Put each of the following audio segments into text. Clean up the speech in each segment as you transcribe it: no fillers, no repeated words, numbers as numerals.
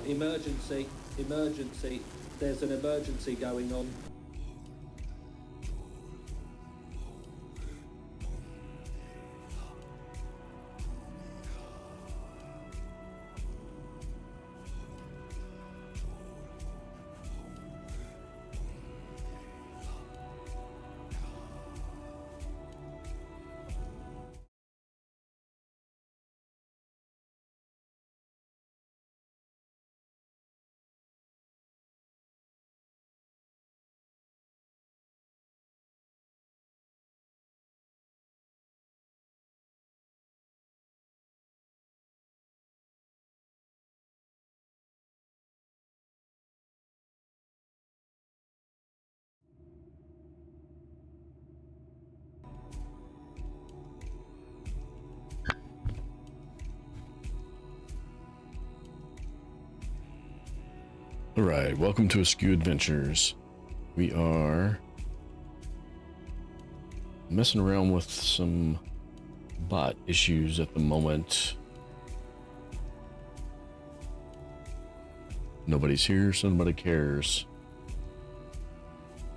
Emergency, emergency. There's an emergency going on. Alright, welcome to Askew Adventures. We are messing around with some bot issues at the moment. Nobody's here, so nobody cares.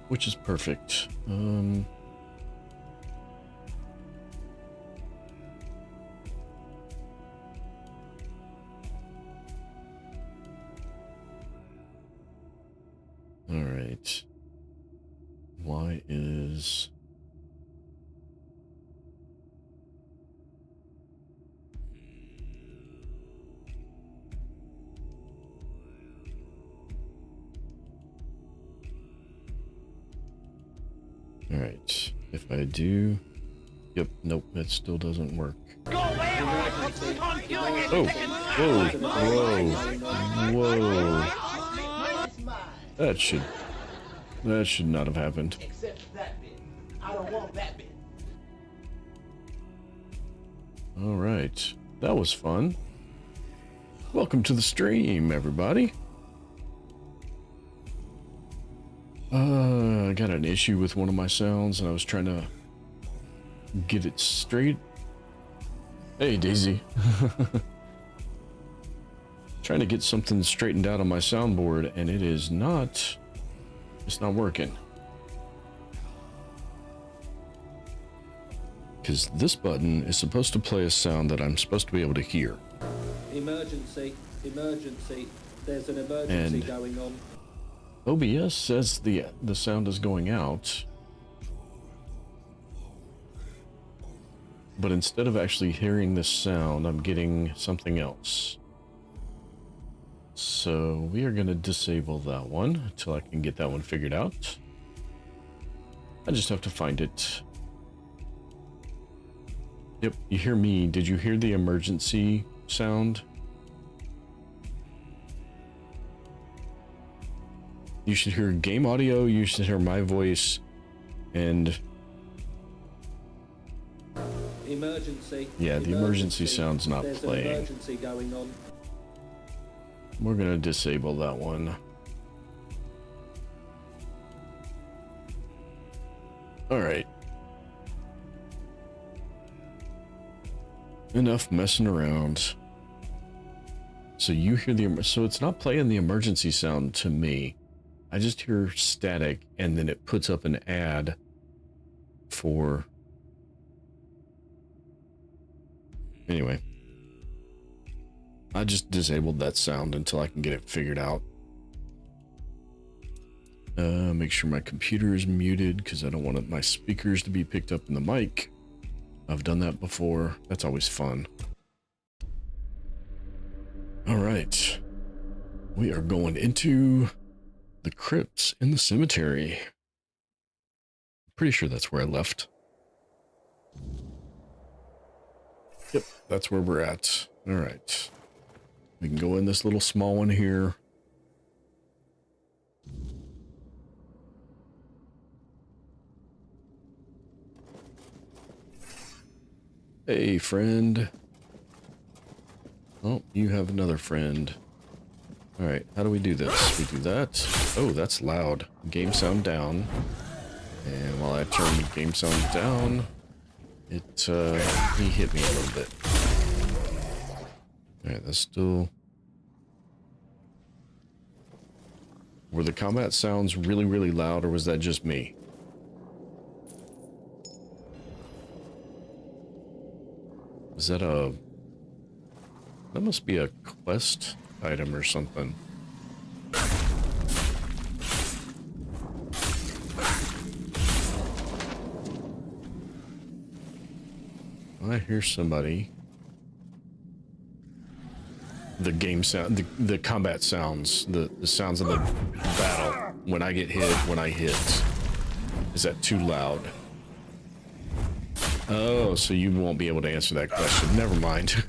Which is perfect. Alright. Why is... Alright. If I do... Yep, nope, it still doesn't work. Go away, or I will keep on killing it. Oh! Whoa! That should not have happened. Except that bit. I don't want that bit. All right, that was fun. Welcome to the stream, everybody. I got an issue with one of my sounds, and I was trying to get it straight. Hey, Daisy. Trying to get something straightened out on my soundboard, and it is not, it's not working. Because this button is supposed to play a sound that I'm supposed to be able to hear. Emergency, emergency. There's an emergency going on. OBS says the sound is going out. But instead of actually hearing this sound, I'm getting something else. So we are going to disable that one until I can get that one figured out. I just have to find it. Yep, you hear me. Did you hear the emergency sound? You should hear game audio, you should hear my voice, and... Emergency. Yeah, the emergency sound's not playing. There's an emergency going on. We're gonna disable that one. Alright. Enough messing around. So you hear the... So it's not playing the emergency sound to me. I just hear static, and then it puts up an ad for... Anyway. I just disabled that sound until I can get it figured out. Make sure my computer is muted because I don't want my speakers to be picked up in the mic. I've done that before. That's always fun. All right. We are going into the crypts in the cemetery. Pretty sure that's where I left. Yep, that's where we're at. All right. We can go in this little small one here. Hey, friend. Oh, you have another friend. All right, how do we do this? We do that. Oh, that's loud. Game sound down. And while I turn the game sound down, he hit me a little bit. All right, that's still... Were the combat sounds really, really loud, or was that just me? Is that a... That must be a quest item or something. I hear somebody. The game sound, the combat sounds, the sounds of the battle. When I get hit, when I hit. Is that too loud? Oh, so you won't be able to answer that question. Never mind.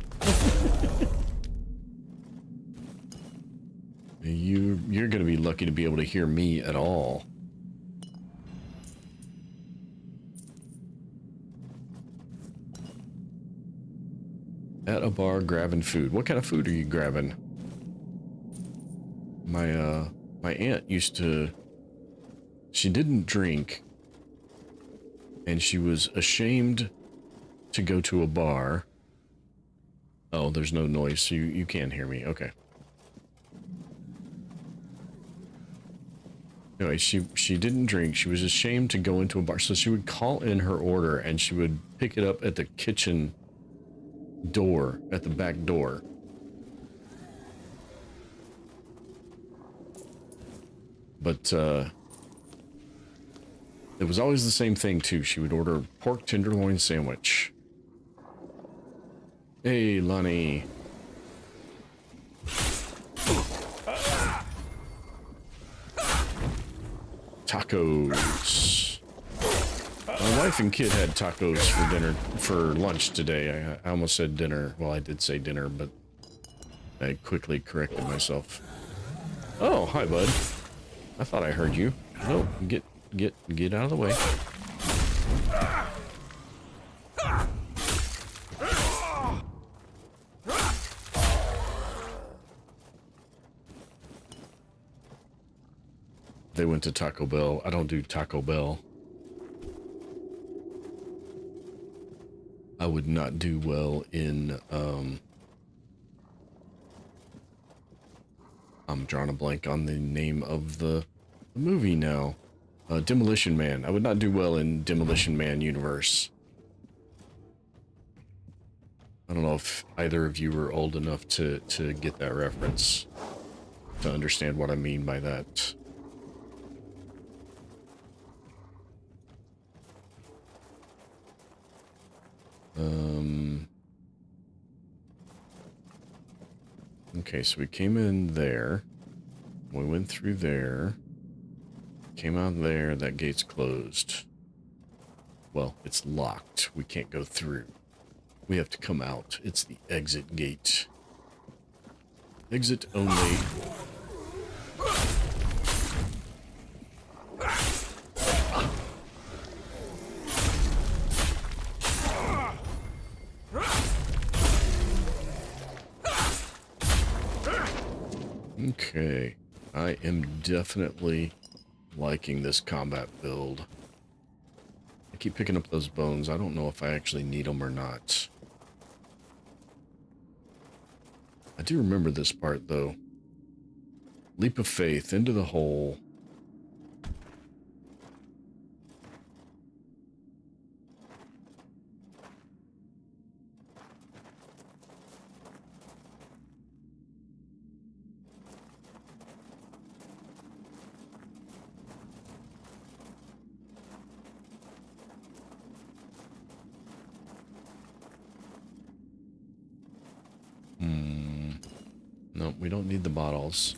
You're going to be lucky to be able to hear me at all. At a bar grabbing food. What kind of food are you grabbing? My aunt used to... She didn't drink. And she was ashamed to go to a bar. Oh, there's no noise, so you can't hear me. Okay. Anyway, she didn't drink. She was ashamed to go into a bar. So she would call in her order, and she would pick it up at the kitchen door, at the back door. But, it was always the same thing, too. She would order a pork tenderloin sandwich. Hey, Lonnie. Tacos. My wife and kid had tacos for dinner, for lunch today. I almost said dinner. Well, I did say dinner, but I quickly corrected myself. Oh, hi, bud. I thought I heard you. Oh, get out of the way. They went to Taco Bell. I don't do Taco Bell. I would not do well in, I'm drawing a blank on the name of the movie now. Demolition Man. I would not do well in Demolition Man universe. I don't know if either of you were old enough to get that reference, to understand what I mean by that. Okay, so we came in there. We went through there. Came out there, that gate's closed. Well, it's locked. We can't go through. We have to come out. It's the exit gate. Exit only. Okay. I am definitely liking this combat build. I keep picking up those bones. I don't know if I actually need them or not. I do remember this part, though. Leap of faith into the hole. No, we don't need the bottles.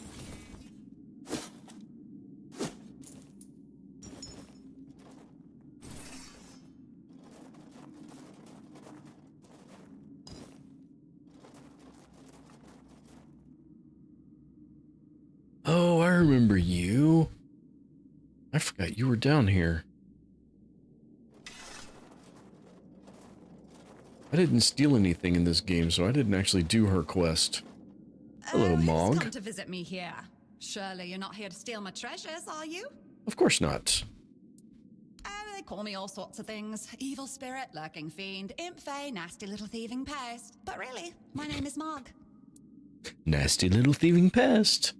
Oh, I remember you. I forgot you were down here. I didn't steal anything in this game, so I didn't actually do her quest. Hello, Mog. Come to visit me here. Surely you're not here to steal my treasures, are you? Of course not. They call me all sorts of things. Evil spirit, lurking fiend, imp fae, nasty little thieving pest. But really, my name is Mog. Nasty little thieving pest.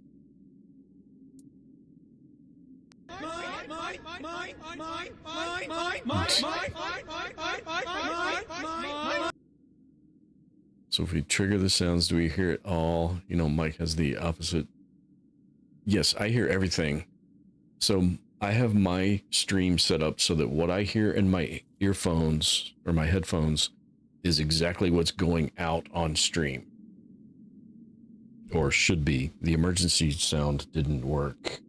So if we trigger the sounds, do we hear it all? You know, Mike has the opposite. Yes, I hear everything. So I have my stream set up so that what I hear in my earphones or my headphones is exactly what's going out on stream. Or should be. The emergency sound didn't work.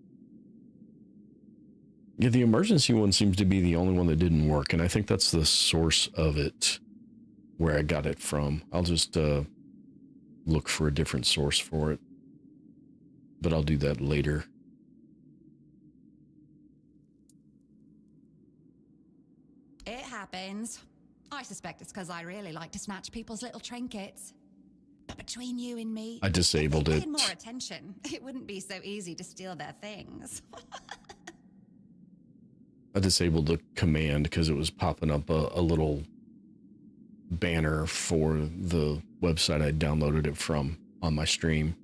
Yeah, the emergency one seems to be the only one that didn't work, and I think that's the source of it, where I got it from. I'll just look for a different source for it, but I'll do that later. It happens. I suspect it's because I really like to snatch people's little trinkets. But between you and me, I disabled if they it. paid more attention, it wouldn't be so easy to steal their things. I disabled the command because it was popping up a little banner for the website I downloaded it from on my stream.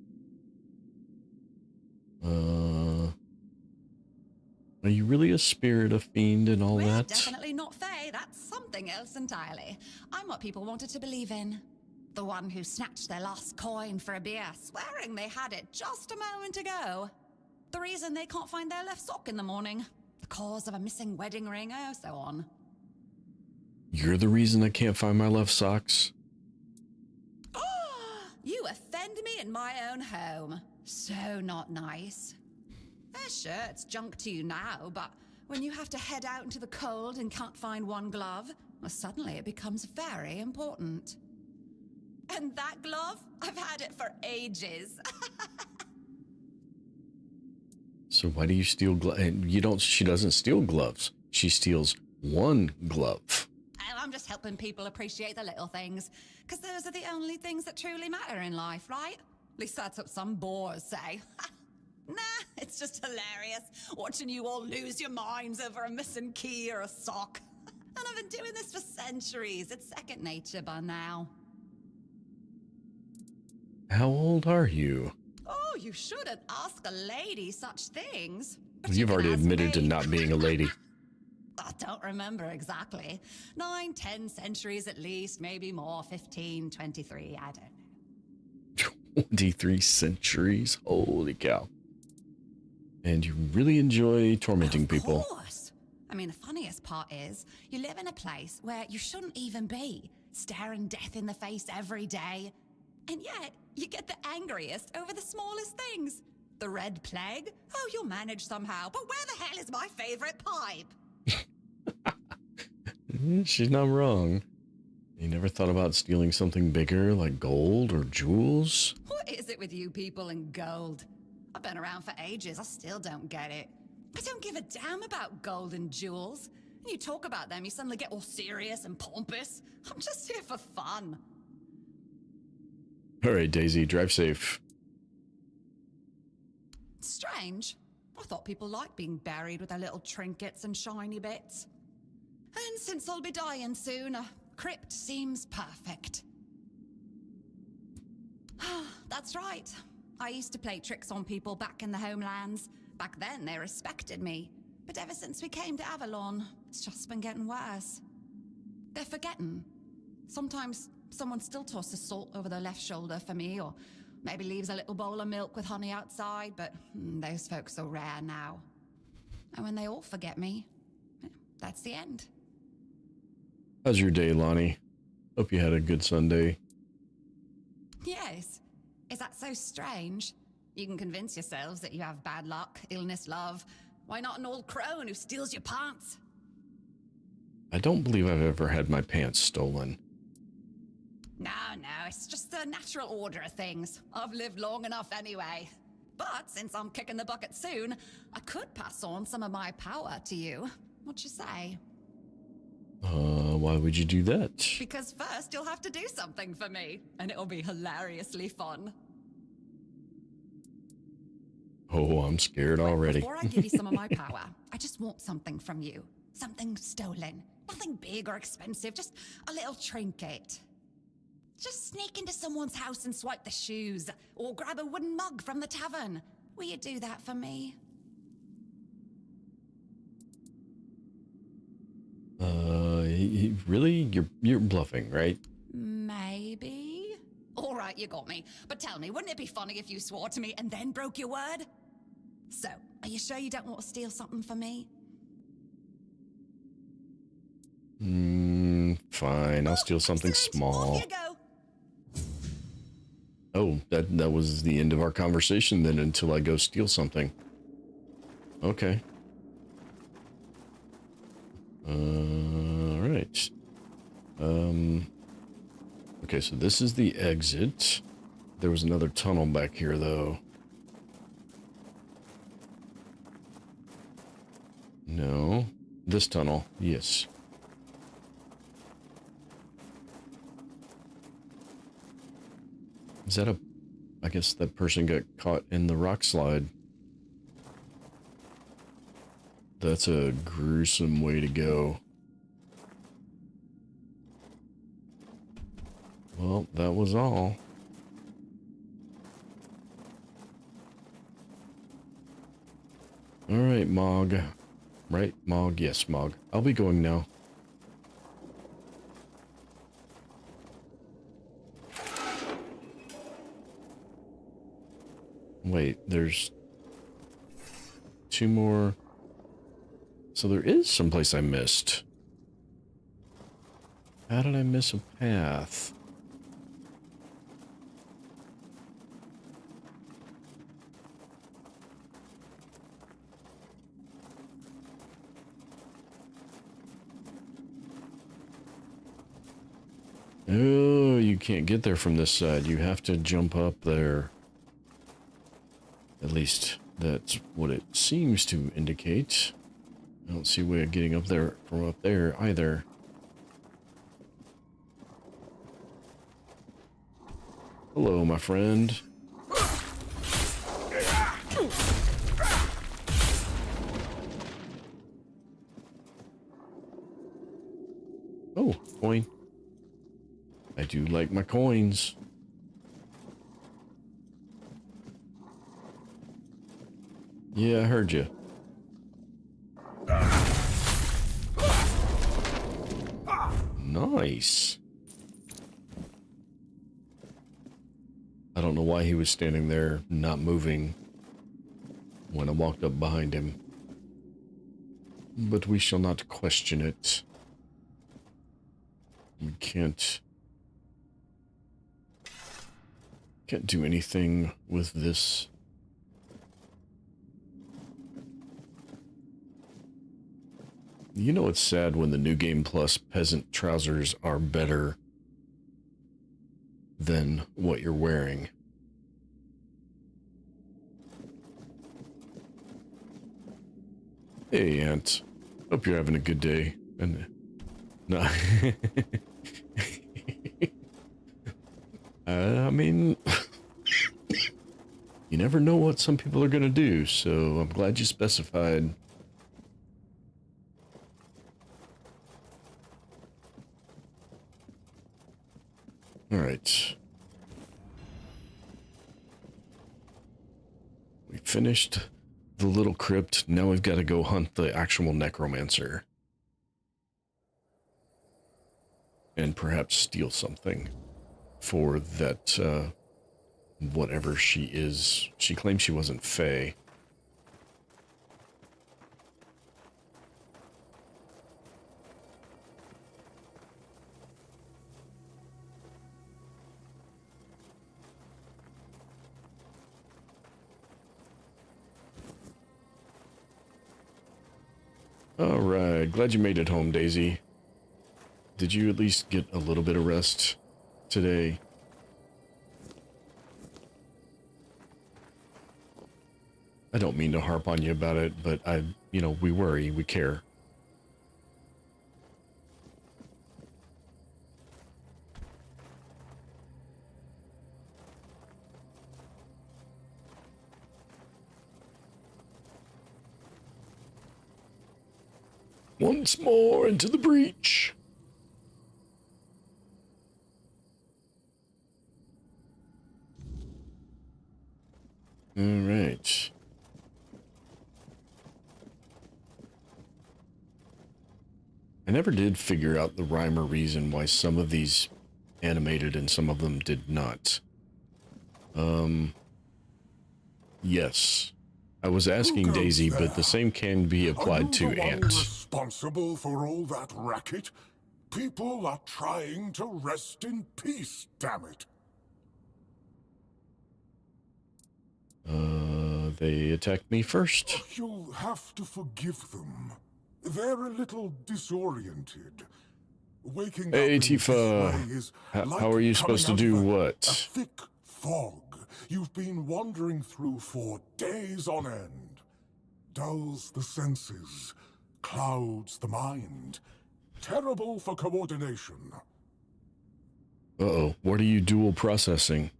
Are you really a spirit, a fiend, and all We're that? definitely not Fae. That's something else entirely. I'm what people wanted to believe in. The one who snatched their last coin for a beer, swearing they had it just a moment ago. The reason they can't find their left sock in the morning. The cause of a missing wedding ring, oh, so on. You're the reason I can't find my left socks? You offend me in my own home. So not nice. Sure, it's junk to you now, but when you have to head out into the cold and can't find one glove, well, suddenly it becomes very important. And that glove? I've had it for ages. So why do you steal gloves? You don't. She doesn't steal gloves. She steals one glove. I'm just helping people appreciate the little things, because those are the only things that truly matter in life, right? At least that's what some bores say. Nah, it's just hilarious watching you all lose your minds over a missing key or a sock. And I've been doing this for centuries. It's second nature by now. How old are you? Oh, you shouldn't ask a lady such things. But You've can already ask admitted to me. not being a lady. I don't remember exactly. 9, 10 centuries at least, maybe more, 15, 23, I don't know. 23 centuries? Holy cow. And you really enjoy tormenting people. Of course. I mean, the funniest part is, you live in a place where you shouldn't even be, staring death in the face every day. And yet, you get the angriest over the smallest things. The Red Plague? Oh, you'll manage somehow, but where the hell is my favorite pipe? She's not wrong. You never thought about stealing something bigger, like gold or jewels? What is it with you people and gold? I've been around for ages, I still don't get it. I don't give a damn about gold and jewels. When you talk about them, you suddenly get all serious and pompous. I'm just here for fun. All right, Daisy, drive safe. Strange. I thought people liked being buried with their little trinkets and shiny bits. And since I'll be dying soon, a crypt seems perfect. That's right. I used to play tricks on people back in the homelands. Back then, they respected me. But ever since we came to Avalon, it's just been getting worse. They're forgetting. Sometimes someone still tosses salt over their left shoulder for me, or maybe leaves a little bowl of milk with honey outside, but those folks are rare now. And when they all forget me, that's the end. How's your day, Lonnie? Hope you had a good Sunday. Yes. Is that so strange? You can convince yourselves that you have bad luck, illness, love. Why not an old crone who steals your pants? I don't believe I've ever had my pants stolen. No, it's just the natural order of things. I've lived long enough anyway. But since I'm kicking the bucket soon, I could pass on some of my power to you. What you say? Why would you do that? Because first you'll have to do something for me, and it'll be hilariously fun. Oh, I'm scared already. Before I give you some of my power, I just want something from you. Something stolen. Nothing big or expensive, just a little trinket. Just sneak into someone's house and swipe the shoes, or grab a wooden mug from the tavern. Will you do that for me? He really? You're bluffing, right? Maybe. All right, you got me. But tell me, wouldn't it be funny if you swore to me and then broke your word? So, are you sure you don't want to steal something for me? Fine. I'll steal something Excellent. small. Off you go. Oh, that was the end of our conversation then until I go steal something. Okay. Alright. Okay, so this is the exit. There was another tunnel back here, though. No. This tunnel. Yes. Is that a... I guess that person got caught in the rock slide. That's a gruesome way to go. Well, that was all. Alright, Mog. Right, Mog? Yes, Mog. I'll be going now. Wait, there's 2 more. So there is someplace I missed. How did I miss a path? Oh, you can't get there from this side. You have to jump up there. At least that's what it seems to indicate. I don't see a way of getting up there from up there either. Hello, my friend. Oh, coin. I do like my coins. Yeah, I heard you. Nice. I don't know why he was standing there, not moving, when I walked up behind him. But we shall not question it. We can't do anything with this. You know it's sad when the New Game Plus peasant trousers are better than what you're wearing. Hey, Aunt. Hope you're having a good day. And no. I mean, you never know what some people are gonna do, so I'm glad you specified. Alright. We finished the little crypt. Now we've got to go hunt the actual necromancer. And perhaps steal something for that, whatever she is. She claimed she wasn't Fae. Alright, glad you made it home, Daisy. Did you at least get a little bit of rest today? I don't mean to harp on you about it, but we worry, we care. Once more into the breach. All right. I never did figure out the rhyme or reason why some of these animated and some of them did not. Yes. I was asking Daisy, but the same can be applied to Ant. Responsible for all that racket? People are trying to rest in peace, damn it. They attacked me first. You'll have to forgive them. They're a little disoriented. Waking up Hey, in this Tifa. way is How like are you coming supposed to out do of what? A thick fog you've been wandering through for days on end. Dulls the senses, clouds the mind. Terrible for coordination. Uh-oh. What are you dual processing?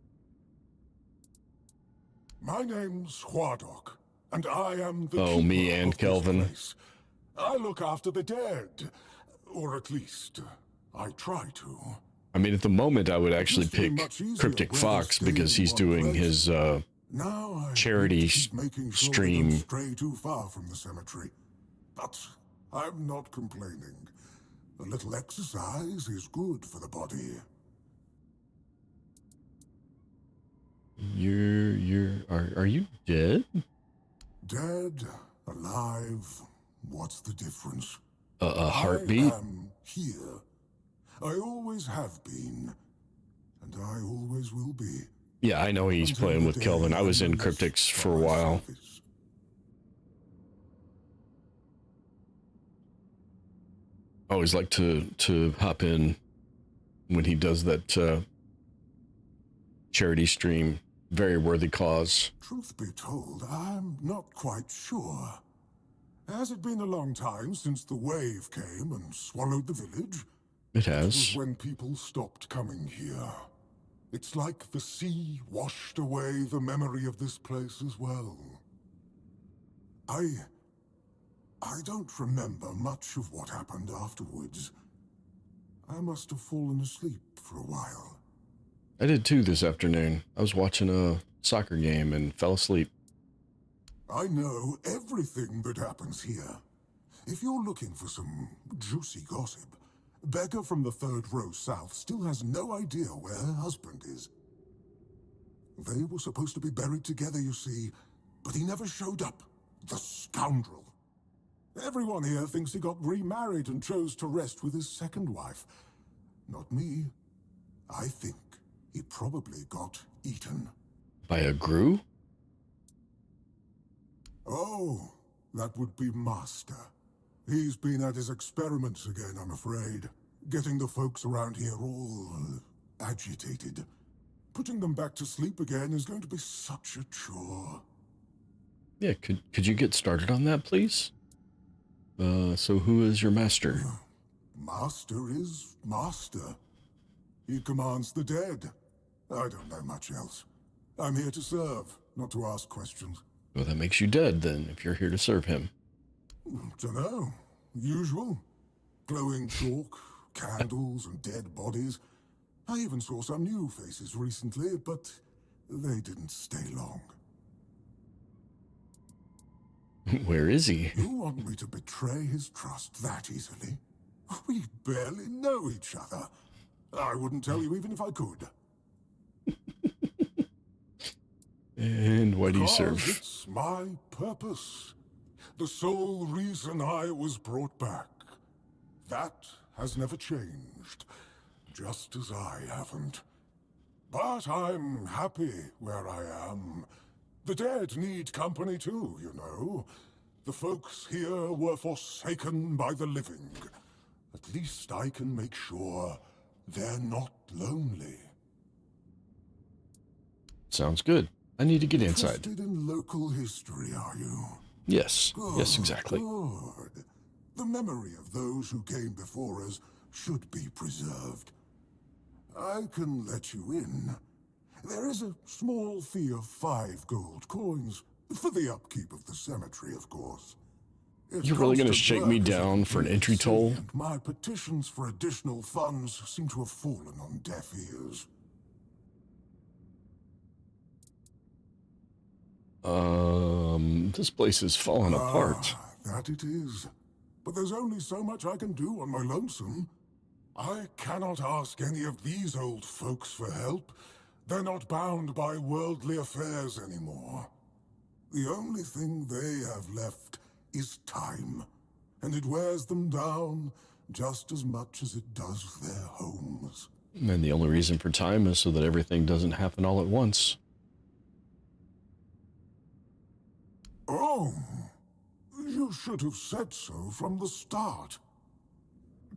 My name's Huardok, and I am the Oh, me keeper and of this Kelvin. place. I look after the dead, or at least I try to. I mean, at the moment, I would actually Used to be pick much easier Cryptic where Fox they stay because in he's one doing place. his Now I charity need to keep making sure they stream. don't stray too far from the cemetery. But I'm not complaining. A little exercise is good for the body. Are you dead? Dead, alive, what's the difference? A heartbeat? I am here. I always have been. And I always will be. Yeah, I know he's Until playing the with day Kelvin. I was in I'm Cryptics released for a from my while. service. I always like to hop in when he does that charity stream. Very worthy cause. Truth be told, I'm not quite sure. Has it been a long time since the wave came and swallowed the village? It It was has. when people stopped coming here. It's like the sea washed away the memory of this place as well. I don't remember much of what happened afterwards. I must have fallen asleep for a while. I did too this afternoon. I was watching a soccer game and fell asleep. I know everything that happens here. If you're looking for some juicy gossip, Becca from the third row south still has no idea where her husband is. They were supposed to be buried together, you see, but he never showed up. The scoundrel. Everyone here thinks he got remarried and chose to rest with his second wife. Not me. I think he probably got eaten. By a Gru? Oh, that would be Master. He's been at his experiments again, I'm afraid. Getting the folks around here all agitated. Putting them back to sleep again is going to be such a chore. Yeah, could you get started on that, please? So who is your master? Master is Master. He commands the dead. I don't know much else. I'm here to serve, not to ask questions. Well, that makes you dead, then, if you're here to serve him. Dunno. Usual. Glowing chalk, candles, and dead bodies. I even saw some new faces recently, but they didn't stay long. Where is he? You want me to betray his trust that easily? We barely know each other. I wouldn't tell you even if I could. And why do you Because serve? it's my purpose. The sole reason I was brought back. That has never changed. Just as I haven't. But I'm happy where I am. The dead need company too, you know. The folks here were forsaken by the living. At least I can make sure they're not lonely. Sounds good. I need to get inside. Interested in local history, are you? Yes. Yes, Good, exactly. Good. The memory of those who came before us should be preserved. I can let you in. There is a small fee of 5 gold coins for the upkeep of the cemetery, of course. It's You're really gonna constant shake work, me as you down can for an clearly entry see, toll? and my petitions for additional funds seem to have fallen on deaf ears. This place is falling apart. Ah, that it is. but there's only so much I can do on my lonesome. I cannot ask any of these old folks for help. They're not bound by worldly affairs anymore. The only thing they have left is time, and it wears them down just as much as it does their homes. And the only reason for time is so that everything doesn't happen all at once. Oh, you should have said so from the start.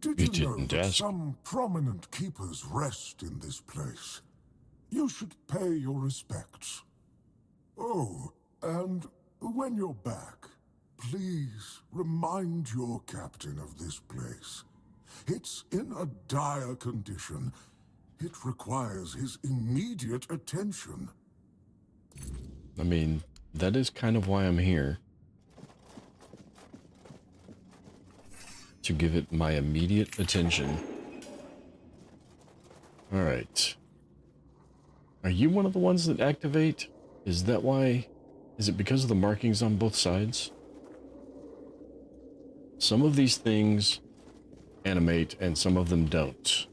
Did You you know didn't that ask. some prominent keepers rest in this place? You should pay your respects. Oh, and when you're back, please remind your captain of this place. It's in a dire condition. It requires his immediate attention. I mean, that is kind of why I'm here. To give it my immediate attention. Alright. Are you one of the ones that activate? Is that why? Is it because of the markings on both sides? Some of these things animate and some of them don't.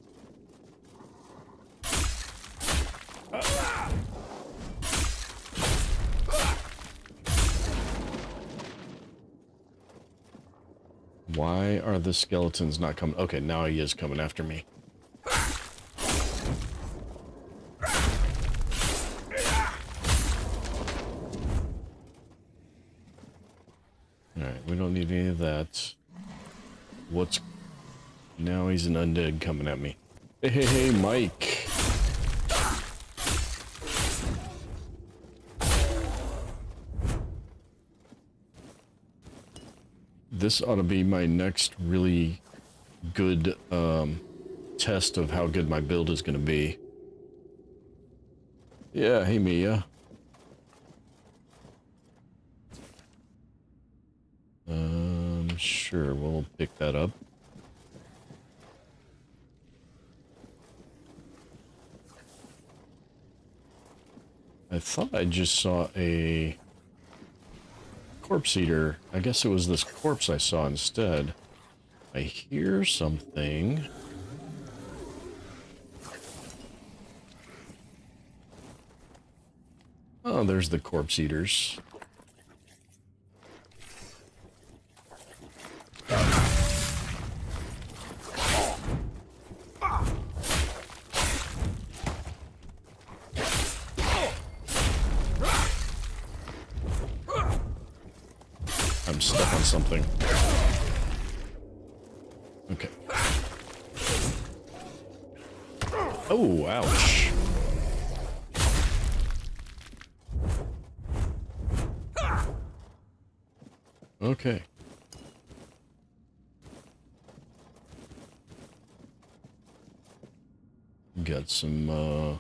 Why are the skeletons not coming? Okay, now he is coming after me. Alright, we don't need any of that. What's... Now he's an undead coming at me. Hey, hey, hey, Mike! This ought to be my next really good test of how good my build is going to be. Yeah, hey Mia. Sure, we'll pick that up. I thought I just saw a corpse eater. I guess it was this corpse I saw instead. I hear something. Oh, there's the corpse eaters. I'm stuck on something. Okay. Oh, ouch. Okay. Got some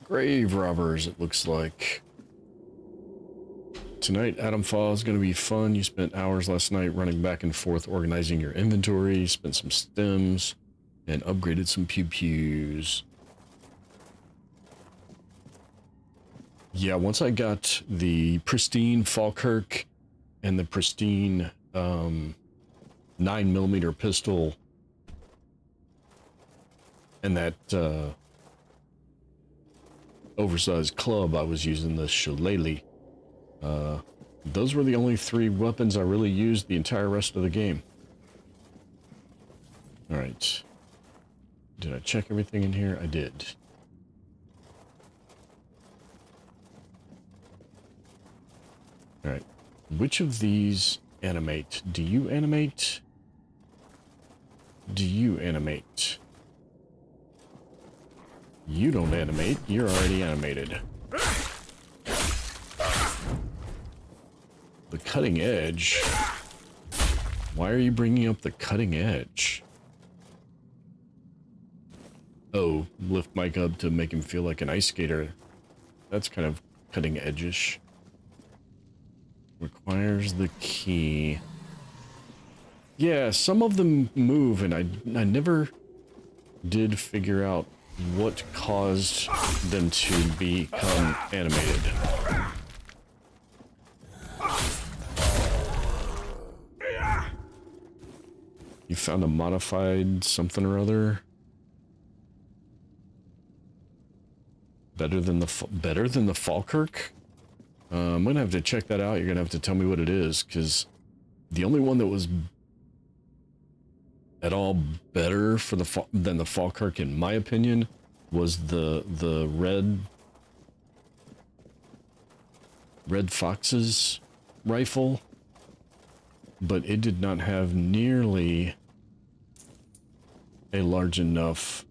grave robbers, it looks like. Tonight, Atom Fall is going to be fun. You spent hours last night running back and forth organizing your inventory, spent some stems, and upgraded some pew-pews. Yeah, once I got the pristine Falkirk and the pristine 9mm pistol and that oversized club, I was using the shillelagh. Those were the only 3 weapons I really used the entire rest of the game. Alright. Did I check everything in here? I did. Alright. Which of these animate? Do you animate? Do you animate? You don't animate. You're already animated. The cutting edge? Why are you bringing up the cutting edge? Oh, lift Mike up to make him feel like an ice skater. That's kind of cutting edge-ish. Requires the key. Yeah, some of them move, and I never did figure out what caused them to become animated. You found a modified something or other. Better than the Falkirk? I'm gonna have to check that out. You're gonna have to tell me what it is, because the only one that was at all better for than the Falkirk, in my opinion, was the Red Fox's rifle, but it did not have nearly a large enough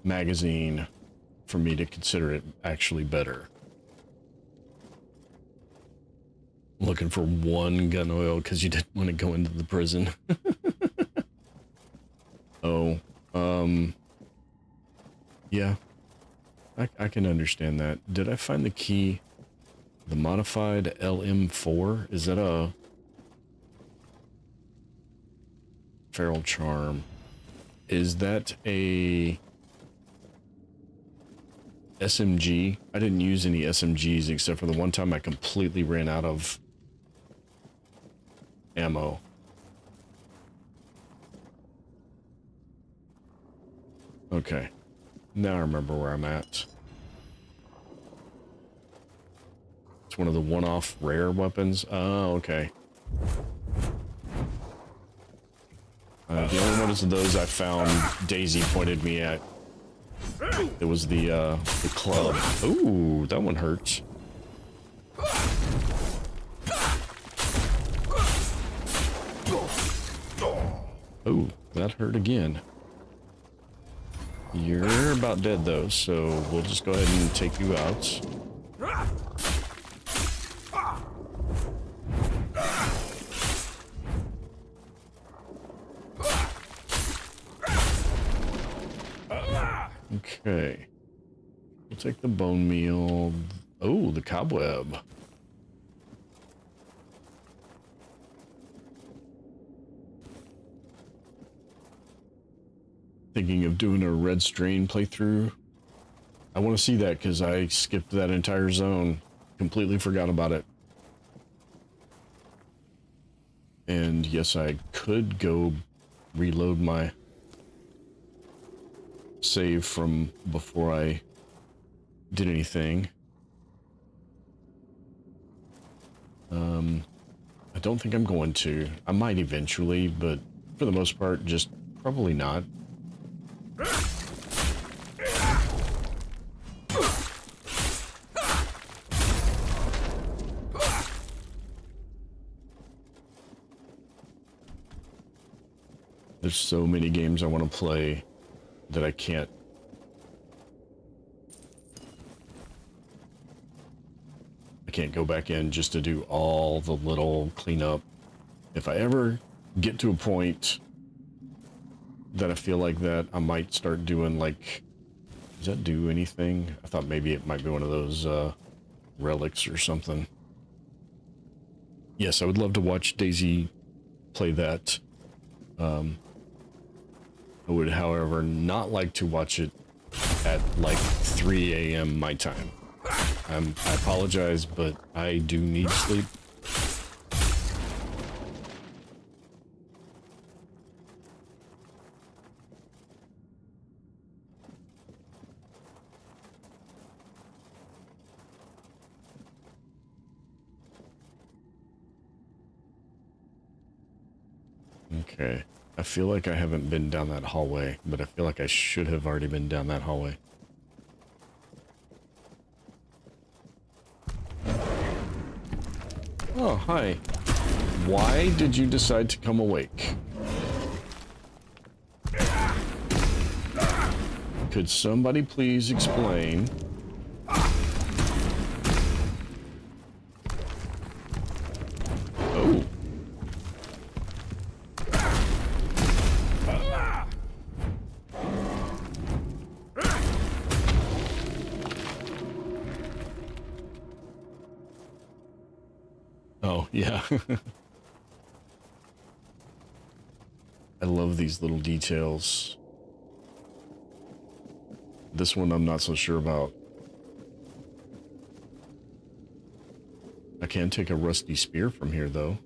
magazine for me to consider it actually better. Looking for one gun oil because you didn't want to go into the prison. Oh, yeah, I can understand that. Did I find the key? The modified LM4? Is that a Feral Charm? Is that a SMG? I didn't use any SMGs except for the one time I completely ran out of ammo. Okay, now I remember where I'm at. It's one of the one-off rare weapons. Oh, okay. The only ones of those I found Daisy pointed me at. It was the club. Ooh, that one hurts. Ooh, that hurt again. You're about dead though, so we'll just go ahead and take you out. Okay. We'll take the bone meal. Oh, the cobweb. Thinking of doing a red strain playthrough. I want to see that because I skipped that entire zone. Completely forgot about it. And yes, I could go reload my save from before I did anything. I don't think I'm going to. I might eventually, but for the most part, just probably not. There's so many games I want to play that I can't. I can't go back in just to do all the little cleanup. If I ever get to a point that I feel like that, I might start doing like, does that do anything? I thought maybe it might be one of those relics or something. Yes, I would love to watch Daisy play that. I would, however, not like to watch it at like 3 a.m. my time. I apologize, but I do need sleep. Okay. I feel like I haven't been down that hallway, but I feel like I should have already been down that hallway. Oh, hi. Why did you decide to come awake? Could somebody please explain? Oh. Oh, yeah. I love these little details. This one I'm not so sure about. I can take a rusty spear from here, though.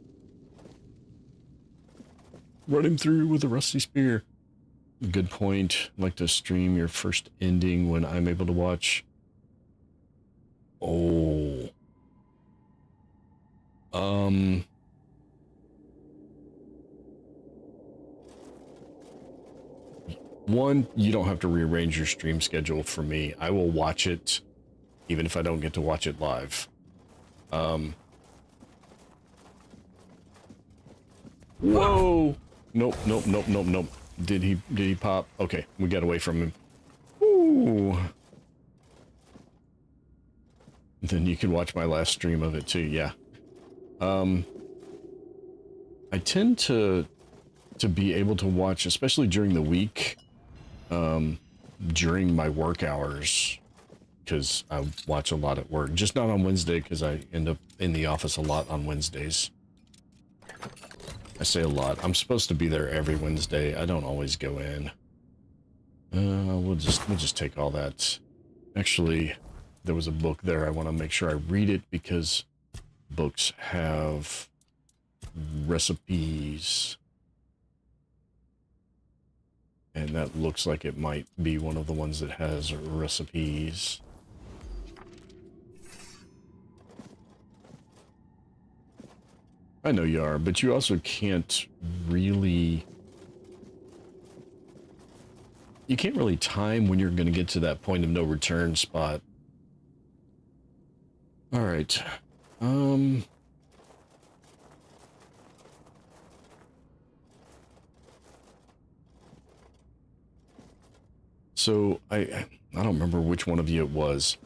Run him through with a rusty spear. Good point. Like to stream your first ending when I'm able to watch. Oh. One, you don't have to rearrange your stream schedule for me. I will watch it, even if I don't get to watch it live. Whoa! Nope, nope, nope, nope, nope. Did he pop? Okay, we got away from him. Ooh. Then you can watch my last stream of it too, yeah. I tend to be able to watch, especially during the week, during my work hours, because I watch a lot at work. Just not on Wednesday, because I end up in the office a lot on Wednesdays. I say a lot. I'm supposed to be there every Wednesday. I don't always go in. We'll just take all that. Actually, there was a book there. I want to make sure I read it because books have recipes. And that looks like it might be one of the ones that has recipes. I know you are, but you also can't really... You can't really time when you're going to get to that point of no return spot. Alright. So, I don't remember which one of you it was.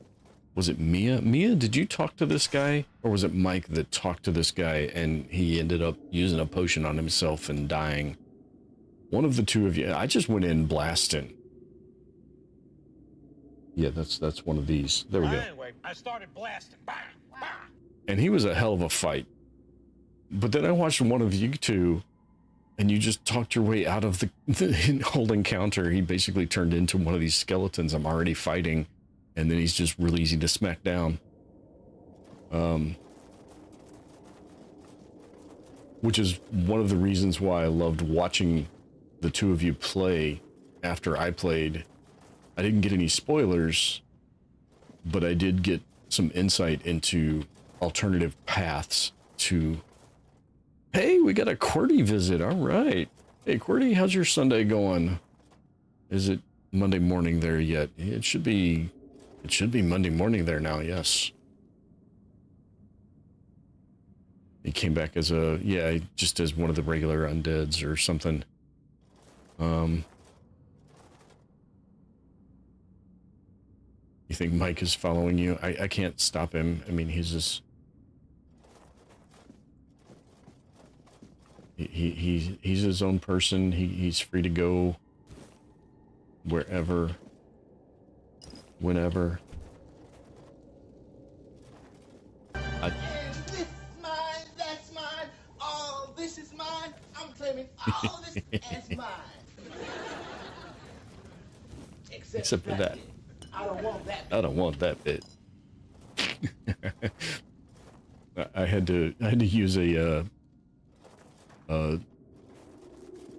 Was it Mia? Mia, did you talk to this guy? Or was it Mike that talked to this guy and he ended up using a potion on himself and dying? One of the two of you. I just went in blasting. Yeah, that's one of these. There we go. Anyway, I started blasting. Bah, bah. And he was a hell of a fight. But then I watched one of you two, and you just talked your way out of the whole encounter. He basically turned into one of these skeletons I'm already fighting, and then he's just really easy to smack down. Which is one of the reasons why I loved watching the two of you play after I played. I didn't get any spoilers, but I did get some insight into alternative paths to... Hey, we got a QWERTY visit. All right. Hey, QWERTY, how's your Sunday going? Is it Monday morning there yet? It should be Monday morning there now, yes. He came back as a, yeah, just as one of the regular undeads or something. You think Mike is following you? I can't stop him. I mean, he's just... He's his own person. He's free to go wherever, whenever. And this is mine, that's mine, all this is mine. I'm claiming all this as mine. Except for that. bit. I don't want that bit. I don't want that bit. I had to use a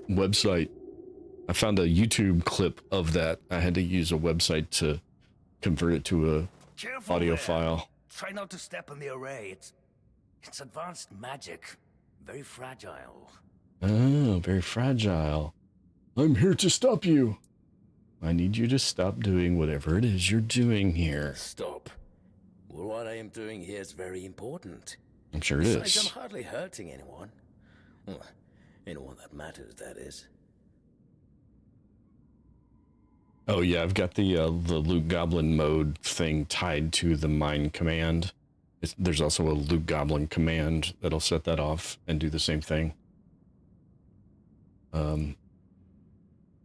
website. I found a YouTube clip of that. I had to use a website to convert it to a Careful audio there. file. Try not to step on the array. It's advanced magic. Very fragile. Oh, very fragile. I'm here to stop you. I need you to stop doing whatever it is you're doing here. Stop. Well, what I am doing here is very important. I'm sure it Besides, is. I'm hardly hurting anyone. Well, anyone that matters, that is. Oh yeah, I've got the Loot Goblin mode thing tied to the mine command. There's also a Loot Goblin command that'll set that off and do the same thing.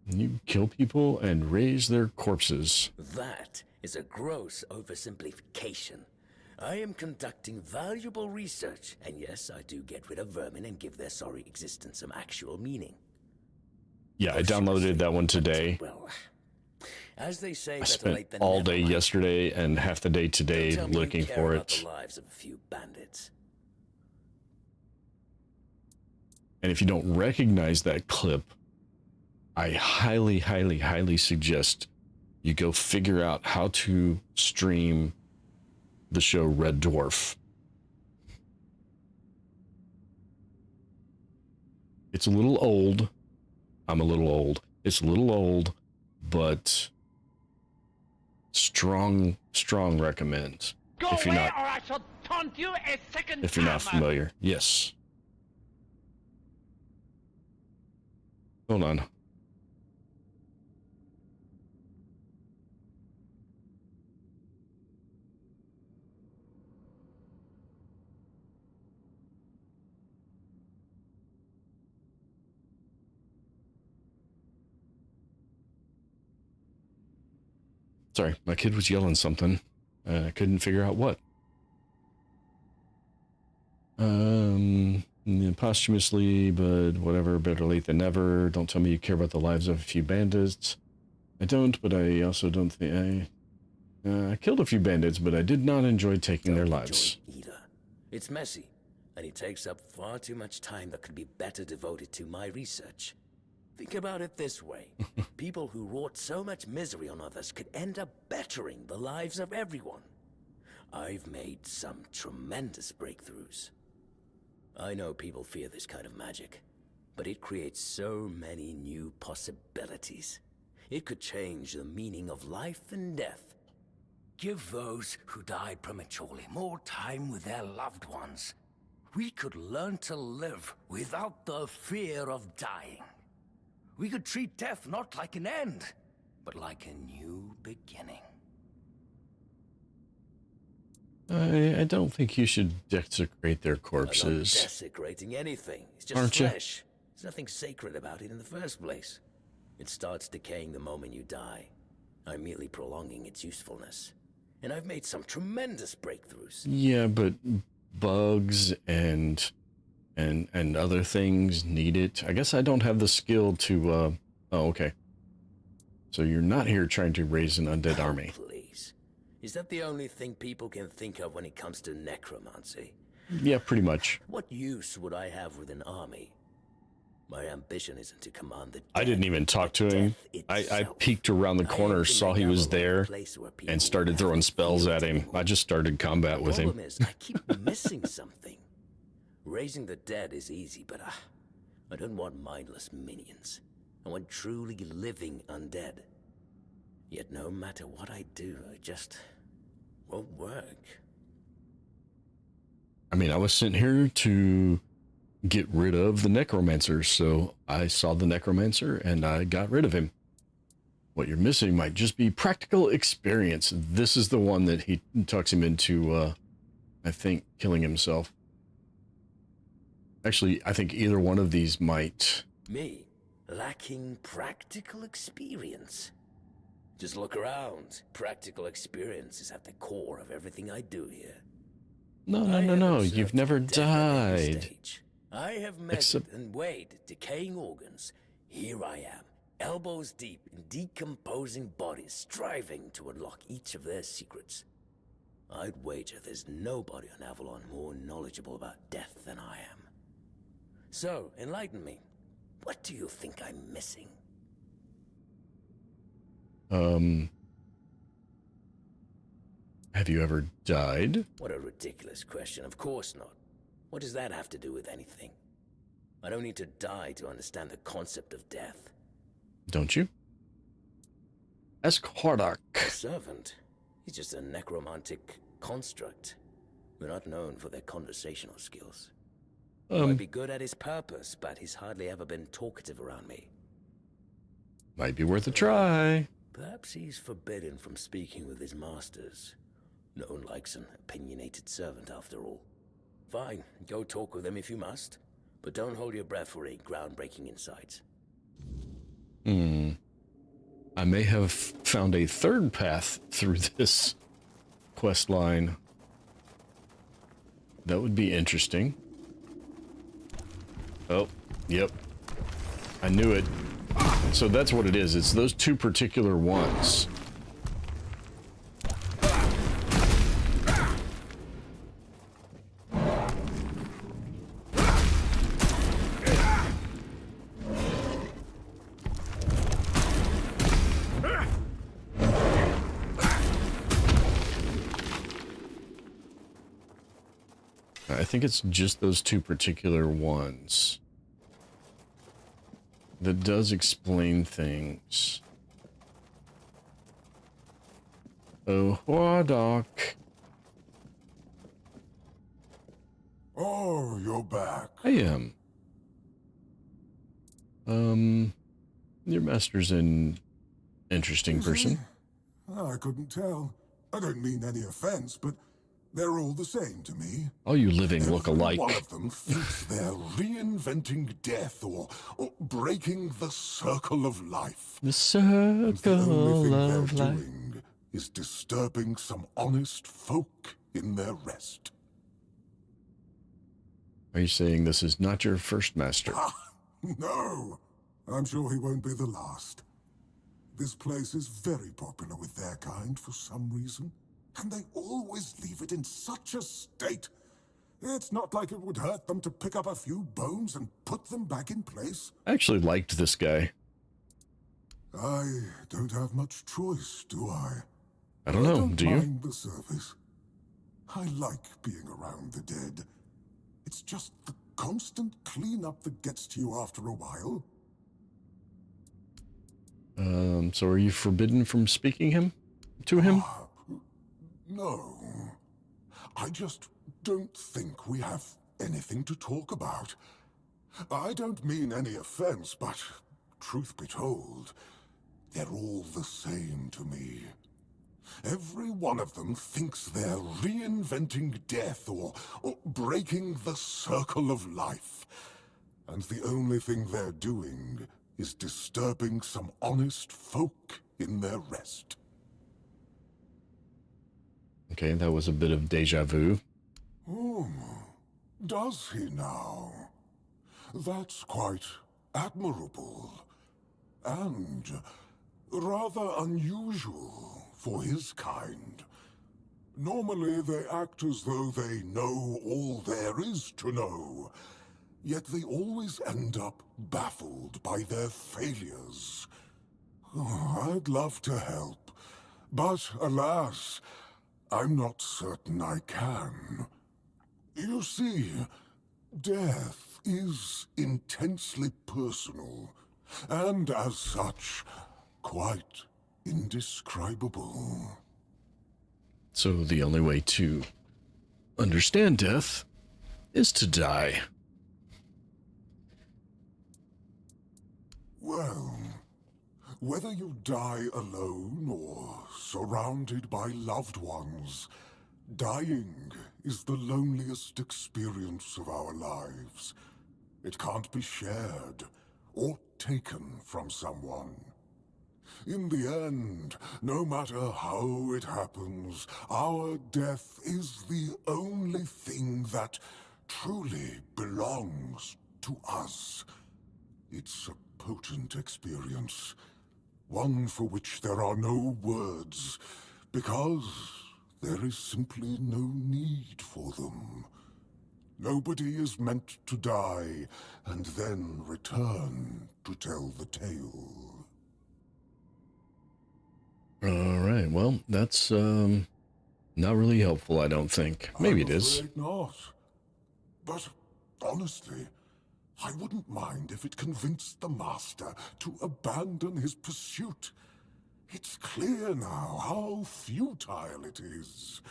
You kill people and raise their corpses. That is a gross oversimplification. I am conducting valuable research, and yes, I do get rid of vermin and give their sorry existence some actual meaning. Yeah, I downloaded that one today. Well, as they say, I better spent late than all never, day Mike. yesterday and half the day today Don't tell me you looking care for about it. the lives of a few bandits. And if you don't recognize that clip, I highly, highly, highly suggest you go figure out how to stream the show Red Dwarf. It's a little old. I'm a little old. It's a little old, but strong recommend. Go if you're away, not, or I shall taunt you a second if you're not time. familiar. Yes. Hold on. Sorry, my kid was yelling something. I couldn't figure out what. Posthumously, but whatever, better late than never. Don't tell me you care about the lives of a few bandits. I don't, but I also don't think I killed a few bandits, but I did not enjoy taking their lives. Either. It's messy, and it takes up far too much time that could be better devoted to my research. Think about it this way. People who wrought so much misery on others could end up bettering the lives of everyone. I've made some tremendous breakthroughs. I know people fear this kind of magic, but it creates so many new possibilities. It could change the meaning of life and death. Give those who died prematurely more time with their loved ones. We could learn to live without the fear of dying. We could treat death not like an end, but like a new beginning. I don't think you should desecrate their I'm not corpses. desecrating anything. It's just Aren't you? flesh. There's nothing sacred about it in the first place. It starts decaying the moment you die. I'm merely prolonging its usefulness. And I've made some tremendous breakthroughs. Yeah, but bugs and other things need it. I guess I don't have the skill to oh, okay. So you're not here trying to raise an undead army. Please. Is that the only thing people can think of when it comes to necromancy? Yeah, pretty much. What use would I have with an army? My ambition isn't to command the I didn't dead, even talk but to him. death I itself. peeked around the I corner, aim to saw make he was Avalon a there, place where people and started never throwing spells feel at him. anymore. I just started combat with The him. problem is, I keep missing something. Raising the dead is easy, but I don't want mindless minions. I want truly living undead. Yet no matter what I do, it just won't work. I mean, I was sent here to get rid of the necromancer, so I saw the necromancer and I got rid of him. What you're missing might just be practical experience. This is the one that he talks him into, I think, killing himself. Actually, I think either one of these might. Me, lacking practical experience. Just look around. Practical experience is at the core of everything I do here. No. I have You've observed never death at every died. stage. I have measured Except- and weighed decaying organs. Here I am, elbows deep in decomposing bodies, striving to unlock each of their secrets. I'd wager there's nobody on Avalon more knowledgeable about death than I am. So, enlighten me. What do you think I'm missing? Have you ever died? What a ridiculous question. Of course not. What does that have to do with anything? I don't need to die to understand the concept of death. Don't you? Ask Hardock. A servant. He's just a necromantic construct. We're not known for their conversational skills. Might be good at his purpose, but he's hardly ever been talkative around me. Might be worth a try. Perhaps he's forbidden from speaking with his masters. No one likes an opinionated servant, after all. Fine, go talk with him if you must, but don't hold your breath for any groundbreaking insights. I may have found a third path through this quest line. That would be interesting. Oh, yep. I knew it. So that's what it is. It's those two particular ones. think it's just those two particular ones. That does explain things. Oh, Wardock. Oh, you're back. I am. Your master's an interesting person. I couldn't tell. I don't mean any offense, but they're all the same to me. All you living look Every alike. one of them thinks they're reinventing death or breaking the circle of life. The And the only circle thing of they're life. doing is disturbing some honest folk in their rest. Are you saying this is not your first master? No, I'm sure he won't be the last. This place is very popular with their kind for some reason, and they always leave it in such a state. It's not like it would hurt them to pick up a few bones and put them back in place. I actually liked this guy. I don't have much choice, do I? I don't know, don't do you? mind the service. I like being around the dead. It's just the constant cleanup that gets to you after a while. So are you forbidden from speaking to him? No. I just don't think we have anything to talk about. I don't mean any offense, but truth be told, they're all the same to me. Every one of them thinks they're reinventing death or breaking the circle of life. And the only thing they're doing is disturbing some honest folk in their rest. Okay, that was a bit of deja vu. Does he now? That's quite admirable. And rather unusual for his kind. Normally they act as though they know all there is to know, yet they always end up baffled by their failures. Oh, I'd love to help, but alas, I'm not certain I can. You see, death is intensely personal, and as such, quite indescribable. So the only way to understand death is to die. Well, whether you die alone or surrounded by loved ones, dying is the loneliest experience of our lives. It can't be shared or taken from someone. In the end, no matter how it happens, our death is the only thing that truly belongs to us. It's a potent experience, one for which there are no words, because there is simply no need for them. Nobody is meant to die and then return to tell the tale. Alright, well, that's, not really helpful, I don't think. Maybe it is. I'm afraid not. But, honestly, I wouldn't mind if it convinced the Master to abandon his pursuit. It's clear now how futile it is.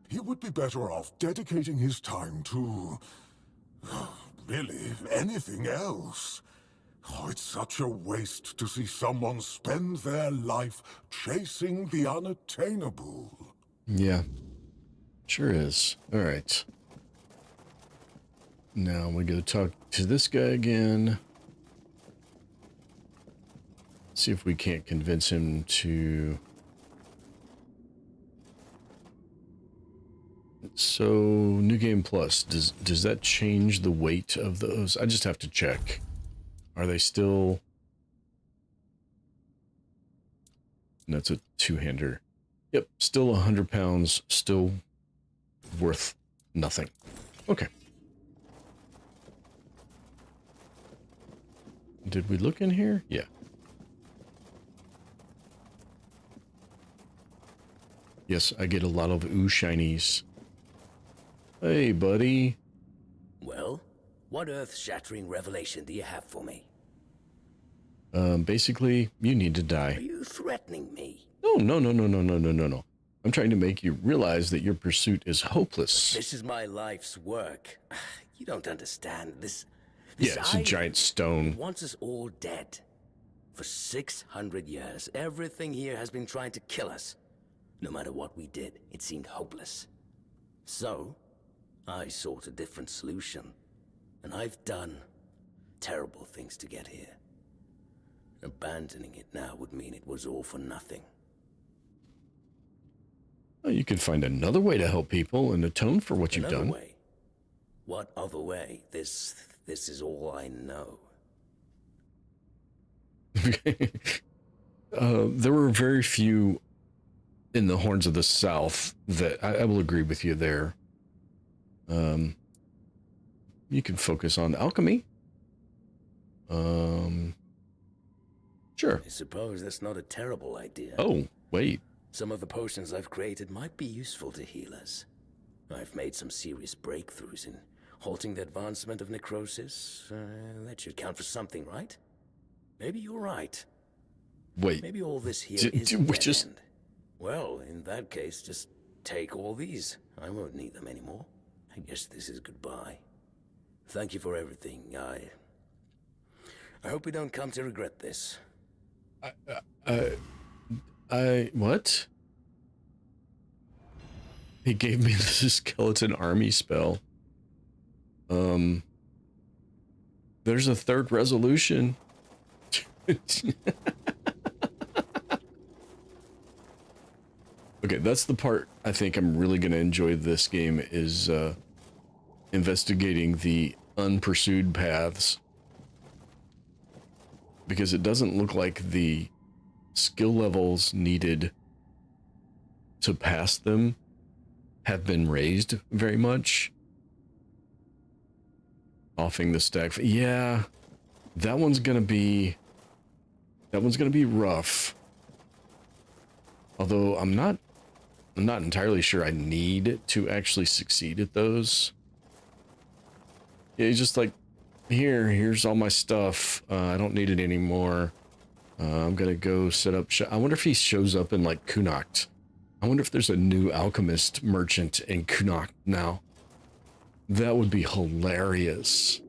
He would be better off dedicating his time to, really, anything else. Oh, it's such a waste to see someone spend their life chasing the unattainable. Yeah, sure is. Alright. Now we go talk to this guy again. See if we can't convince him to... So, New Game Plus, does that change the weight of those? I just have to check. Are they still... That's a two-hander. Yep, still 100 pounds, still worth nothing. Okay. Did we look in here? Yeah. Yes, I get a lot of ooh shinies. Hey, buddy. Well, what earth-shattering revelation do you have for me? Basically, you need to Are die. you threatening me? No, no, no, no, no, no, no, no, no. I'm trying to make you realize that your pursuit is hopeless. This is my life's work. You don't understand. This Yeah, it's a island giant stone. wants us all dead. For 600 years, everything here has been trying to kill us. No matter what we did, it seemed hopeless. So, I sought a different solution. And I've done terrible things to get here. Abandoning it now would mean it was all for nothing. Well, you could find another way to help people and atone for what you've Another done. way? What other way? This is all I know. There were very few in the Horns of the South that I will agree with you there. You can focus on alchemy. Sure. I suppose that's not a terrible idea. Oh, wait. Some of the potions I've created might be useful to healers. I've made some serious breakthroughs in halting the advancement of necrosis. That should count for something, right? Maybe you're right. Wait. Maybe all this here Did is a we dead just- end. Well, in that case, just take all these. I won't need them anymore. I guess this is goodbye. Thank you for everything. I hope we don't come to regret this. What? He gave me this skeleton army spell. There's a third resolution. Okay, that's the part I think I'm really going to enjoy this game is investigating the unpursued paths. Because it doesn't look like the skill levels needed to pass them have been raised very much. Offing the stack. Yeah, that one's gonna be rough. Although I'm not entirely sure I need to actually succeed at those. Yeah, he's just like, here's all my stuff. I don't need it anymore. I'm gonna go set up I wonder if he shows up in like Kunakt. I wonder if there's a new alchemist merchant in Kunakt now. That would be hilarious.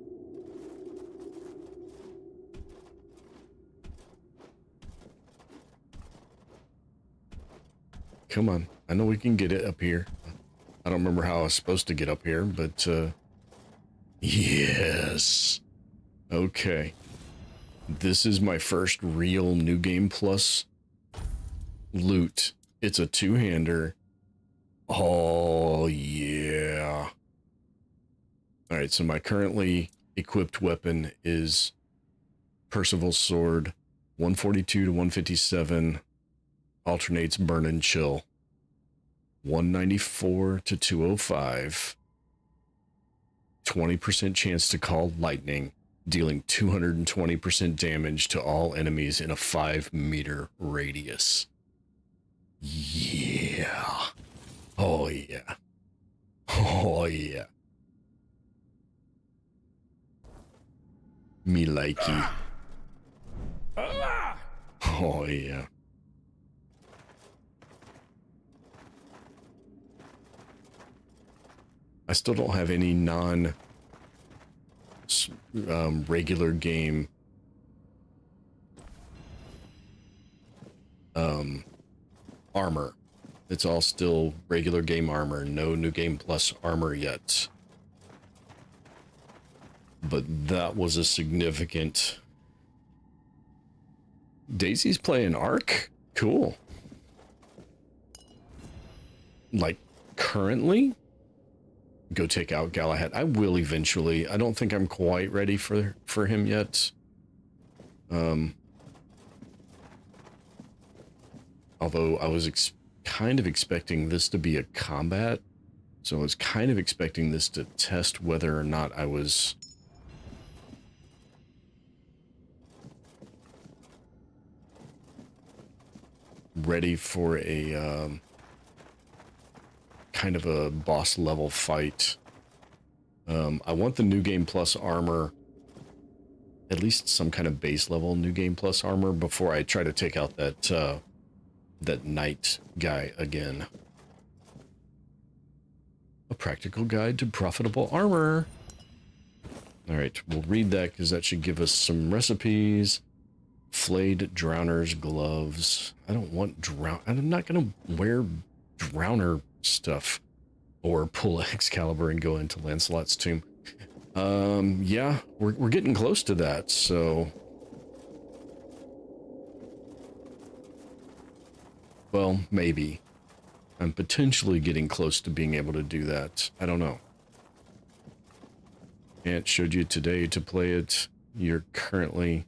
Come on. I know we can get it up here. I don't remember how I was supposed to get up here, but yes. Okay. This is my first real New Game Plus loot. It's a two-hander. Oh, yeah. All right, so my currently equipped weapon is Percival's Sword, 142 to 157, alternates burn and chill. 194 to 205, 20% chance to call lightning, dealing 220% damage to all enemies in a 5-meter radius. Yeah. Oh, yeah. Oh, yeah. Me likey. Oh, yeah. I still don't have any regular game armor. It's all still regular game armor, no New Game Plus armor yet. But that was a significant... Daisy's playing Ark? Cool. Like, currently? Go take out Galahad. I will eventually. I don't think I'm quite ready for him yet. Although I was kind of expecting this to be a combat, so I was kind of expecting this to test whether or not I was ready for a kind of a boss level fight. I want the New Game Plus armor, at least some kind of base level New Game Plus armor, before I try to take out that that knight guy again. A practical guide to profitable armor. All right, we'll read that because that should give us some recipes. Flayed Drowner's gloves. I don't want I'm not gonna wear Drowner stuff or pull Excalibur and go into Lancelot's tomb. Yeah, we're getting close to that, so. Well, maybe. I'm potentially getting close to being able to do that. I don't know. Aunt showed you today to play it. You're currently...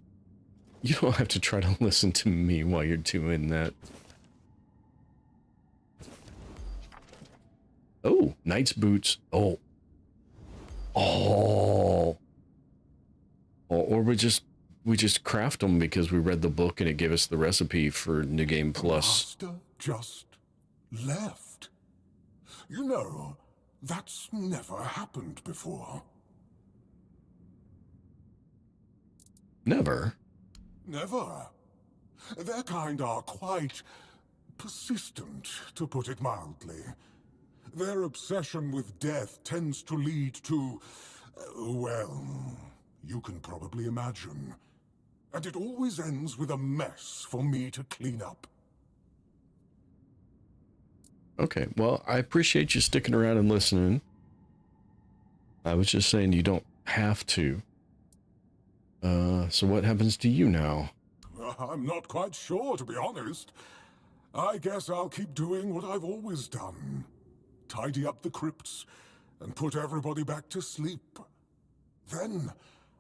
You don't have to try to listen to me while you're doing that. Oh, knight's boots. Oh. Oh. Or we just craft them because we read the book and it gave us the recipe for New Game Plus. The master just left. You know, that's never happened before. Never. Never. Their kind are quite persistent, to put it mildly. Their obsession with death tends to lead to, well, you can probably imagine. And it always ends with a mess for me to clean up. Okay, well, I appreciate you sticking around and listening. I was just saying you don't have to. So what happens to you now? I'm not quite sure, to be honest. I guess I'll keep doing what I've always done. Tidy up the crypts and put everybody back to sleep. Then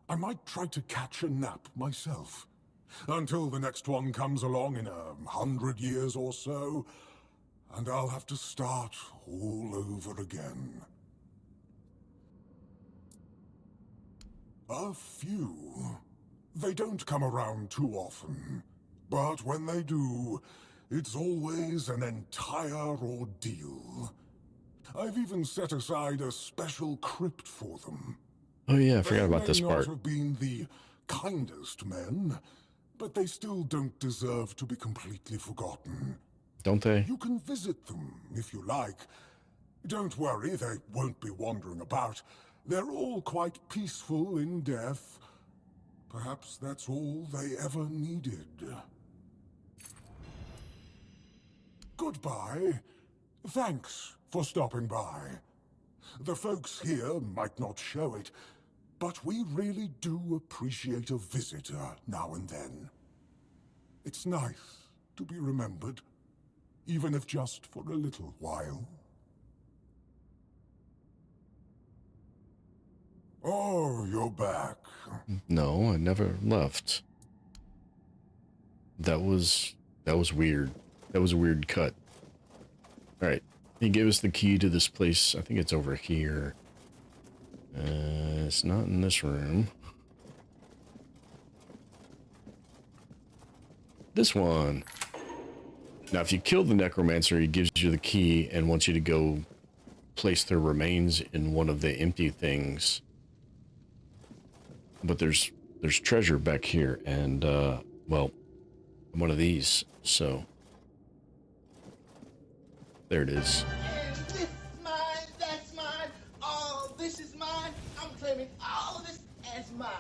I might try to catch a nap myself. Until the next one comes along in 100 years or so, and I'll have to start all over again. A few. They don't come around too often. But when they do, it's always an entire ordeal. I've even set aside a special crypt for them. Oh yeah, I forgot about this They may part. not have been the kindest men, but they still don't deserve to be completely forgotten. Don't they? You can visit them if you like. Don't worry, they won't be wandering about. They're all quite peaceful in death. Perhaps that's all they ever needed. Goodbye. Thanks for stopping by. The folks here might not show it, but we really do appreciate a visitor now and then. It's nice to be remembered, even if just for a little while. Oh, you're back. No, I never left. That was weird. That was a weird cut. All right, he gave us the key to this place. I think it's over here. It's not in this room. This one. Now, if you kill the necromancer, he gives you the key and wants you to go place their remains in one of the empty things. But there's treasure back here, and well, one of these. So there it is. And this is mine, that's mine, all this is mine. I'm claiming all this as mine.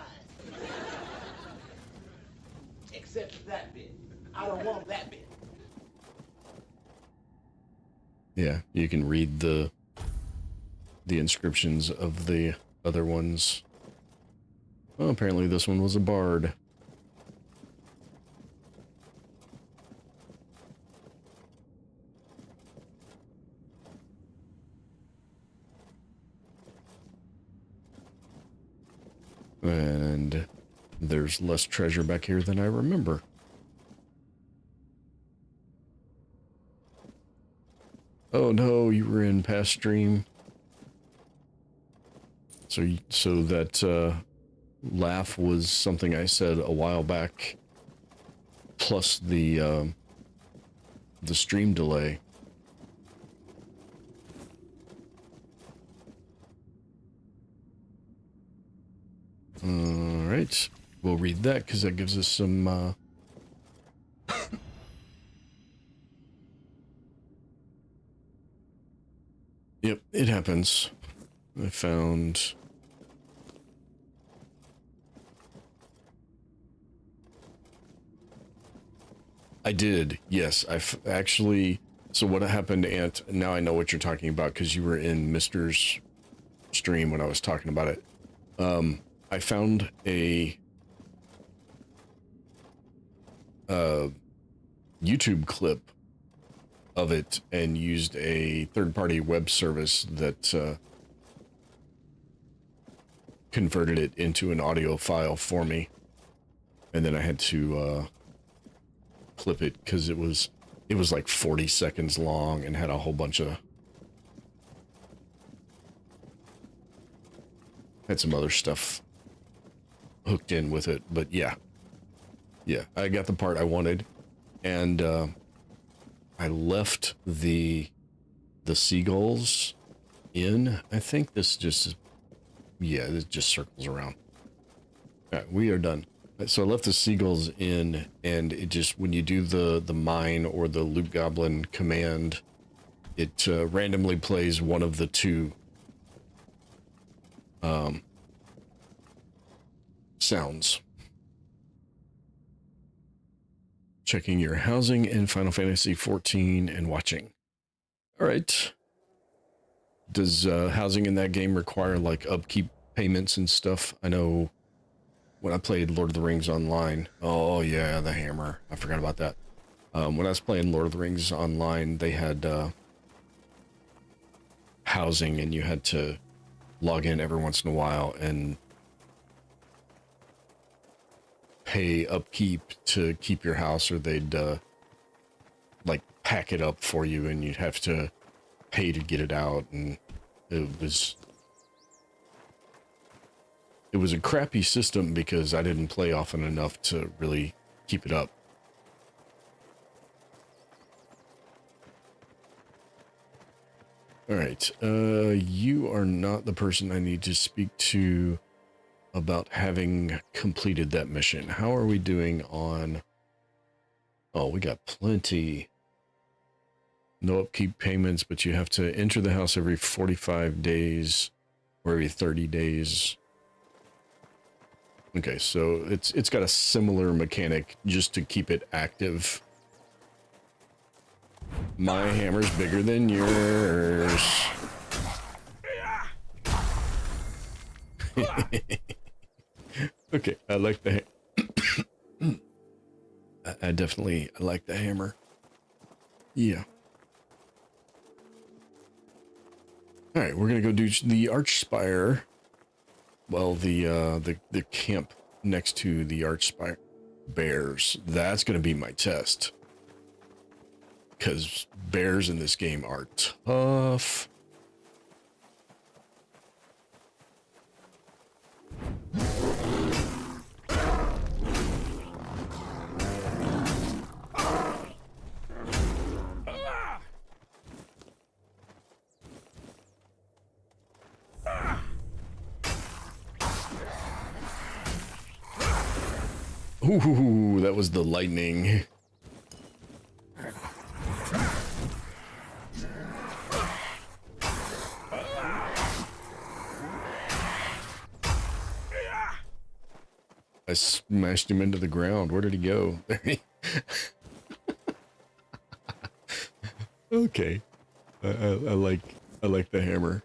Except that bit. I don't want that bit. Yeah, you can read the inscriptions of the other ones. Oh, apparently this one was a bard. And there's less treasure back here than I remember. Oh no, you were in past stream. So that laugh was something I said a while back, plus the stream delay. All right. We'll read that because that gives us some... Yep, it happens. I found... I did, yes. Actually... So what happened, Ant, now I know what you're talking about because you were in Mr's stream when I was talking about it. I found a YouTube clip of it and used a third-party web service that converted it into an audio file for me. And then I had to clip it because it was like 40 seconds long and had a whole bunch of... Had some other stuff hooked in with it, but yeah. Yeah, I got the part I wanted, and I left the seagulls in. I think this just... Yeah, this just circles around. All right, we are done. So I left the seagulls in, and it just, when you do the mine or the loot goblin command, it randomly plays one of the two sounds. Checking your housing in Final Fantasy XIV and watching. All right. Does housing in that game require like upkeep payments and stuff? I know when I played Lord of the Rings Online, oh yeah, the hammer. I forgot about that. When I was playing Lord of the Rings Online, they had housing, and you had to log in every once in a while and pay upkeep to keep your house, or they'd like pack it up for you, and you'd have to pay to get it out, and it was a crappy system because I didn't play often enough to really keep it up. All right, you are not the person I need to speak to about having completed that mission. How are we doing on... Oh, we got plenty. No upkeep payments, but you have to enter the house every 45 days or every 30 days. Okay, so it's got a similar mechanic just to keep it active. My hammer's bigger than yours. Okay, I like the I definitely like the hammer. Yeah. All right, we're gonna go do the Archspire. Well, the camp next to the Archspire bears. That's gonna be my test. Because bears in this game are tough. Ooh, that was the lightning. I smashed him into the ground. Where did he go? Okay. I like the hammer.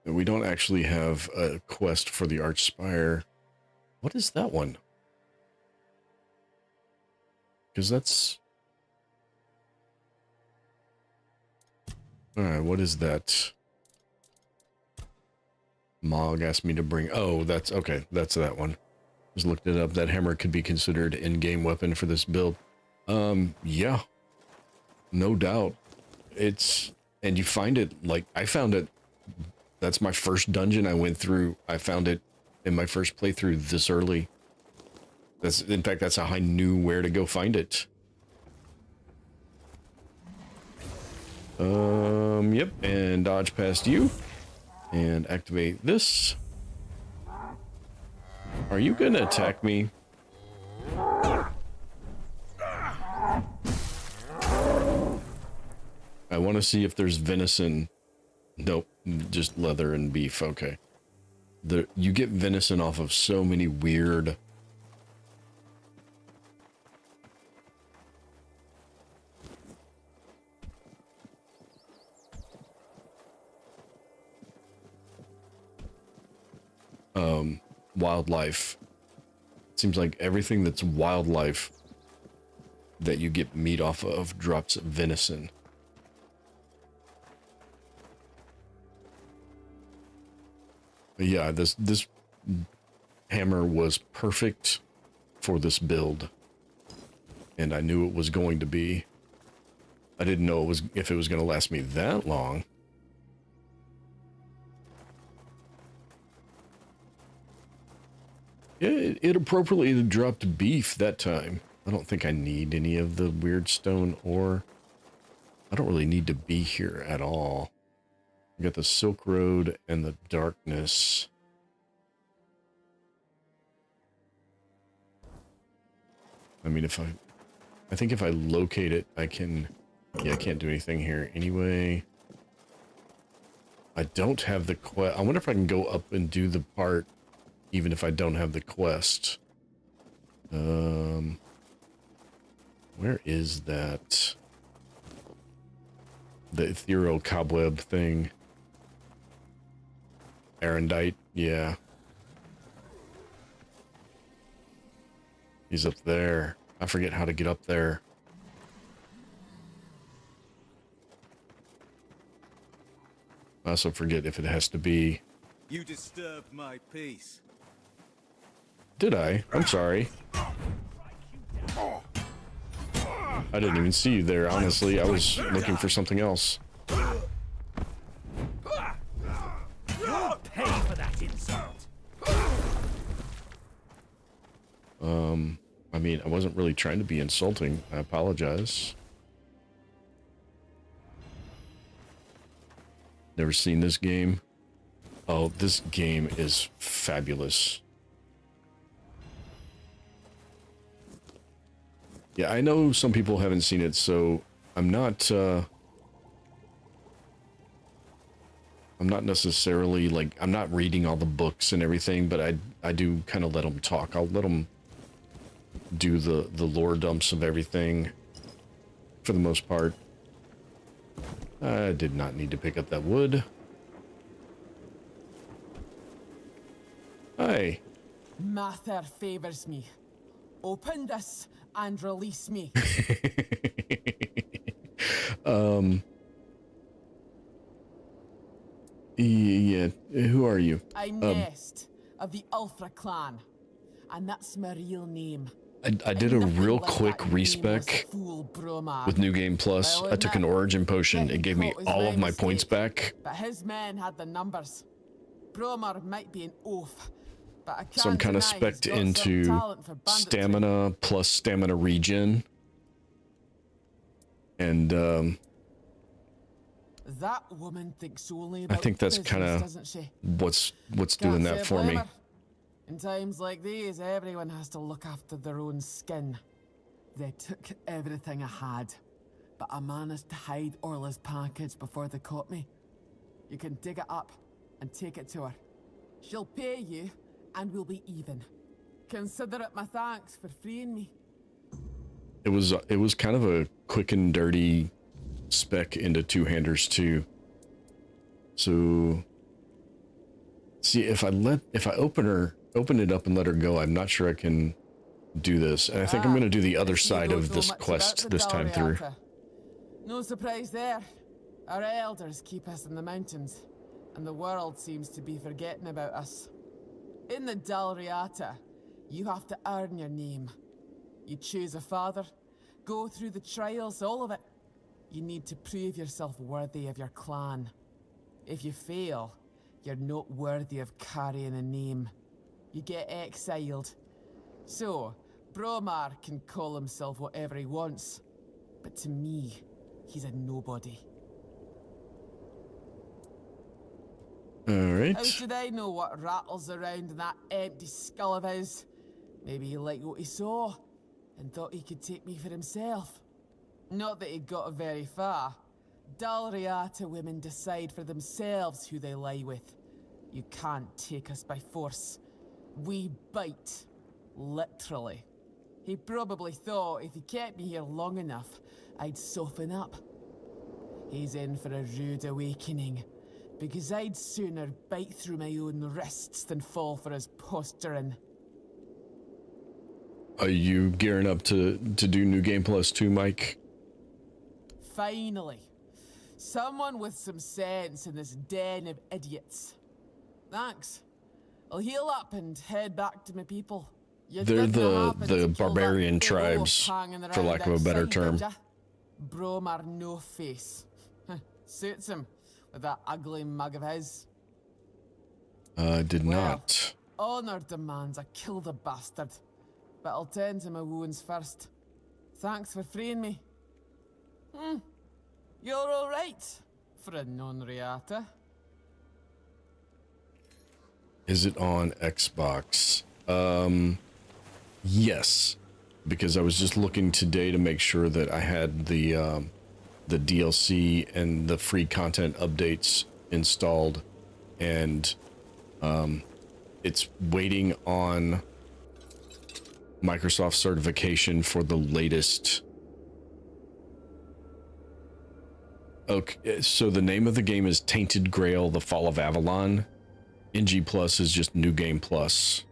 We don't actually have a quest for the Archspire. What is that one? Because that's... Alright, what is that? Mog asked me to bring... Oh, that's... Okay, that's that one. Just looked it up. That hammer could be considered in-game weapon for this build. Yeah. No doubt. It's... And you find it, like, I found it... That's my first dungeon I went through. I found it in my first playthrough this early. In fact, that's how I knew where to go find it. Yep, and dodge past you. And activate this. Are you gonna attack me? I want to see if there's venison. Nope, just leather and beef. Okay. You get venison off of so many weird... wildlife. It seems like everything that's wildlife that you get meat off of drops venison. But yeah, this hammer was perfect for this build, and I knew it was going to be. I didn't know if it was going to last me that long. Yeah, it appropriately dropped beef that time. I don't think I need any of the weird stone ore. I don't really need to be here at all. We got the Silk Road and the darkness. I mean, I think if I locate it, I can... Yeah, I can't do anything here anyway. I don't have the quest. I wonder if I can go up and do the part even if I don't have the quest. Where is that? The ethereal cobweb thing. Arendite, yeah. He's up there. I forget how to get up there. I also forget if it has to be... You disturbed my peace. Did I? I'm sorry. I didn't even see you there, honestly. I was looking for something else. Pay for that insult. I mean, I wasn't really trying to be insulting. I apologize. Never seen this game? Oh, this game is fabulous. Yeah, I know some people haven't seen it, so I'm not necessarily, like, I'm not reading all the books and everything, but I do kind of let them talk. I'll let them do the lore dumps of everything for the most part. I did not need to pick up that wood. Hi. Mather favors me. Open this and release me. Yeah, who are you? I'm Nest of the Ulfra clan, and that's my real name. I did a real quick respec with New Game Plus. I took an origin potion. It gave me all of my points back. But his men had the numbers. Bromar might be an oaf, but I can't So I'm kind of deny he's specced got some into talent for banditry. stamina plus stamina regen. And That woman thinks only I about think that's business, kind of doesn't she? what's doing Can't that say for me. blame her. In times like these, everyone has to look after their own skin. They took everything I had, but I managed to hide Orla's package before they caught me. You can dig it up and take it to her. She'll pay you, and we'll be even. Consider it my thanks for freeing me. It was kind of a quick and dirty spec into two-handers too. So see, if I open it up and let her go, I'm not sure I can do this. And I think I'm going to do the other side of this quest this time through. No surprise there. Our elders keep us in the mountains, and the world seems to be forgetting about us. In the Dalriata, you have to earn your name. You choose a father, go through the trials, all of it. You need to prove yourself worthy of your clan. If you fail, you're not worthy of carrying a name. You get exiled. So, Bromar can call himself whatever he wants, but to me, he's a nobody. Alright. How should I know what rattles around in that empty skull of his? Maybe he liked what he saw and thought he could take me for himself. Not that he got very far. Dalriata women decide for themselves who they lie with. You can't take us by force. We bite. Literally. He probably thought if he kept me here long enough, I'd soften up. He's in for a rude awakening, because I'd sooner bite through my own wrists than fall for his posturing. Are you gearing up to do New Game Plus 2, Mike? Finally. Someone with some sense in this den of idiots. Thanks. I'll heal up and head back to my people. You They're didn't happen to the kill barbarian that big wolf tribes, hanging for around lack of a better outside, term. did ya? Bromar no face. Suits him with that ugly mug of his. Did not. Honor demands I kill the bastard, but I'll tend to my wounds first. Thanks for freeing me. You're all right for a non-reata. Is it on Xbox? Yes, because I was just looking today to make sure that I had the DLC and the free content updates installed, and it's waiting on Microsoft certification for the latest. Okay, so the name of the game is Tainted Grail: The Fall of Avalon. NG Plus is just New Game Plus.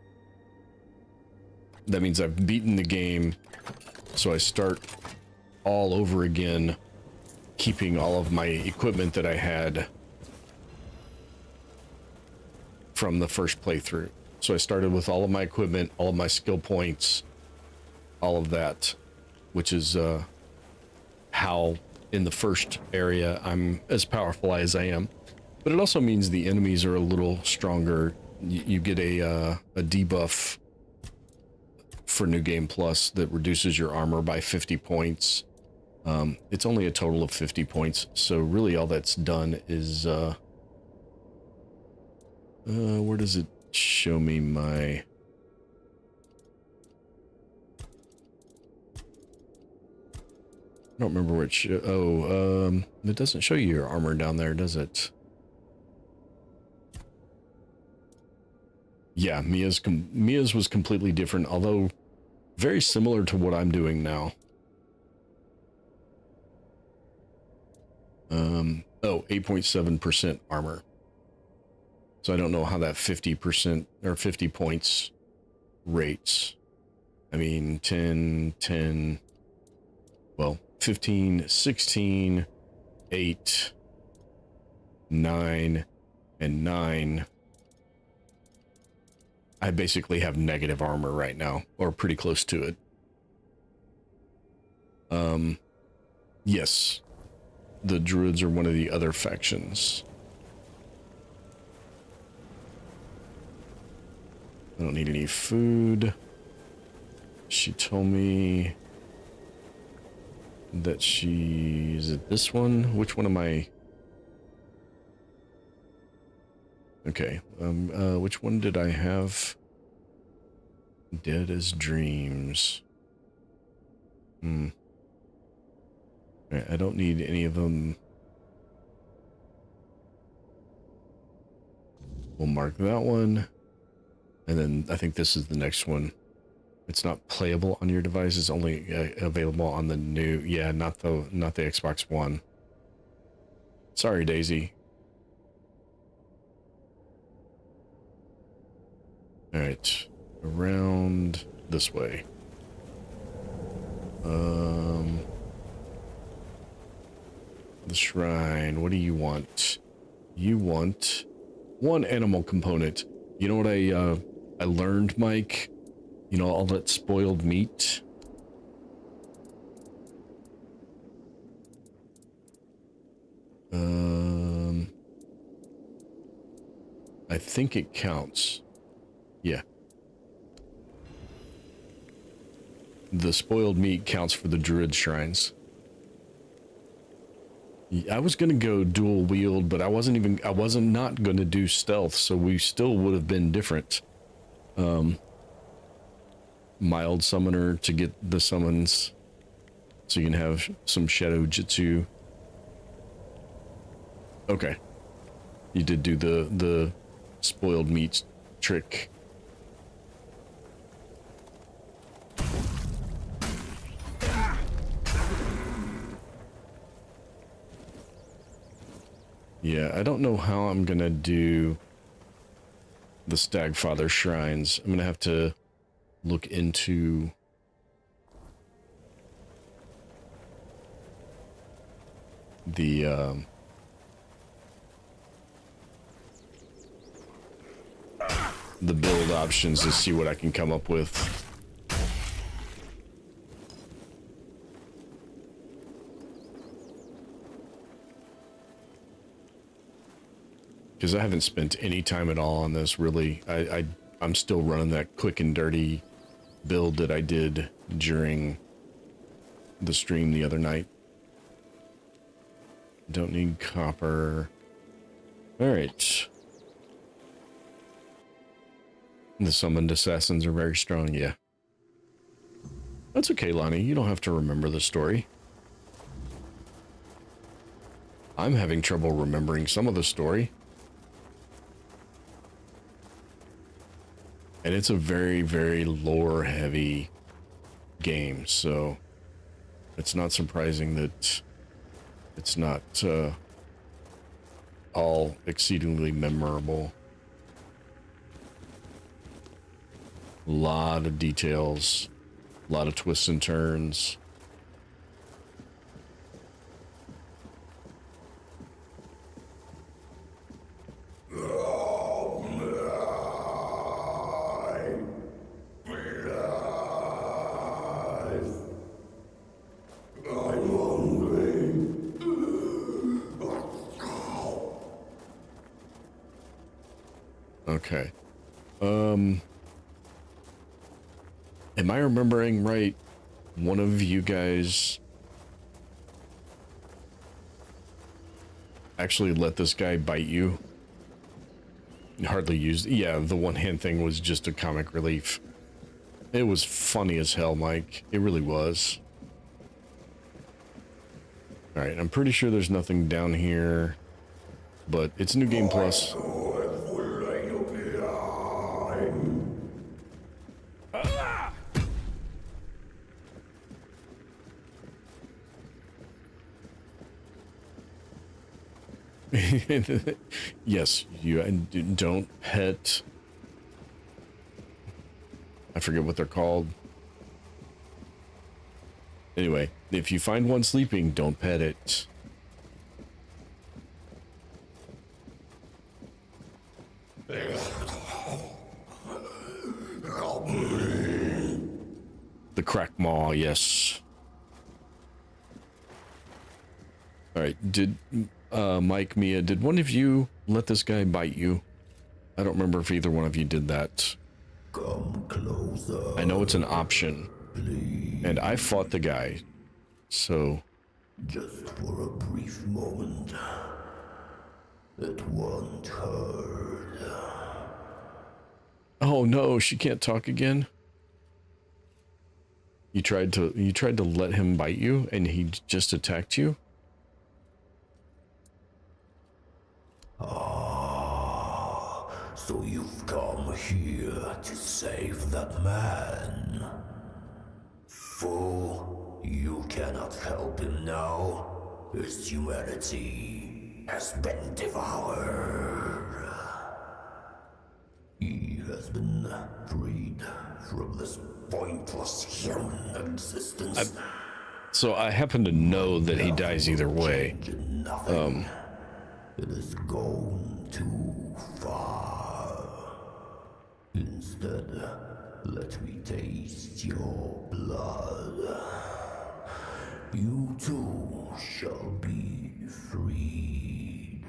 That means I've beaten the game, so I start all over again, keeping all of my equipment that I had from the first playthrough. So I started with all of my equipment, all of my skill points, all of that, which is how in the first area I'm as powerful as I am. But it also means the enemies are a little stronger. You get a debuff for New Game Plus that reduces your armor by 50 points. It's only a total of 50 points, so really all that's done is where does it show me my... I don't remember which... it doesn't show you your armor down there, does it? Yeah, Mia's was completely different, although very similar to what I'm doing now. 8.7% armor. So I don't know how that 50% or 50 points rates. I mean, 10, well, 15, 16, 8, 9, and 9. I basically have negative armor right now, or pretty close to it. Yes, the druids are one of the other factions. I don't need any food. She told me that is it this one? Which one am I? Okay, which one did I have? Dead as Dreams. Right, I don't need any of them. We'll mark that one. And then I think this is the next one. It's not playable on your device. It's only available on the new... Yeah, not the Xbox One. Sorry, Daisy. Alright. Around this way. The shrine. What do you want? You want one animal component. You know what I learned, Mike? You know, all that spoiled meat. I think it counts. Yeah. The spoiled meat counts for the druid shrines. I was gonna go dual wield, but I wasn't not gonna do stealth, so we still would have been different. Mild summoner to get the summons, so you can have some shadow jutsu. Okay, you did do the spoiled meat trick. Yeah, I don't know how I'm gonna do the Stagfather shrines. I'm gonna have to look into the build options to see what I can come up with. Because I haven't spent any time at all on this, really. I'm still running that quick and dirty build that I did during the stream the other night. Don't need copper. Alright. The summoned assassins are very strong, yeah. That's okay, Lonnie. You don't have to remember the story. I'm having trouble remembering some of the story. And it's a very, very lore-heavy game, so it's not surprising that it's not all exceedingly memorable. A lot of details, a lot of twists and turns. Okay. Am I remembering right? One of you guys actually let this guy bite you? Hardly used. Yeah, the one-hand thing was just a comic relief. It was funny as hell, Mike. It really was. Alright, I'm pretty sure there's nothing down here, but it's New Game Plus. Yes, you don't pet. I forget what they're called. Anyway, if you find one sleeping, don't pet it. The crack maw, yes. All right, did Mike, Mia, did one of you let this guy bite you? I don't remember if either one of you did that. Come closer. I know it's an option. Please. And I fought the guy, so... Just for a brief moment. It won't hurt. Oh no, she can't talk again? You tried to let him bite you, and he just attacked you? Ah, so you've come here to save that man. Fool, you cannot help him now. His humanity has been devoured. He has been freed from this pointless human existence. So I happen to know that he dies either way. It has gone too far. Instead, let me taste your blood. You too shall be freed.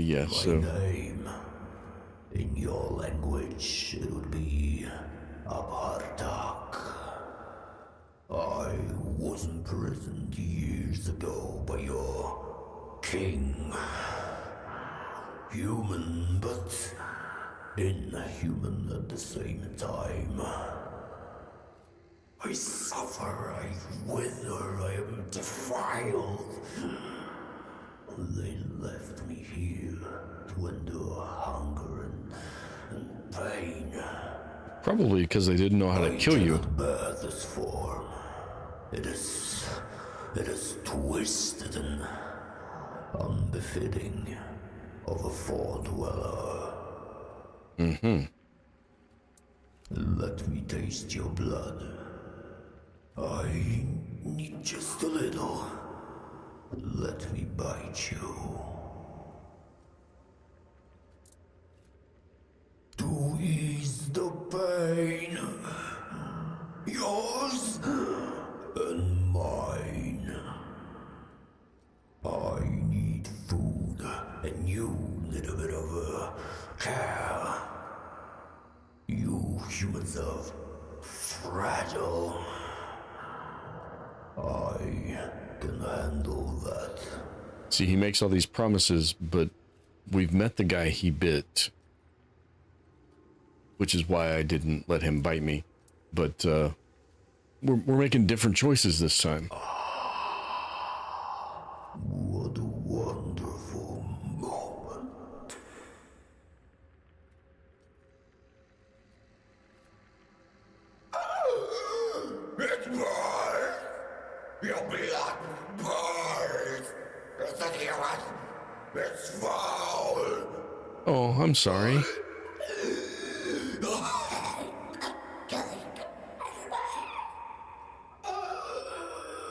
Yeah, so... My name, in your language, it would be Abhartak. was imprisoned years ago by your king. Human, but inhuman at the same time. I suffer, I wither, I am defiled. They left me here to endure hunger and pain. Probably because they didn't know how to kill you. I cannot bear this form. It is twisted and unbefitting of a fore-dweller. Mm-hmm. Let me taste your blood. I need just a little. Let me bite you. To ease the pain. Yours and mine. I need food, and you need a bit of care. You humans are fragile. I can handle that. See, he makes all these promises, but we've met the guy he bit, which is why I didn't let him bite me. But we're making different choices this time. What a wonderful moment. It's burns! Your blood burns! It's a human! It's foul! Oh, I'm sorry.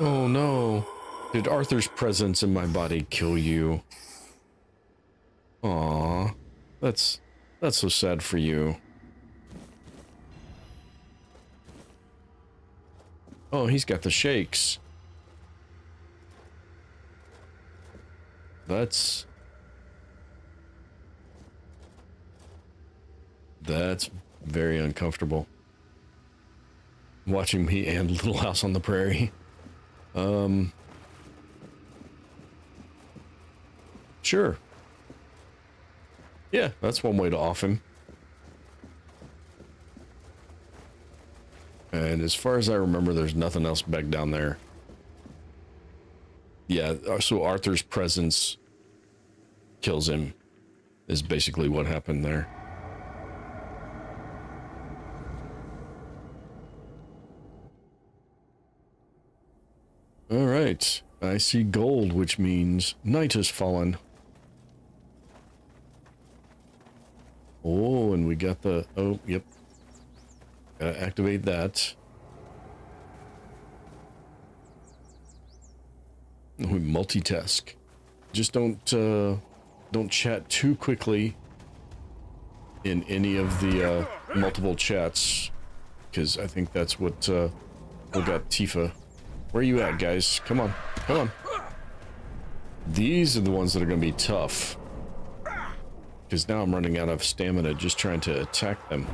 Oh no. Did Arthur's presence in my body kill you? Aw. That's so sad for you. Oh, he's got the shakes. That's very uncomfortable. Watching me and Little House on the Prairie. Sure. Yeah, that's one way to off him. And as far as I remember, there's nothing else back down there. Yeah, so Arthur's presence kills him, is basically what happened there. All right, I see gold, which means night has fallen. Oh, and we got the, oh, yep. Gotta activate that. We multitask. Just don't chat too quickly in any of the multiple chats, because I think that's what got Tifa. Where are you at, guys? Come on, come on. These are the ones that are gonna be tough, because now I'm running out of stamina just trying to attack them.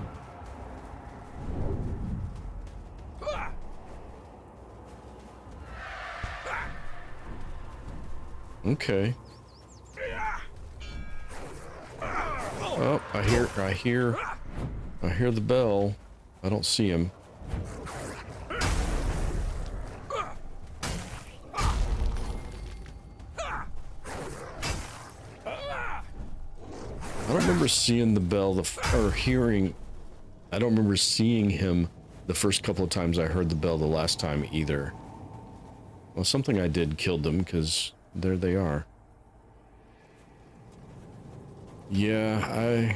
Okay. Oh, I hear the bell. I don't see him. I don't remember seeing the bell or hearing. I don't remember seeing him the first couple of times I heard the bell the last time either. Well, something I did killed them, because there they are. Yeah,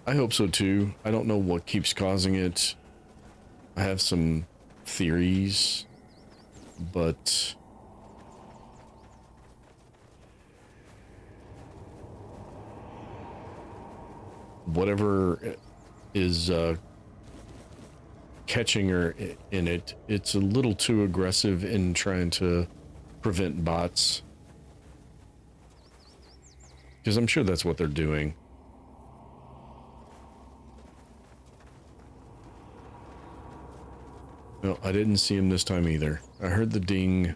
I hope so too. I don't know what keeps causing it. I have some theories, but whatever is catching her in it, it's a little too aggressive in trying to prevent bots. Because I'm sure that's what they're doing. No, I didn't see him this time either. I heard the ding.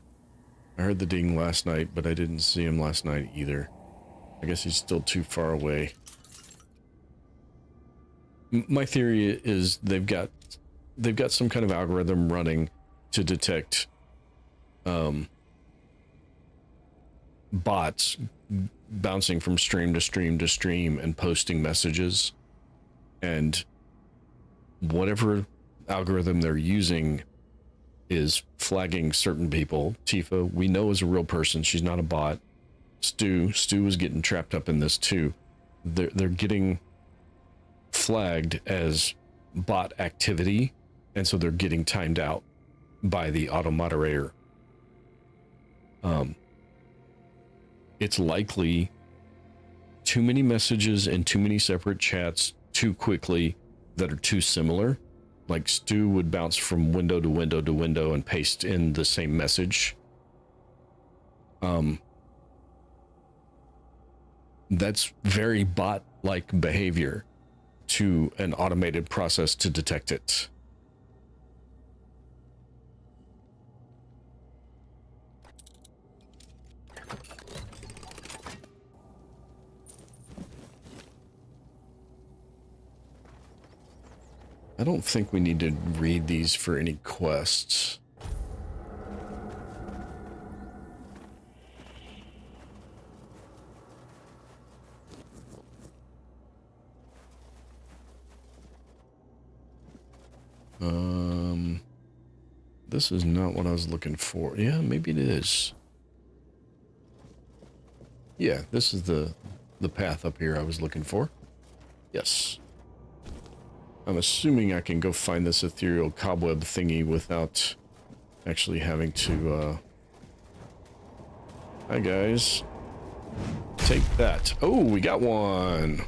I heard the ding last night, but I didn't see him last night either. I guess he's still too far away. My theory is they've got some kind of algorithm running to detect bots bouncing from stream to stream to stream and posting messages, and whatever algorithm they're using is flagging certain people. Tifa, we know, is a real person. She's not a bot. Stu is getting trapped up in this too. They're getting flagged as bot activity, and so they're getting timed out by the auto moderator. It's likely too many messages and too many separate chats too quickly that are too similar. Like Stu would bounce from window to window to window and paste in the same message. That's very bot-like behavior to an automated process to detect it. I don't think we need to read these for any quests. This is not what I was looking for. Yeah, maybe it is. Yeah, this is the path up here I was looking for. Yes. I'm assuming I can go find this ethereal cobweb thingy without actually having to, Hi, guys. Take that. Oh, we got one.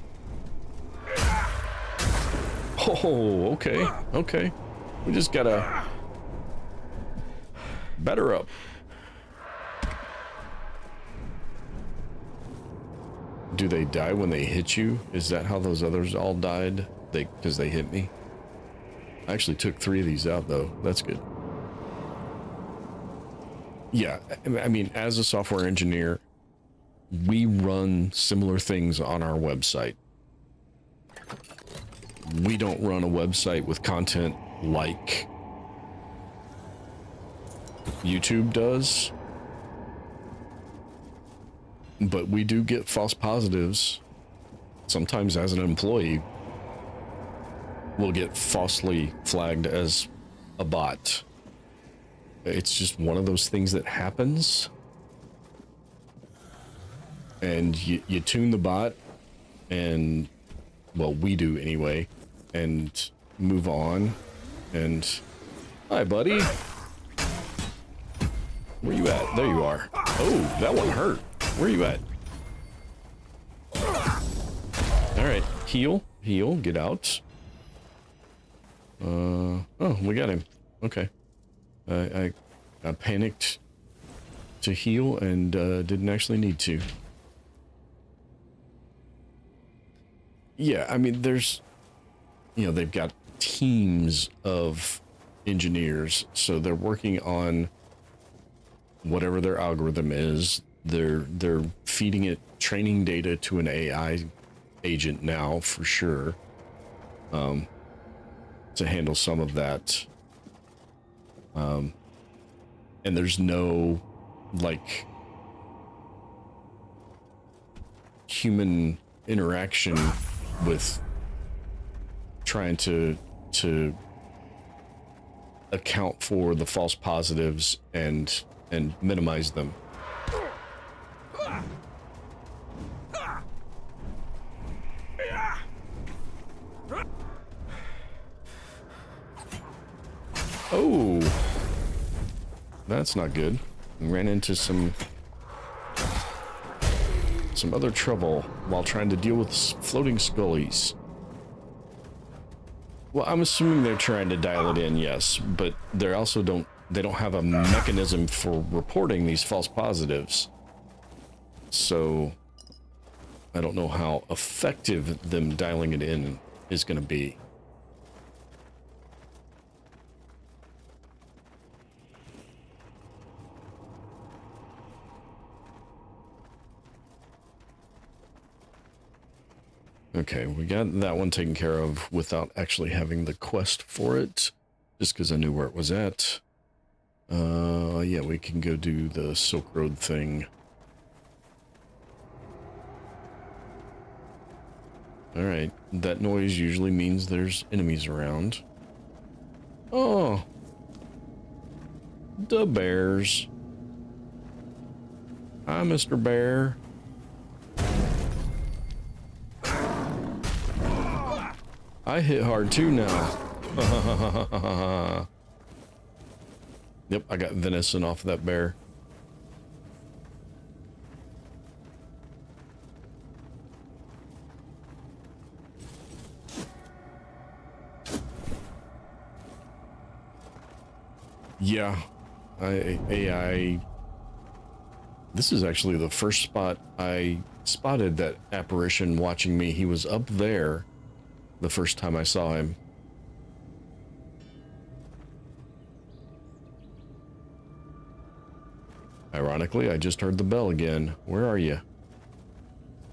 Oh, okay. Okay. We just gotta batter up. Do they die when they hit you? Is that how those others all died? Because they hit me? I actually took 3 of these out, though. That's good. Yeah, I mean, as a software engineer, we run similar things on our website. We don't run a website with content like YouTube does, but we do get false positives. Sometimes as an employee, we'll get falsely flagged as a bot. It's just one of those things that happens. And you tune the bot, and, well, we do anyway, and move on. And, hi, buddy. Where you at? There you are. Oh, that one hurt. Where you at? Alright, heal, get out. Oh, we got him. Okay. I panicked to heal and didn't actually need to. Yeah, I mean, there's, you know, they've got teams of engineers, so they're working on whatever their algorithm is. They're feeding it training data to an AI agent now, for sure, to handle some of that. And there's no, like, human interaction with trying to account for the false positives and minimize them. Oh, that's not good. We ran into some other trouble while trying to deal with floating scullies. Well, I'm assuming they're trying to dial it in, yes, but they also don't have a mechanism for reporting these false positives. So I don't know how effective them dialing it in is going to be. Okay, we got that one taken care of without actually having the quest for it, just because I knew where it was at. Yeah, we can go do the Silk Road thing. Alright, that noise usually means there's enemies around. Oh! The bears. Hi, Mr. Bear. I hit hard too now. Yep, I got venison off of that bear. Yeah, AI. This is actually the first spot I spotted that apparition watching me. He was up there the first time I saw him. Ironically, I just heard the bell again. Where are you?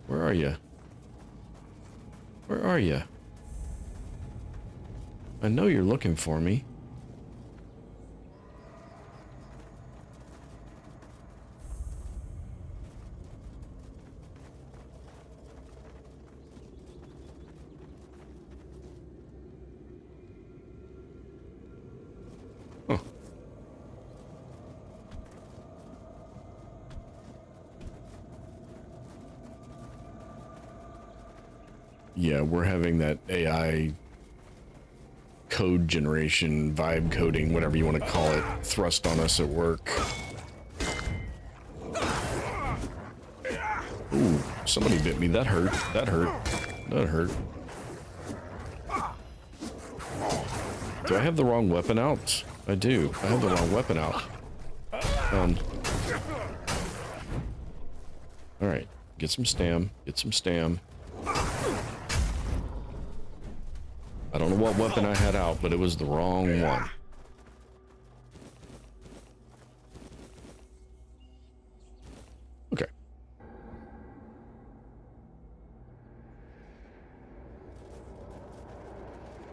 Where are you? Where are you? I know you're looking for me. Huh. Yeah, we're having that AI code generation, vibe coding, whatever you want to call it, thrust on us at work. Ooh, somebody bit me. That hurt. That hurt. That hurt. Do I have the wrong weapon out? I do. I have the wrong weapon out. Alright. Get some stam. Get some stam. I don't know what weapon I had out, but it was the wrong one. Okay.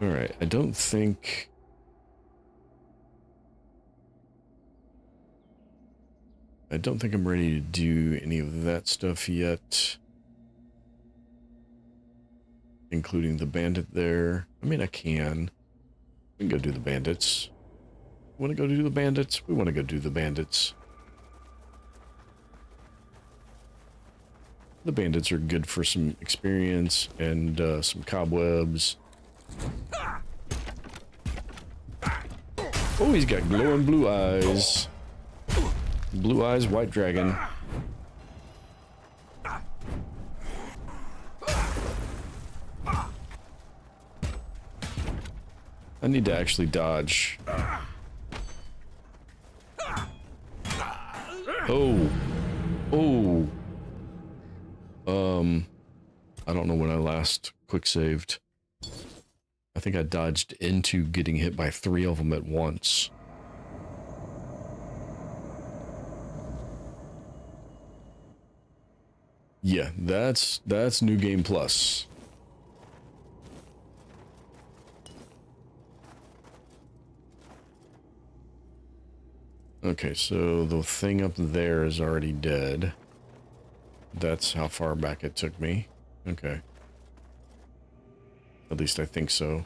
Alright, I don't think I'm ready to do any of that stuff yet. Including the bandit there. I mean, I can. We can go do the bandits. Want to go do the bandits? We want to go do the bandits. The bandits are good for some experience and some cobwebs. Oh, he's got glowing blue eyes. Blue eyes, white dragon. I need to actually dodge. Oh. Oh. I don't know when I last quick saved. I think I dodged into getting hit by 3 of them at once. Yeah, that's New Game Plus. Okay, so the thing up there is already dead. That's how far back it took me. Okay. At least I think so.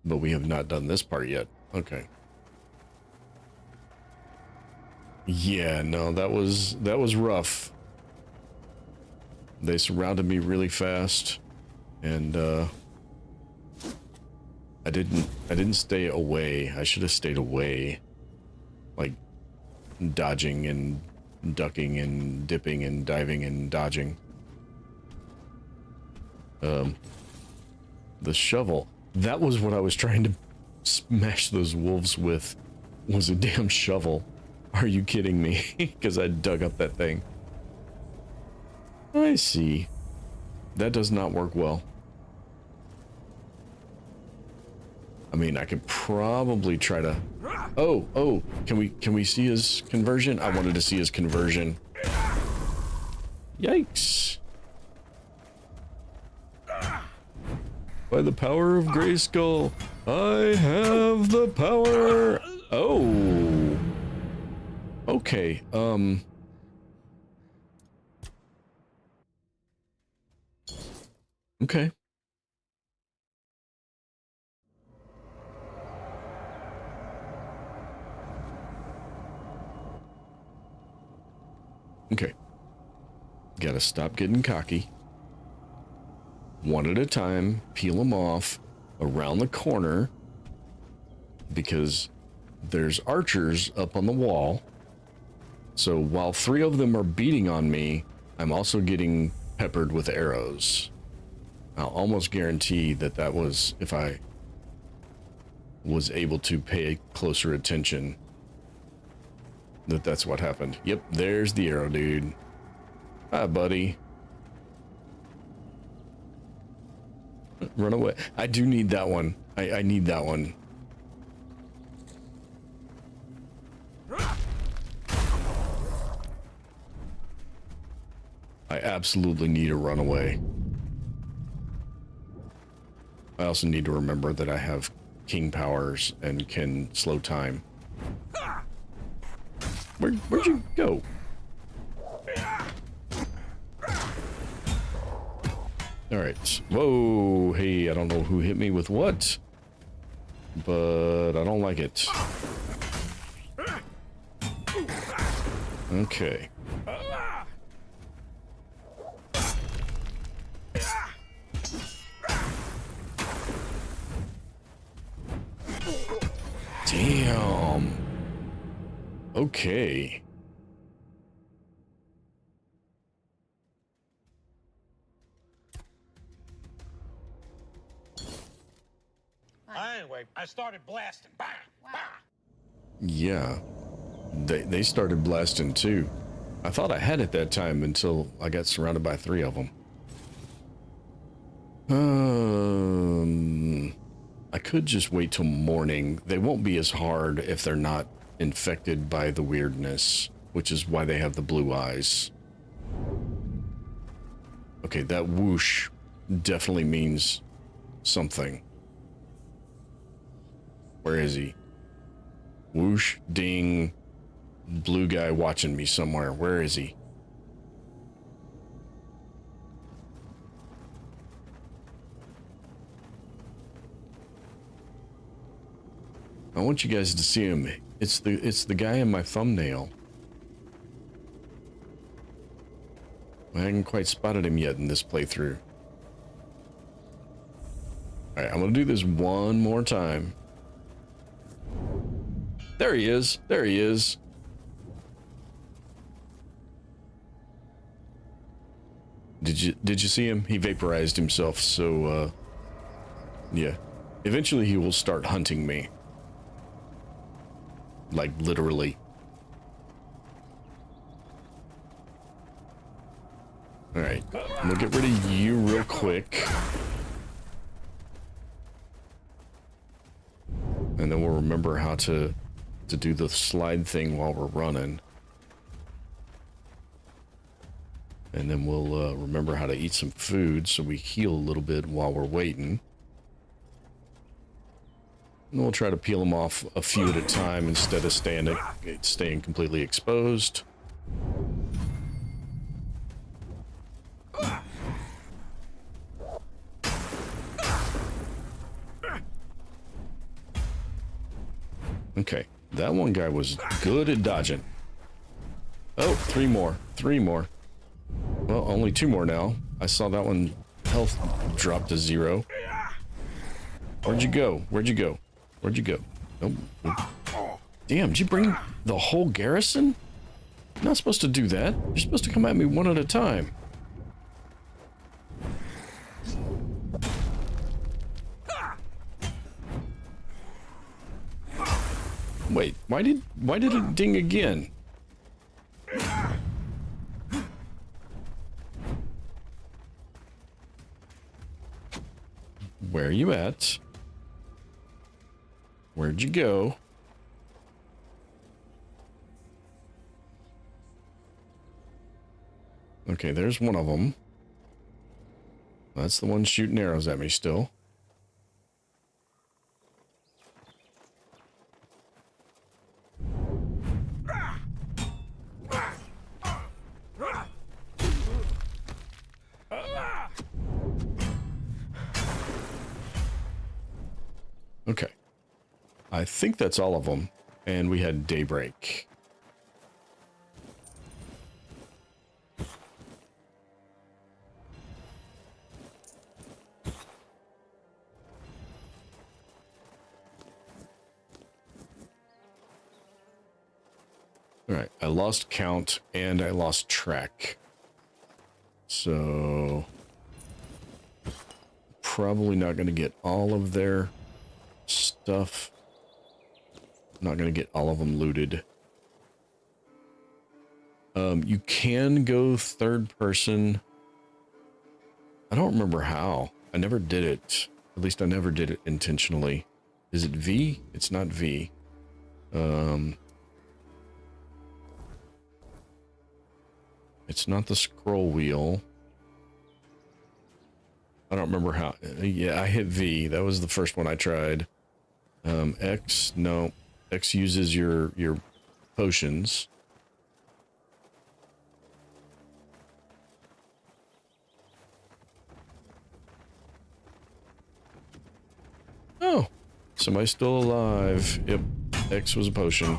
But we have not done this part yet. Okay. Yeah, no, that was rough. They surrounded me really fast, and I didn't stay away. I should have stayed away, like dodging and ducking and dipping and diving and dodging. The shovel. That was what I was trying to smash those wolves with, was a damn shovel. Are you kidding me? Because I dug up that thing. I see. That does not work well. I mean, I could probably try to... Oh, can we see his conversion? I wanted to see his conversion. Yikes. By the power of Grayskull, I have the power. Oh. Okay, okay. Okay. Gotta stop getting cocky. One at a time, peel them off around the corner because there's archers up on the wall. So while 3 of them are beating on me, I'm also getting peppered with arrows. I'll almost guarantee that that was if I was able to pay closer attention. That's what happened. Yep, there's the arrow, dude. Hi, buddy. Run away. I do need that one. I need that one. I absolutely need a runaway. I also need to remember that I have king powers and can slow time. Where'd you go? All right. Whoa. Hey, I don't know who hit me with what, but I don't like it. Okay. Damn. Okay. Anyway, I started blasting. Bah, bah. Yeah. They started blasting too. I thought I had it that time until I got surrounded by 3 of them. I could just wait till morning. They won't be as hard if they're not infected by the weirdness, which is why they have the blue eyes. Okay, that whoosh definitely means something. Where is he? Whoosh, ding, blue guy watching me somewhere. Where is he? I want you guys to see him. It's the guy in my thumbnail. I haven't quite spotted him yet in this playthrough. Alright, I'm gonna do this one more time. There he is. There he is. Did you see him? He vaporized himself, so yeah. Eventually he will start hunting me. Like literally. Alright, I'm gonna get rid of you real quick. And then we'll remember how to do the slide thing while we're running. And then we'll remember how to eat some food so we heal a little bit while we're waiting. And we'll try to peel them off a few at a time instead of staying completely exposed. Okay, that one guy was good at dodging. Oh, 3 more. 3 more. Well, only 2 more now. I saw that one health drop to 0. Where'd you go? Where'd you go? Where'd you go? Oh. Damn, did you bring the whole garrison? You're not supposed to do that. You're supposed to come at me one at a time. Wait, why did it ding again? Where are you at? Where'd you go? Okay, there's one of them. That's the one shooting arrows at me still. Okay. I think that's all of them. And we had daybreak. Alright, I lost count and I lost track. So probably not going to get all of their stuff. Not going to get all of them looted. You can go third person. I don't remember how. I never did it. At least I never did it intentionally. Is it V? It's not V. It's not the scroll wheel. I don't remember how. Yeah, I hit V. That was the first one I tried. X, no. X uses your potions. Oh, somebody's still alive. Yep, X was a potion.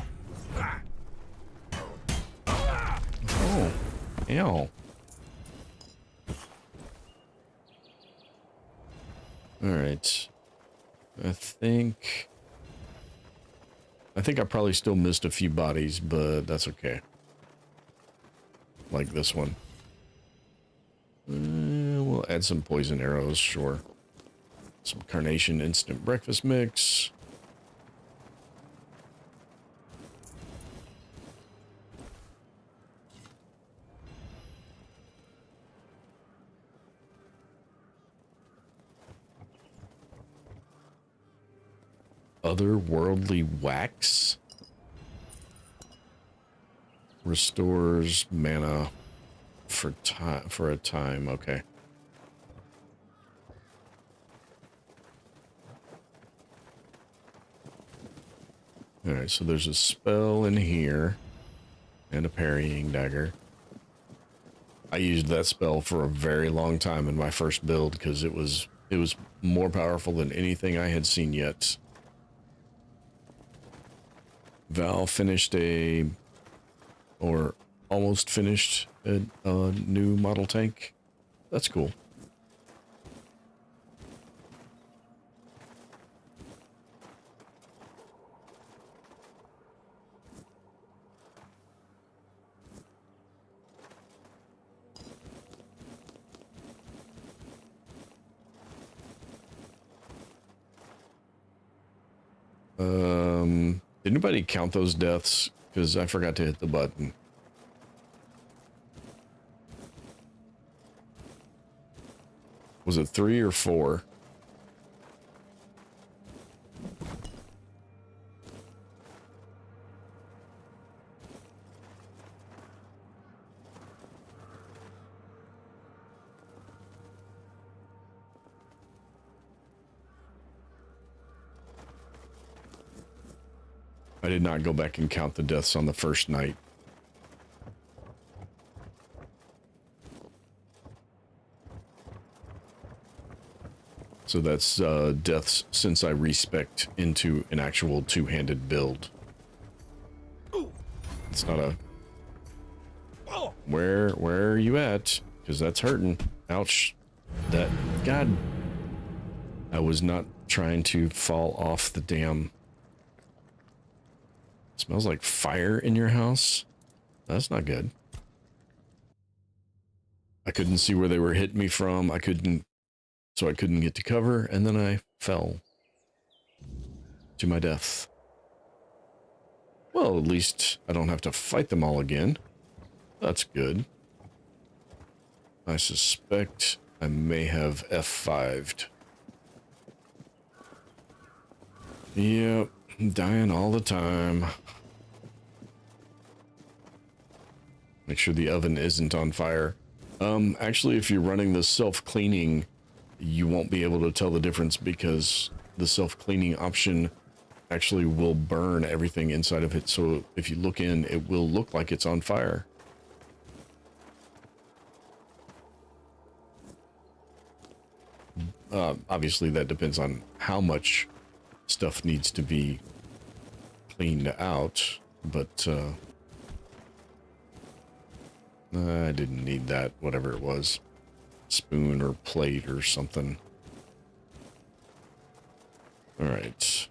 Oh, ow. Alright. I think I probably still missed a few bodies, but that's okay. Like this one. We'll add some poison arrows, sure. Some carnation instant breakfast mix. Otherworldly wax restores mana for a time. Okay. All right, so there's a spell in here and a parrying dagger. I used that spell for a very long time in my first build because it was more powerful than anything I had seen yet. Val finished or almost finished a new model tank. That's cool. Did anybody count those deaths? Because I forgot to hit the button. Was it 3 or 4? I did not go back and count the deaths on the first night. So that's deaths since I respect into an actual two-handed build. It's not a... Where are you at? Because that's hurting. Ouch. That... God. I was not trying to fall off the damn... Smells like fire in your house? That's not good. I couldn't see where they were hitting me from. So I couldn't get to cover, and then I fell to my death. Well, at least I don't have to fight them all again. That's good. I suspect I may have F5'd. Yep, I'm dying all the time. Make sure the oven isn't on fire. Actually, if you're running the self-cleaning, you won't be able to tell the difference because the self-cleaning option actually will burn everything inside of it. So if you look in, it will look like it's on fire. Obviously, that depends on how much stuff needs to be cleaned out, but I didn't need that, whatever it was. Spoon or plate or something. All right.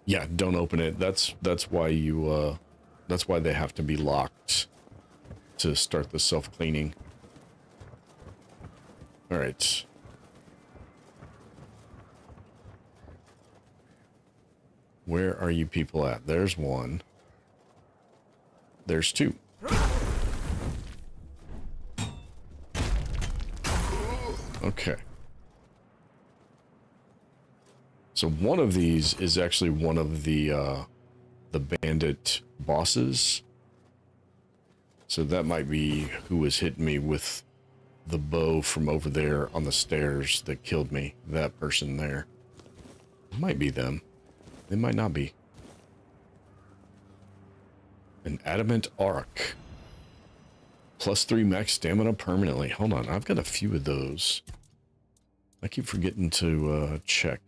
Yeah, don't open it. That's why you that's why they have to be locked to start the self-cleaning. All right. Where are you people at? There's one. There's two. Okay. So one of these is actually one of the bandit bosses. So that might be who was hitting me with the bow from over there on the stairs that killed me. That person there. Might be them. They might not be. An adamant arc. +3 max stamina permanently. Hold on, I've got a few of those. I keep forgetting to check.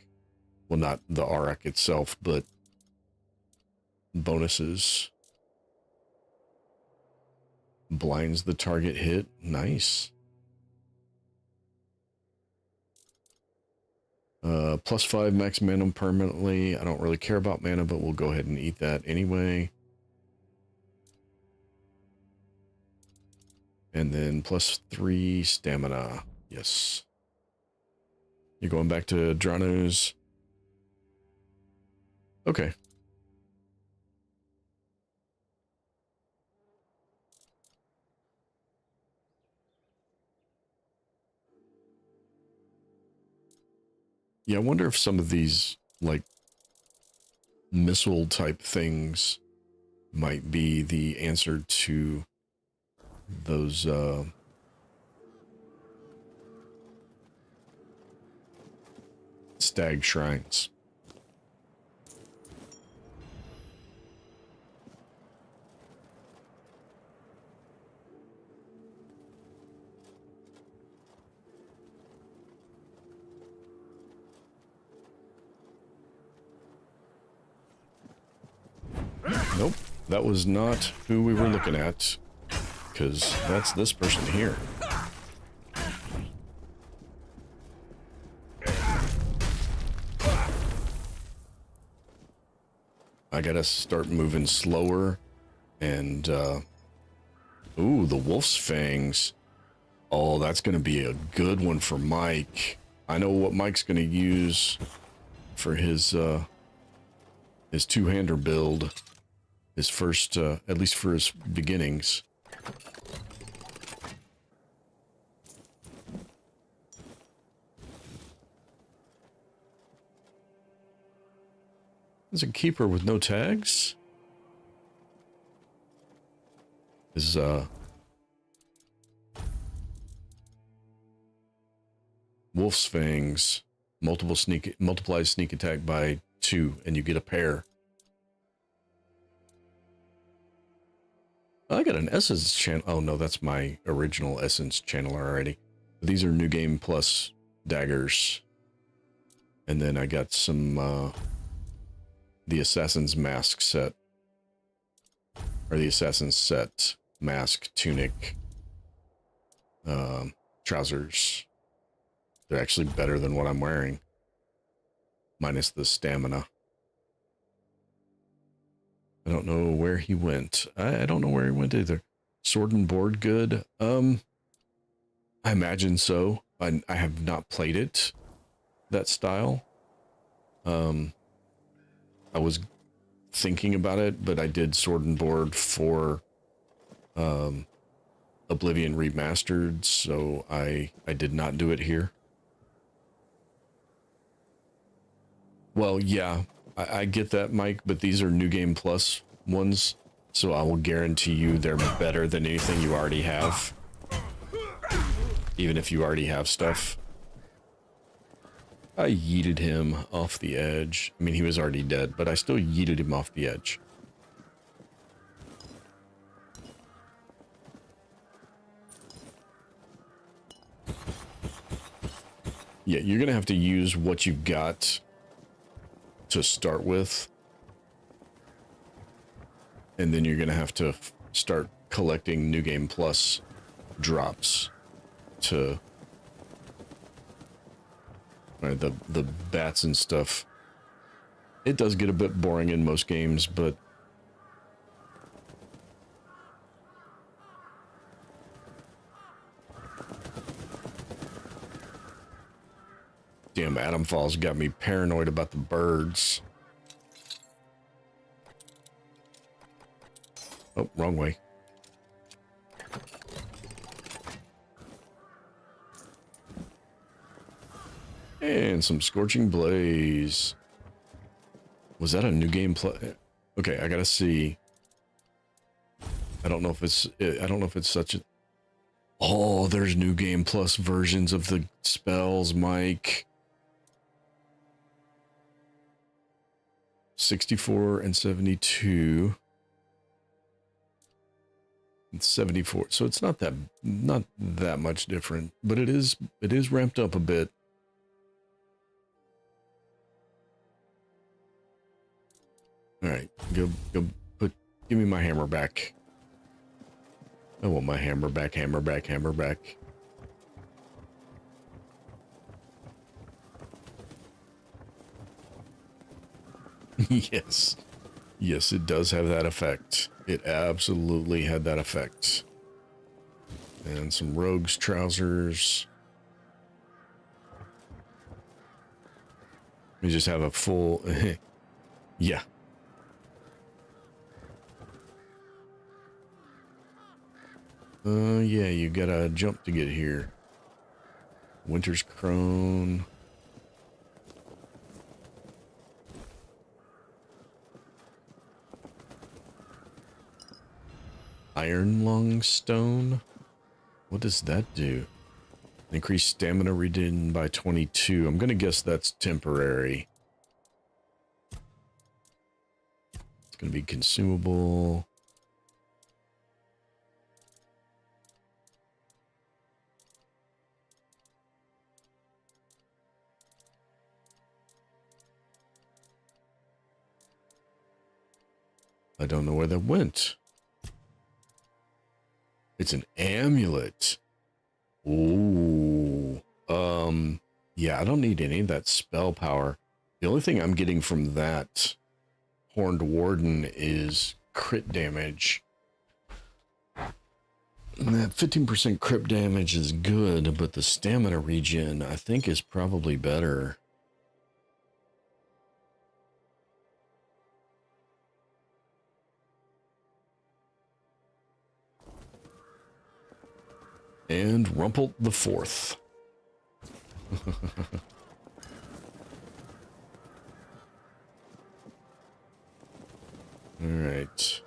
Well, not the arc itself, but bonuses. Blinds the target hit. Nice. +5 max mana permanently. I don't really care about mana, but we'll go ahead and eat that anyway. And then +3 stamina. Yes. You're going back to Drano's. Okay. Yeah, I wonder if some of these, like, missile type things might be the answer to those, stag shrines. Nope, that was not who we were looking at, because that's this person here. I gotta start moving slower, and, ooh, the wolf's fangs. Oh, that's gonna be a good one for Mike. I know what Mike's gonna use for his two-hander build. His first, at least for his beginnings. There's a keeper with no tags. Is, Wolf's Fangs. Multiplies sneak attack by 2, and you get a pair. I got an Essence channel. Oh no, that's my original Essence channel already. These are New Game Plus daggers. And then I got some, the Assassin's Mask set. Or the Assassin's set. Mask, tunic, trousers. They're actually better than what I'm wearing. Minus the stamina. I don't know where he went. I don't know where he went either. Sword and board good? I imagine so. I have not played it, that style. I was thinking about it, but I did Sword and Board for Oblivion Remastered, so I did not do it here. Well, yeah, I get that, Mike, but these are New Game Plus ones, so I will guarantee you they're better than anything you already have. Even if you already have stuff. I yeeted him off the edge. I mean, he was already dead, but I still yeeted him off the edge. Yeah, you're gonna have to use what you've got to start with. And then you're gonna have to start collecting New Game Plus drops to the bats and stuff. It does get a bit boring in most games, but damn, Adam Falls got me paranoid about the birds. Oh, wrong way. And some Scorching Blaze. Was that a New Game Plus? Okay, I gotta see. I don't know if it's such a... Oh, there's New Game Plus versions of the spells, Mike. 64 and 72. It's 74. So it's not that much different, but it is ramped up a bit. All right, give me my hammer back. I want my hammer back, hammer back, hammer back. Yes. Yes, it does have that effect. It absolutely had that effect. And some rogue's trousers. We just have a full... yeah. Yeah, you gotta jump to get here. Winter's Crone. Iron Lung Stone? What does that do? Increase stamina regen by 22. I'm gonna guess that's temporary. It's gonna be consumable. I don't know where that went. It's an amulet. Ooh. Yeah, I don't need any of that spell power. The only thing I'm getting from that Horned Warden is crit damage. And that 15% crit damage is good, but the stamina regen, I think, is probably better. And Rumpled the Fourth. Alright.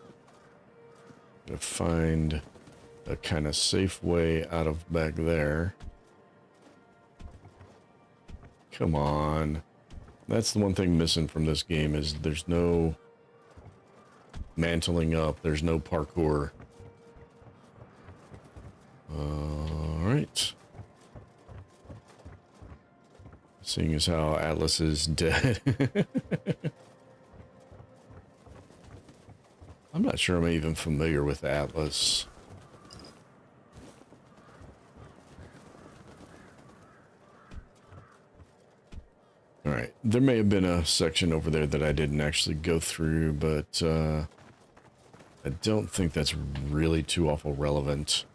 Gotta find a kind of safe way out of back there. Come on. That's the one thing missing from this game is there's no mantling up. There's no parkour. Alright. Seeing as how Atlas is dead. I'm not sure I'm even familiar with Atlas. Alright, there may have been a section over there that I didn't actually go through, but I don't think that's really too awful relevant.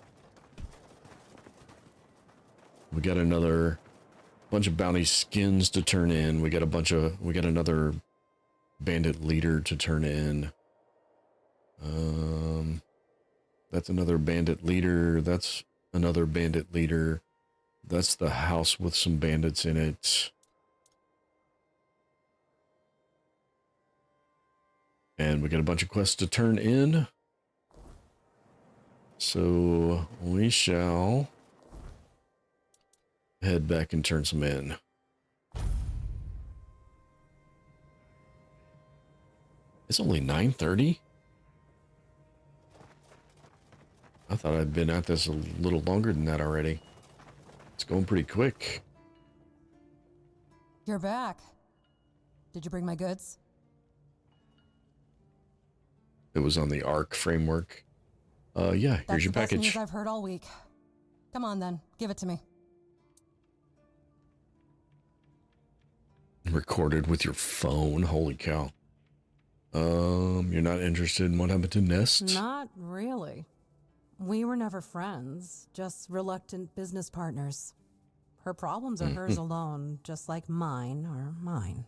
We got another bunch of bounty skins to turn in. We got another bandit leader to turn in. That's another bandit leader. That's another bandit leader. That's the house with some bandits in it. And we got a bunch of quests to turn in. So we shall head back and turn some in. It's only 9:30? I thought I'd been at this a little longer than that already. It's going pretty quick. You're back. Did you bring my goods? It was on the ARC framework. Yeah, here's your That's the best package. news I've heard all week. Come on then, give it to me. Recorded with your phone. Holy cow. You're not interested in what happened to Nest? Not really. We were never friends, just reluctant business partners. Her problems are hers alone, just like mine are mine.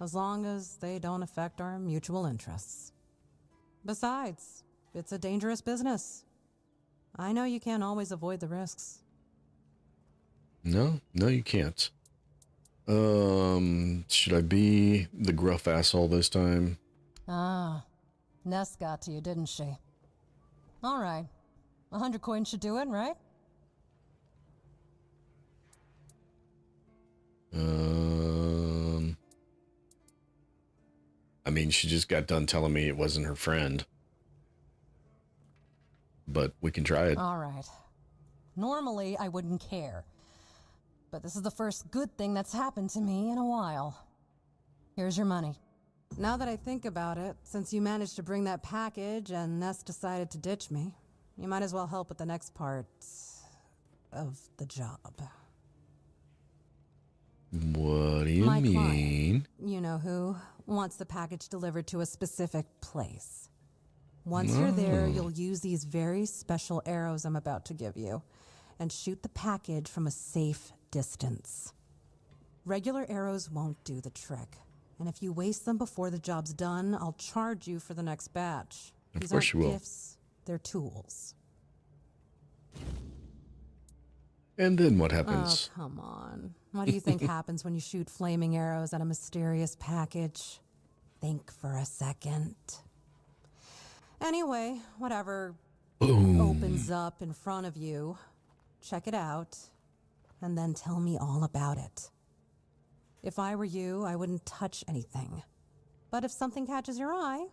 As long as they don't affect our mutual interests. Besides, it's a dangerous business. I know you can't always avoid the risks. No, you can't. Should I be the gruff asshole this time? Ah, Ness got to you, didn't she? All right. 100 coins should do it, right? I mean, she just got done telling me it wasn't her friend. But we can try it. All right. Normally, I wouldn't care. But this is the first good thing that's happened to me in a while. Here's your money. Now that I think about it, since you managed to bring that package and Ness decided to ditch me, you might as well help with the next part of the job. What do you My mean? client, you know who, wants the package delivered to a specific place. Once you're there, you'll use these very special arrows I'm about to give you and shoot the package from a safe distance. Regular arrows won't do the trick. And if you waste them before the job's done, I'll charge you for the next batch. Of course you will. Gifts, they're tools. And then what happens? Oh, come on. What do you think happens when you shoot flaming arrows at a mysterious package? Think for a second. Anyway, whatever opens up in front of you, check it out, and then tell me all about it. If I were you, I wouldn't touch anything. But if something catches your eye,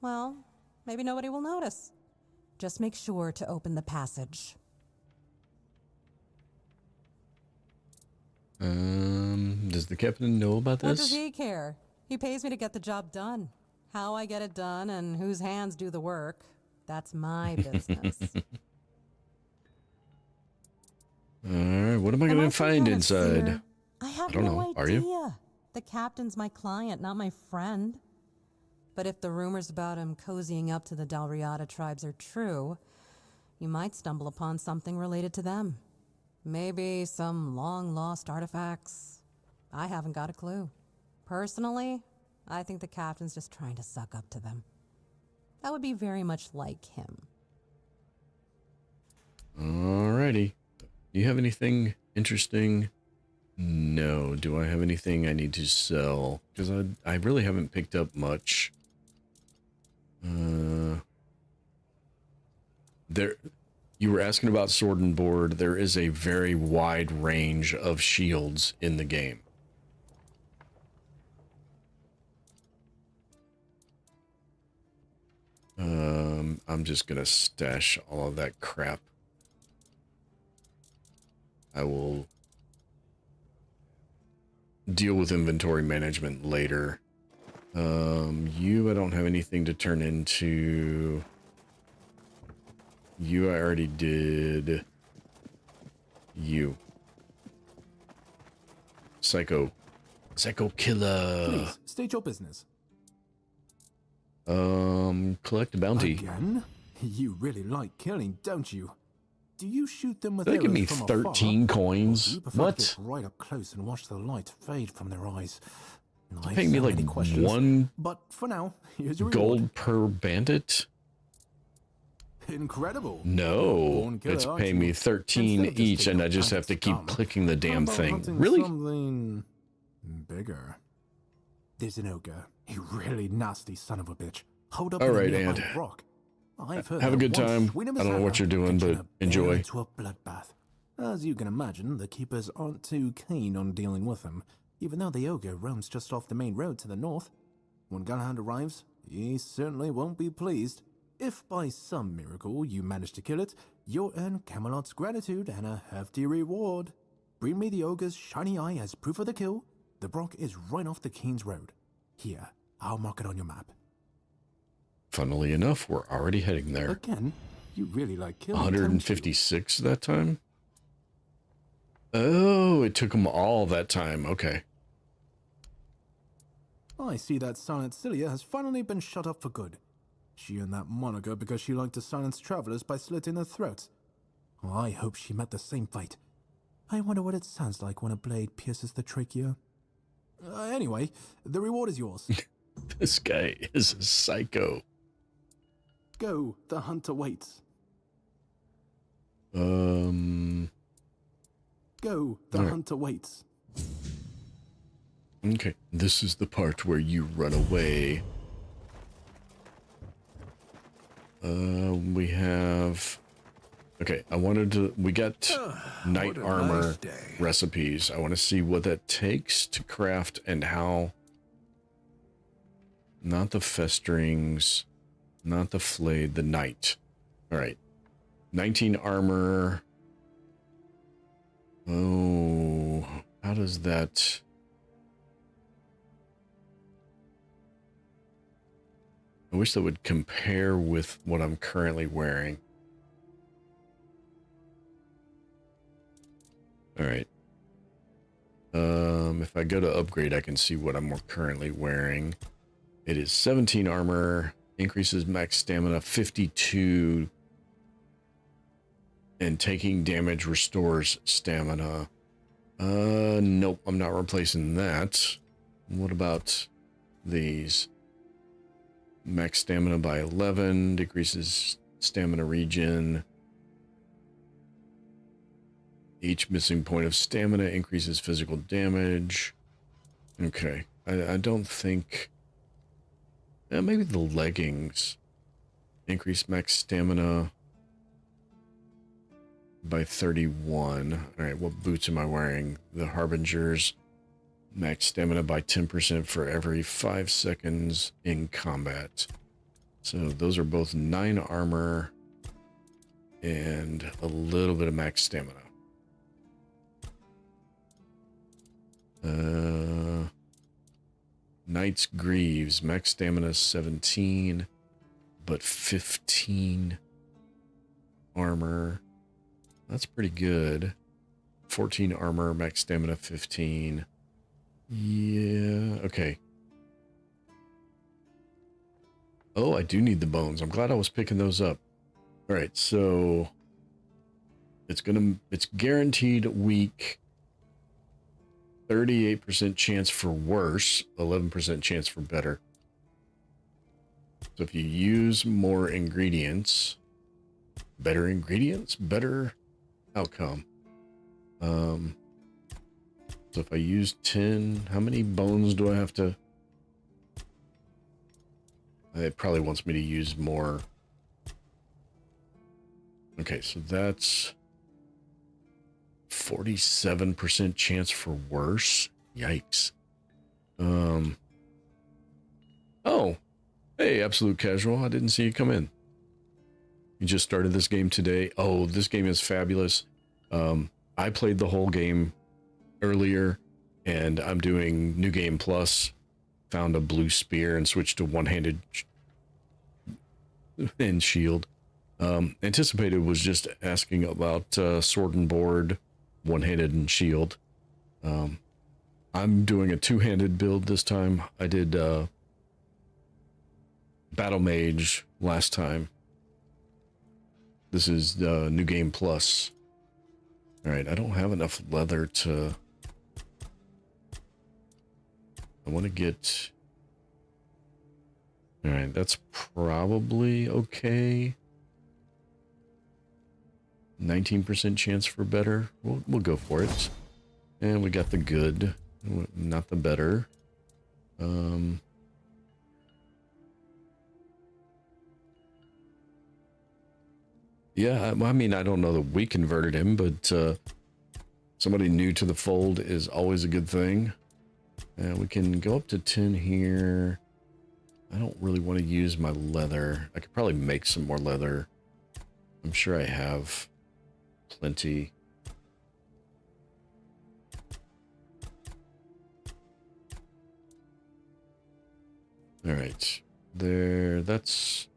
well, maybe nobody will notice. Just make sure to open the passage. Does the captain know about What this? does he care? He pays me to get the job done. How I get it done and whose hands do the work, that's my business. Alright, what am I going to find inside? I have don't no know. idea. Are you? The captain's my client, not my friend. But if the rumors about him cozying up to the Dalriata tribes are true, you might stumble upon something related to them. Maybe some long-lost artifacts. I haven't got a clue. Personally, I think the captain's just trying to suck up to them. That would be very much like him. Alrighty. Do you have anything interesting? No. Do I have anything I need to sell? Because I really haven't picked up much. You were asking about sword and board. There is a very wide range of shields in the game. I'm just gonna stash all of that crap. I will deal with inventory management later. I don't have anything to turn into. I already did. Psycho killer. Please, state your business. Collect a bounty. Again? You really like killing, don't you? Do you shoot them with They give me arrows from afar, 13 or coins. do you prefer to What? get right up close and watch the light fade from their eyes? You're paying me like many questions, 1 but for now, here's your gold reward. per bandit? Incredible. No, Born killer, it's aren't paying you? me 13 Instead of just each, and taking I just have to bandits keep scum, clicking the how damn about thing. hunting Really? Something bigger. There's an ogre, a really nasty son of a bitch. Hold up All in a right, nearby Ant. rock. I've heard Have a that good one time. swing of I his don't know what hammer you're doing, can turn but a bear enjoy. into a bloodbath. As you can imagine, the keepers aren't too keen on dealing with him, even though the ogre roams just off the main road to the north. When Galahad arrives, he certainly won't be pleased. If by some miracle you manage to kill it, you'll earn Camelot's gratitude and a hefty reward. Bring me the ogre's shiny eye as proof of the kill. The Brock is right off the King's Road. Here, I'll mark it on your map. Funnily enough, we're already heading there. Again, you really like killing, 156 that time? Oh, it took them all that time. Okay. I see that Silent Cilia has finally been shut up for good. She earned that moniker because she liked to silence travelers by slitting their throats. Well, I hope she met the same fate. I wonder what it sounds like when a blade pierces the trachea. Anyway, the reward is yours. This guy is a psycho. Go, the hunter waits. Go, the hunter waits. Okay, this is the part where you run away. We have... Okay, we got knight armor recipes. I want to see what that takes to craft and how... Not the festerings, not the flayed, the knight. Alright. 19 armor. Oh, how does that... I wish that would compare with what I'm currently wearing. Alright. If I go to upgrade, I can see what I'm currently wearing. It is 17 armor, increases max stamina 52, and taking damage restores stamina. Nope, I'm not replacing that. What about these? Max stamina by 11, decreases stamina regen. Each missing point of stamina increases physical damage. Okay, I don't think... maybe the leggings. Increase max stamina by 31. Alright, what boots am I wearing? The Harbingers. Max stamina by 10% for every 5 seconds in combat. So those are both 9 armor and a little bit of max stamina. Knight's Greaves, max stamina 17, but 15 armor. That's pretty good. 14 armor, max stamina 15. Yeah, okay. Oh, I do need the bones. I'm glad I was picking those up. All right, so it's guaranteed weak. 38% chance for worse, 11% chance for better. So if you use more ingredients, better outcome. So if I use 10, how many bones do I have to... It probably wants me to use more. Okay, so that's 47% chance for worse. Yikes. Oh, hey, Absolute Casual. I didn't see you come in. You just started this game today. Oh, this game is fabulous. I played the whole game earlier, and I'm doing New Game Plus. Found a blue spear and switched to one-handed and shield. Anticipated was just asking about sword and board, one-handed and shield. I'm doing a two-handed build this time. I did Battle Mage last time. This is New Game Plus. Alright, I don't have enough leather to... I want to get... Alright, that's probably okay. 19% chance for better. We'll go for it. And we got the good, not the better. Yeah, I mean, I don't know that we converted him, but somebody new to the fold is always a good thing. We can go up to 10 here. I don't really want to use my leather. I could probably make some more leather. I'm sure I have plenty. All right, there. That's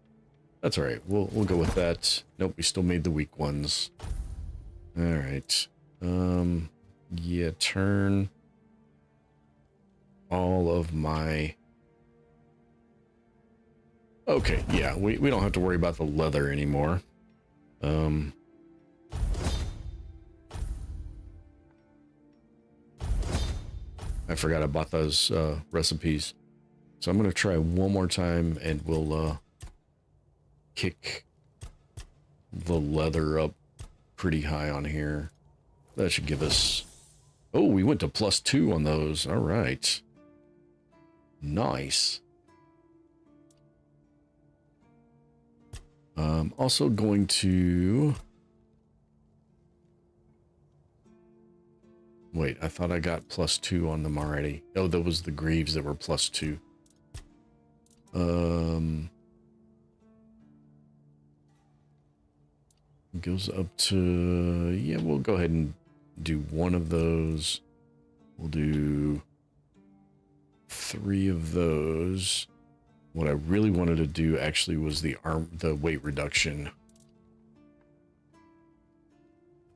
all right. We'll go with that. Nope, we still made the weak ones. All right. Yeah, turn all of my... Okay, yeah, we don't have to worry about the leather anymore. I forgot I bought those recipes. So I'm going to try one more time and we'll kick the leather up pretty high on here. That should give us... Oh, we went to +2 on those. All right. Nice. Also going to... Wait, I thought I got +2 on them already. Oh, that was the greaves that were +2. Goes up to... Yeah, we'll go ahead and do one of those. We'll do 3 of those. What I really wanted to do actually was the weight reduction.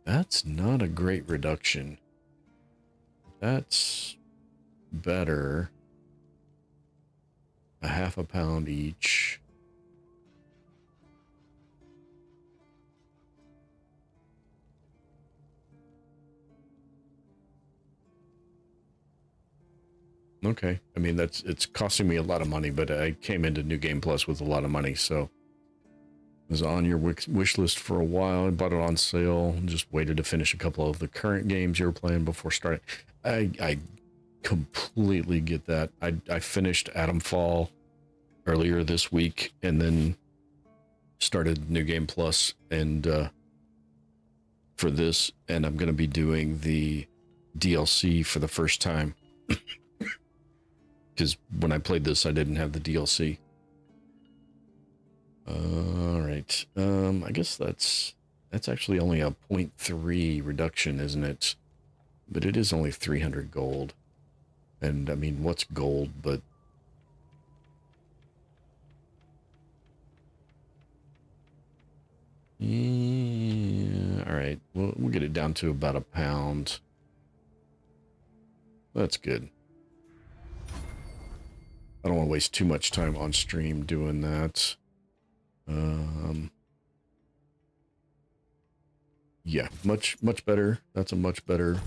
That's not a great reduction. That's better. A half a pound each. Okay, I mean, it's costing me a lot of money, but I came into New Game Plus with a lot of money, so it was on your wish list for a while. I bought it on sale, just waited to finish a couple of the current games you were playing before starting. I completely get that. I finished Fall earlier this week and then started New Game Plus and for this, and I'm going to be doing the DLC for the first time. Because when I played this, I didn't have the DLC. All right. I guess that's actually only a 0.3 reduction, isn't it? But it is only 300 gold. And, I mean, what's gold, but... Yeah, all right. We'll get it down to about a pound. That's good. I don't want to waste too much time on stream doing that. Yeah, much better. That's a much better.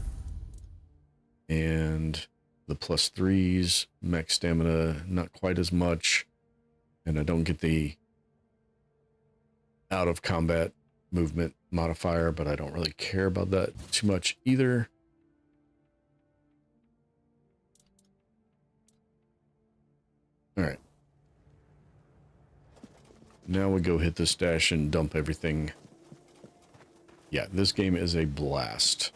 And the +3s, max stamina, not quite as much. And I don't get the out of combat movement modifier, but I don't really care about that too much either. All right. Now we go hit the stash and dump everything. Yeah, this game is a blast.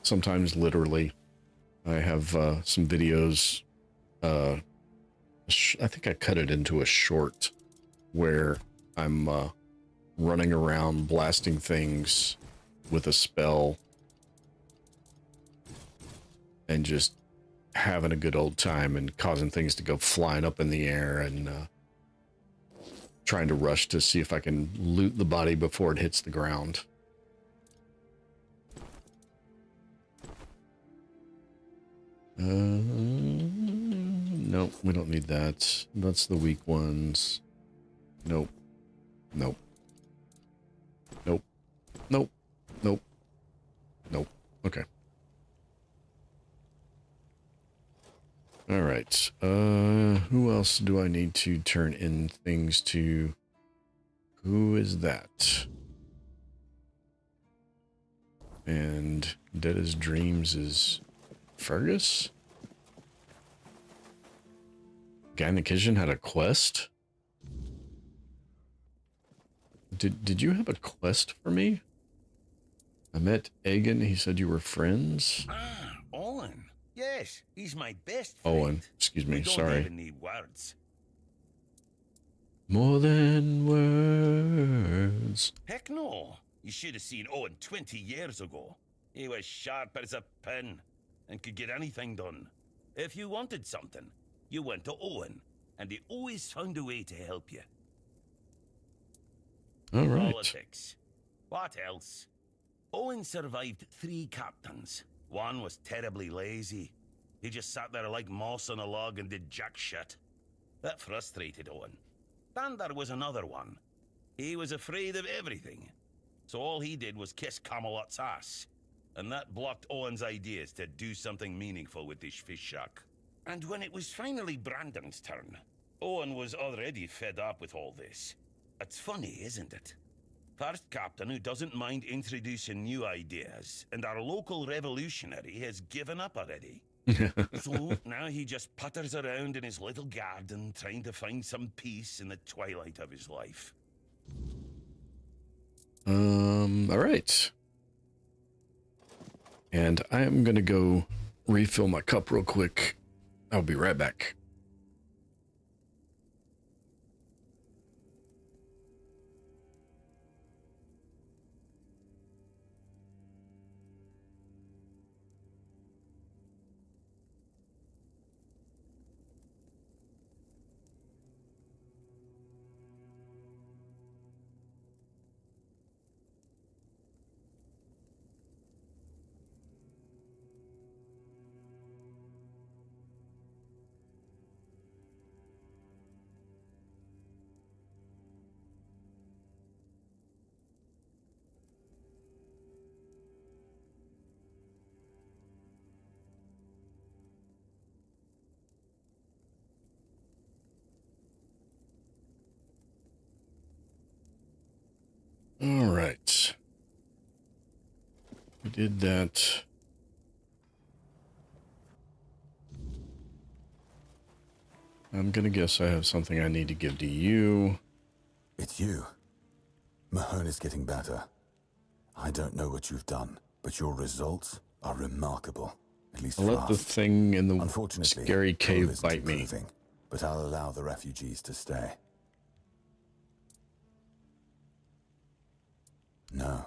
Sometimes literally. I have some videos. I think I cut it into a short where I'm running around blasting things with a spell and just having a good old time and causing things to go flying up in the air and trying to rush to see if I can loot the body before it hits the ground. Nope, we don't need that. That's the weak ones. Nope. Nope. Nope. Nope. Nope. Nope. Okay. All right. Who else do I need to turn in things to? Who is that? And Dead as Dreams is Fergus? Guy in the kitchen had a quest? Did you have a quest for me? I met Egan. He said you were friends. Ah, Owen. Yes, he's my best friend. Owen, excuse me, We don't sorry. even need words. More than words. Heck no. You should have seen Owen 20 years ago. He was sharp as a pin and could get anything done. If you wanted something, you went to Owen, and he always found a way to help you. All right. Politics. What else? Owen survived 3 captains. One was terribly lazy. He just sat there like moss on a log and did jack shit. That frustrated Owen. Then there was another one. He was afraid of everything. So all he did was kiss Camelot's ass. And that blocked Owen's ideas to do something meaningful with this fish shack. And when it was finally Brandon's turn, Owen was already fed up with all this. It's funny, isn't it? First captain who doesn't mind introducing new ideas, and our local revolutionary has given up already. So now he just putters around in his little garden trying to find some peace in the twilight of his life. All right. And I am going to go refill my cup real quick. I'll be right back. All right. We did that. I'm gonna guess I have something I need to give to you. It's you. Mahone is getting better. I don't know what you've done, but your results are remarkable. At least I'll let the thing in the Unfortunately, scary cave isn't bite me. improving, but I'll allow the refugees to stay. No.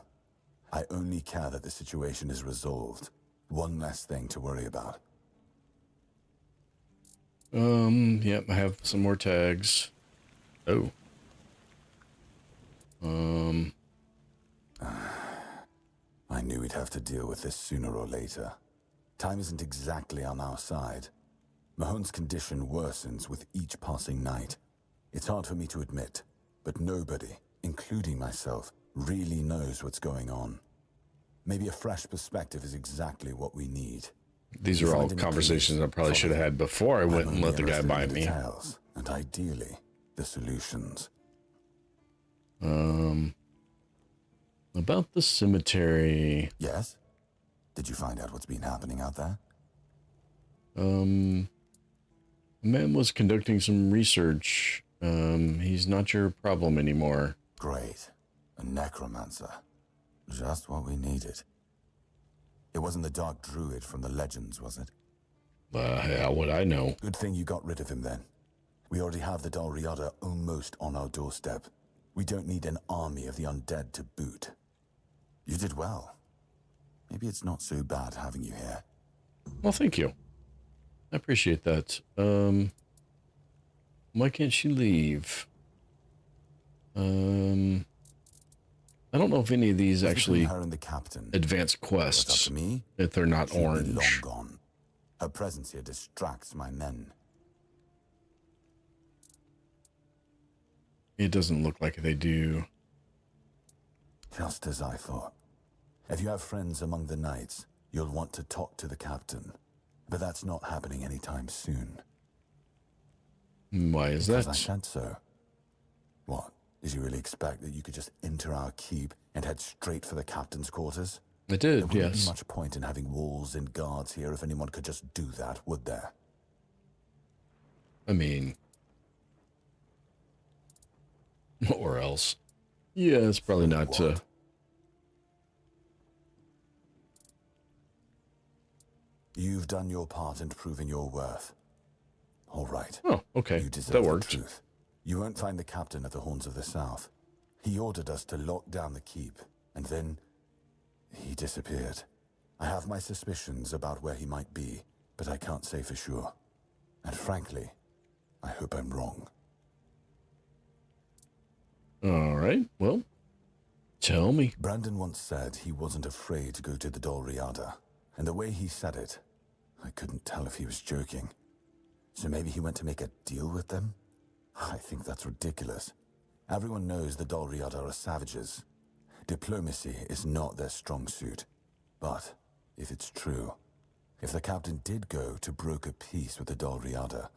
I only care that the situation is resolved. One less thing to worry about. Yep, I have some more tags. Oh. I knew we'd have to deal with this sooner or later. Time isn't exactly on our side. Mahone's condition worsens with each passing night. It's hard for me to admit, but nobody, including myself, really knows what's going on. Maybe a fresh perspective is exactly what we need. These are all conversations I probably should have had before I went and let the guy bite me. Details, and ideally, the solutions. About the cemetery. Yes? Did you find out what's been happening out there? A man was conducting some research. He's not your problem anymore. Great. A necromancer. Just what we needed. It wasn't the dark druid from the legends, was it? How would I know? Good thing you got rid of him then. We already have the Dalriada almost on our doorstep. We don't need an army of the undead to boot. You did well. Maybe it's not so bad having you here. Well, thank you. I appreciate that. Why can't she leave? I don't know if any of these actually advance quests, if they're not orange. Long gone. Her presence here distracts my men. It doesn't look like they do. Just as I thought. If you have friends among the knights, you'll want to talk to the captain. But that's not happening anytime soon. Why is Because that? I said so. What? Did you really expect that you could just enter our keep and head straight for the captain's quarters? I There did, wouldn't yes. be much point in having walls and guards here if anyone could just do that, would there? I mean, or else. Yeah, it's probably not. You've done your part in proving your worth. All right. Oh, okay. You deserve That the worked. truth. You won't find the captain at the Horns of the South. He ordered us to lock down the keep, and then he disappeared. I have my suspicions about where he might be, but I can't say for sure. And frankly, I hope I'm wrong. All right. Well, tell me. Brandon once said he wasn't afraid to go to the Dalriada, and the way he said it, I couldn't tell if he was joking. So maybe he went to make a deal with them? I think that's ridiculous. Everyone knows the Dalriada are savages. Diplomacy is not their strong suit. But if it's true, if the captain did go to broker peace with the Dalriada,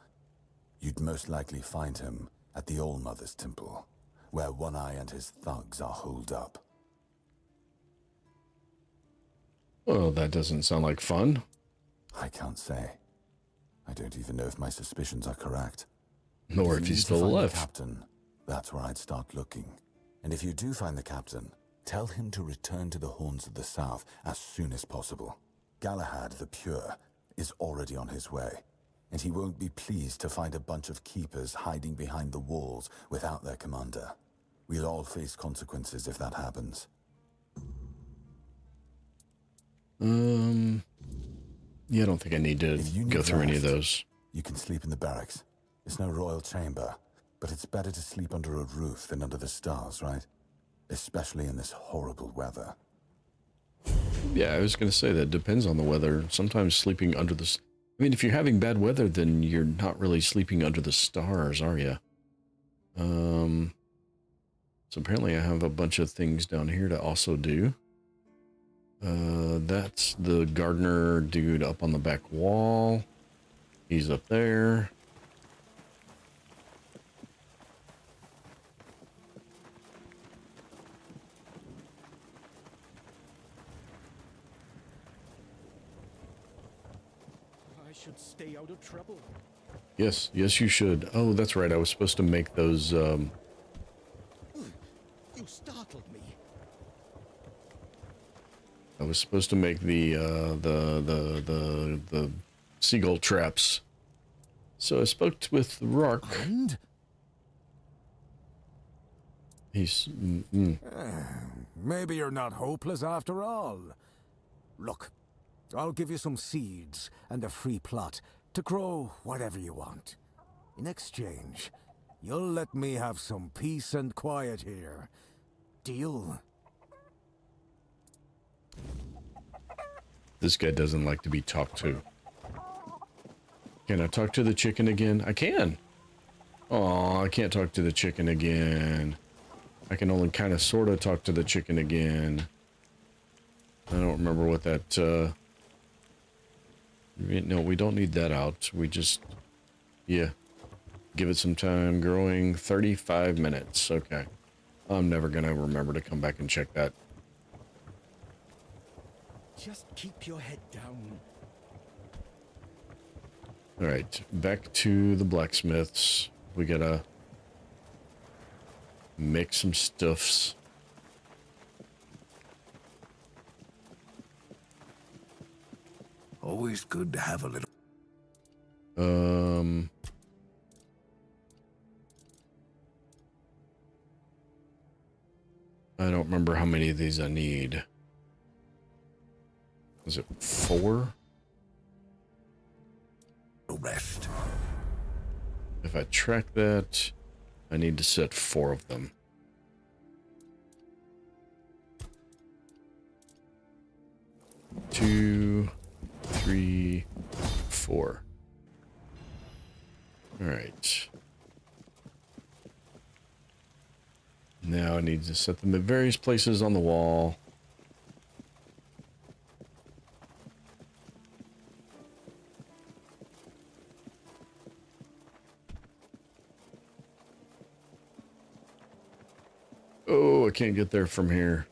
you'd most likely find him at the All-Mother's Temple, where One Eye and his thugs are holed up. Well, that doesn't sound like fun. I can't say. I don't even know if my suspicions are correct. Nor if you he's need to still find alive. the captain, that's where I'd start looking. And if you do find the captain, tell him to return to the Horns of the South as soon as possible. Galahad the Pure is already on his way, and he won't be pleased to find a bunch of keepers hiding behind the walls without their commander. We'll all face consequences if that happens. Yeah, I don't think I need to go through any of those. You can sleep in the barracks. It's no royal chamber, but it's better to sleep under a roof than under the stars, right? Especially in this horrible weather. Yeah, I was going to say that depends on the weather. Sometimes sleeping under the... I mean, if you're having bad weather, then you're not really sleeping under the stars, are you? So apparently I have a bunch of things down here to also do. That's the gardener dude up on the back wall. He's up there. I should stay out of trouble. Yes, yes, you should. Oh, that's right. I was supposed to make those, You startled me. I was supposed to make the seagull traps. So I spoke with Rourke. And? He's... Maybe you're not hopeless after all. Look, I'll give you some seeds and a free plot to grow whatever you want. In exchange, you'll let me have some peace and quiet here. Deal? This guy doesn't like to be talked to. Can I talk to the chicken again? I can. Oh, I can't talk to the chicken again. I can only kind of sort of talk to the chicken again. I don't remember what that, no, we don't need that out. We just, yeah. Give it some time growing. 35 minutes. Okay. I'm never going to remember to come back and check that. Just keep your head down. All right, back to the blacksmiths. We gotta make some stuffs. Always good to have a little. I don't remember how many of these I need. Was it 4? Rest. If I track that, I need to set 4 of them. Two, 3, 4. All right. I need to set them at various places on the wall. Oh, I can't get there from here.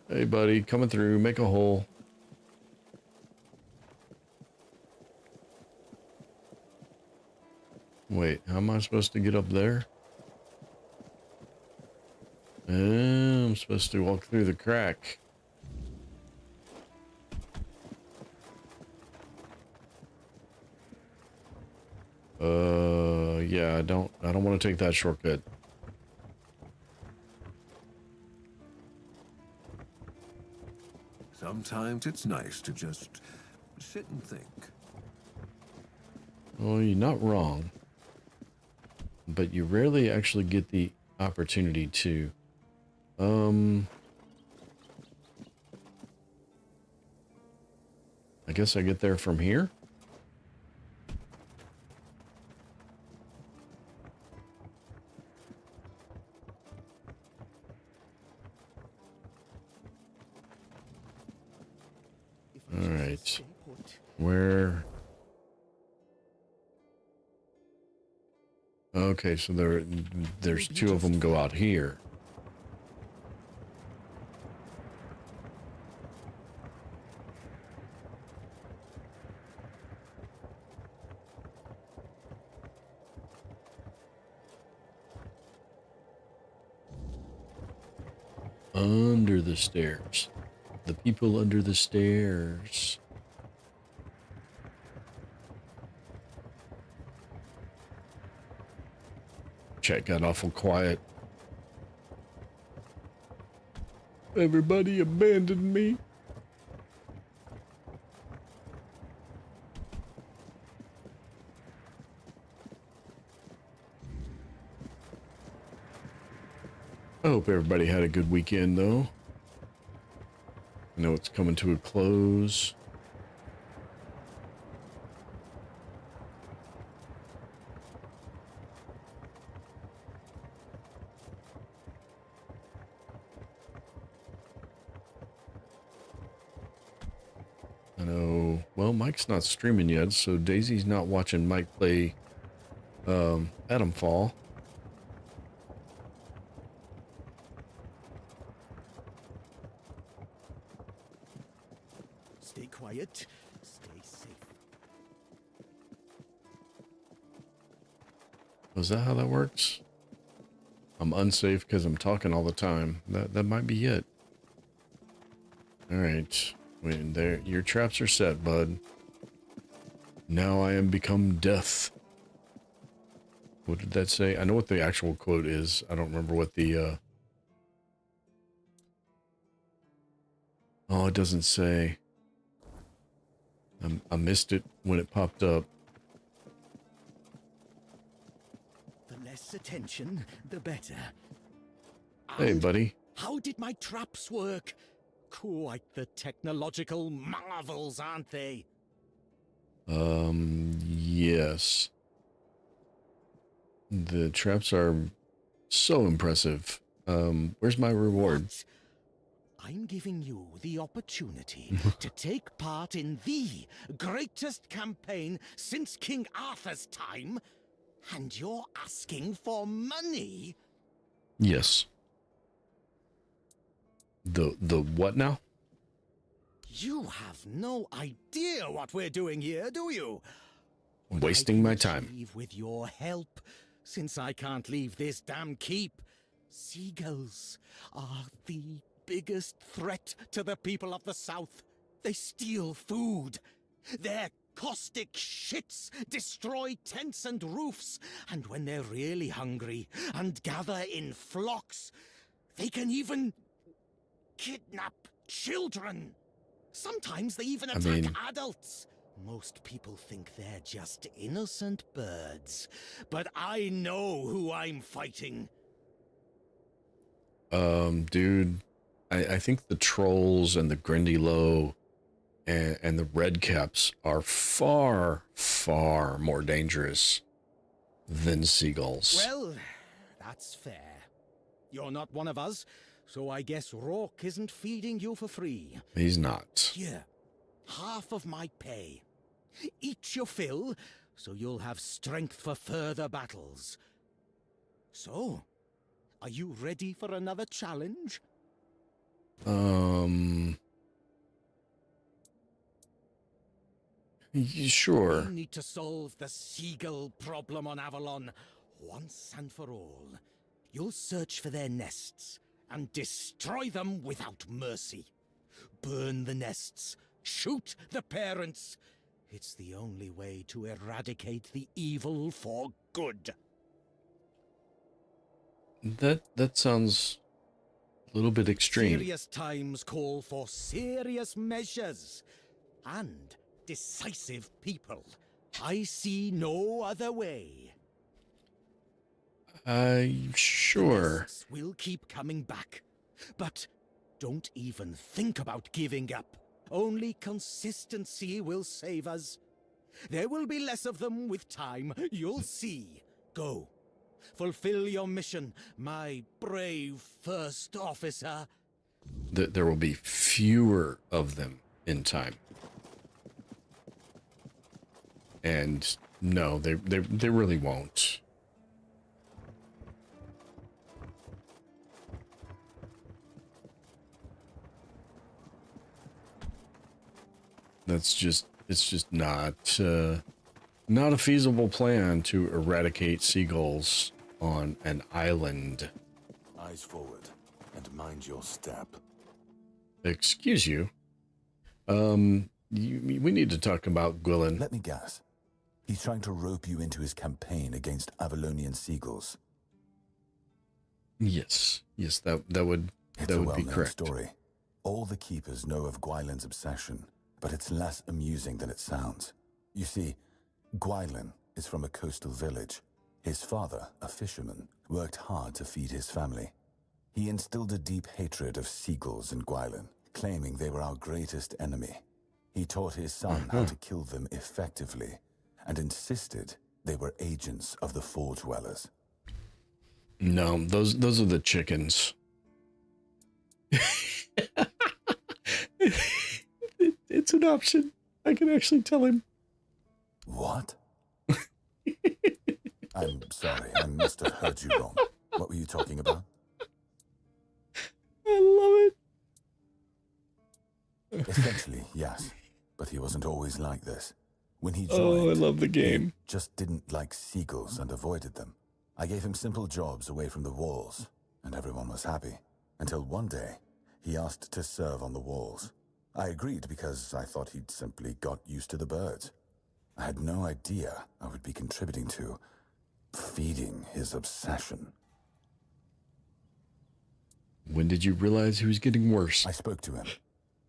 Hey, buddy, coming through. Make a hole. Wait, how am I supposed to get up there? I'm supposed to walk through the crack. Yeah, I don't want to take that shortcut. Sometimes it's nice to just sit and think. Well, you're not wrong. But you rarely actually get the opportunity to. I guess I get there from here? All right. Where? Okay, so there's two of them go out here. Under the stairs. The people under the stairs. Chat got awful quiet. Everybody abandoned me. I hope everybody had a good weekend, though. I know it's coming to a close. I know, well, Mike's not streaming yet, so Daisy's not watching Mike play Adam Fall. Stay quiet. Stay safe. Is that how that works? I'm unsafe because I'm talking all the time. That might be it. All right. Wait, there. Your traps are set, bud. Now I am become death. What did that say? I know what the actual quote is. I don't remember what the Oh, it doesn't say. I missed it when it popped up. The less attention, the better. Hey, buddy. How did my traps work? Quite the technological marvels, aren't they? Yes. The traps are so impressive. Where's my reward? What? I'm giving you the opportunity to take part in the greatest campaign since King Arthur's time, and you're asking for money? Yes. The what now? You have no idea what we're doing here, do you? I'm wasting my time. With your help, since I can't leave this damn keep, seagulls are the biggest threat to the people of the South. They steal food. Their caustic shits destroy tents and roofs, and when they're really hungry and gather in flocks, they can even kidnap children. Sometimes they even attack adults. Most people think they're just innocent birds, but I know who I'm fighting. Dude, I think the trolls and the Grindy Low and the red caps are far, far more dangerous than seagulls. Well, that's fair. You're not one of us, so I guess Rourke isn't feeding you for free. He's not. Here, half of my pay. Eat your fill, so you'll have strength for further battles. So, are you ready for another challenge? Sure. We need to solve the seagull problem on Avalon once and for all. You'll search for their nests and destroy them without mercy. Burn the nests, shoot the parents. It's the only way to eradicate the evil for good. That sounds a little bit extreme. Serious times call for serious measures and decisive people. I see no other way. Sure. Nests will keep coming back, but don't even think about giving up. Only consistency will save us. There will be less of them with time, you'll see. Go. Fulfill your mission, my brave first officer. There will be fewer of them in time. And no, they really won't. It's just not a feasible plan to eradicate seagulls on an island. Eyes forward and mind your step. Excuse you. We need to talk about Gwilyn. Let me guess. He's trying to rope you into his campaign against Avalonian seagulls. Yes, that would be correct. Story. All the keepers know of Gwylyn's obsession, but it's less amusing than it sounds. You see, Gwylyn is from a coastal village. His father, a fisherman, worked hard to feed his family. He instilled a deep hatred of seagulls in Gwylyn, claiming they were our greatest enemy. He taught his son how to kill them effectively, and insisted they were agents of the Four Dwellers. No, those are the chickens. It's an option. I can actually tell him. What? I'm sorry, I must have heard you wrong. What were you talking about? I love it. Essentially, yes. But he wasn't always like this. When he joined, I love the game. He just didn't like seagulls and avoided them. I gave him simple jobs away from the walls, and everyone was happy. Until one day, he asked to serve on the walls. I agreed because I thought he'd simply got used to the birds. I had no idea I would be contributing to feeding his obsession. When did you realize he was getting worse? I spoke to him.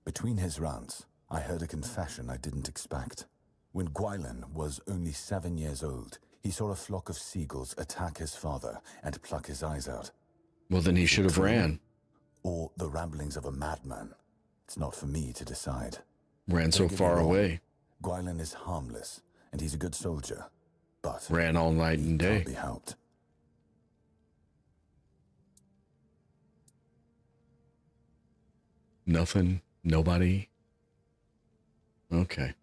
Between his rounds, I heard a confession I didn't expect. When Gwylyn was only 7 years old, he saw a flock of seagulls attack his father and pluck his eyes out. Well, then he should have ran. Or the ramblings of a madman. It's not for me to decide. Ran so far away. Gwylyn is harmless, and he's a good soldier. But ran all night and day. Can't be helped. Nothing. Nobody. Okay.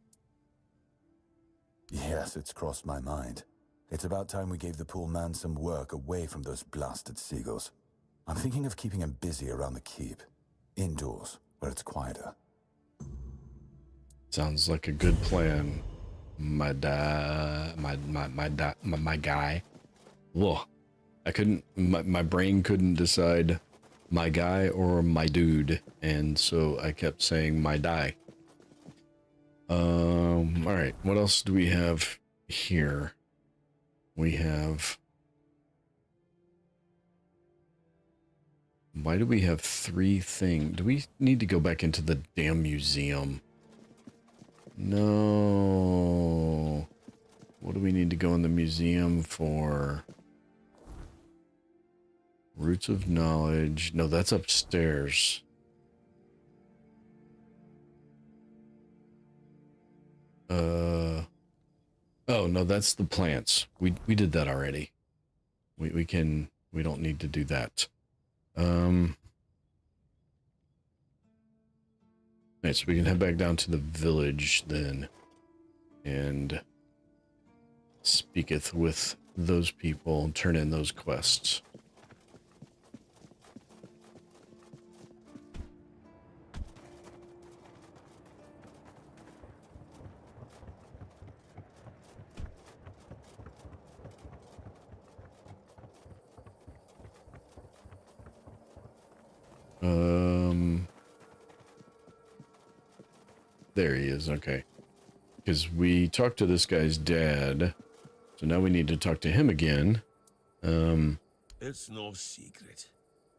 Yes, it's crossed my mind. It's about time we gave the poor man some work away from those blasted seagulls. I'm thinking of keeping him busy around the keep. Indoors, where it's quieter. Sounds like a good plan, my guy. Whoa. I couldn't, my brain couldn't decide my guy or my dude, and so I kept saying my die. Alright, what else do we have here? We have... Why do we have 3 things? Do we need to go back into the damn museum? No. What do we need to go in the museum for? Roots of knowledge. No, that's upstairs. Oh no, that's the plants. We did that already. We don't need to do that. Right, so we can head back down to the village then, and speaketh with those people and turn in those quests. There he is, okay. Because we talked to this guy's dad, so now we need to talk to him again. It's no secret.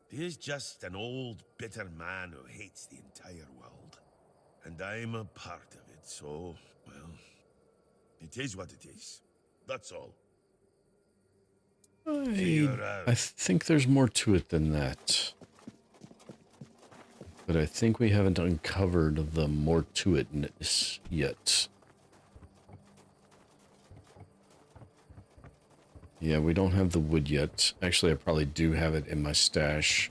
He's just an old, bitter man who hates the entire world. And I'm a part of it, so, well, it is what it is. That's all. I think there's more to it than that. But I think we haven't uncovered the more to itness yet. Yeah, we don't have the wood yet. Actually, I probably do have it in my stash.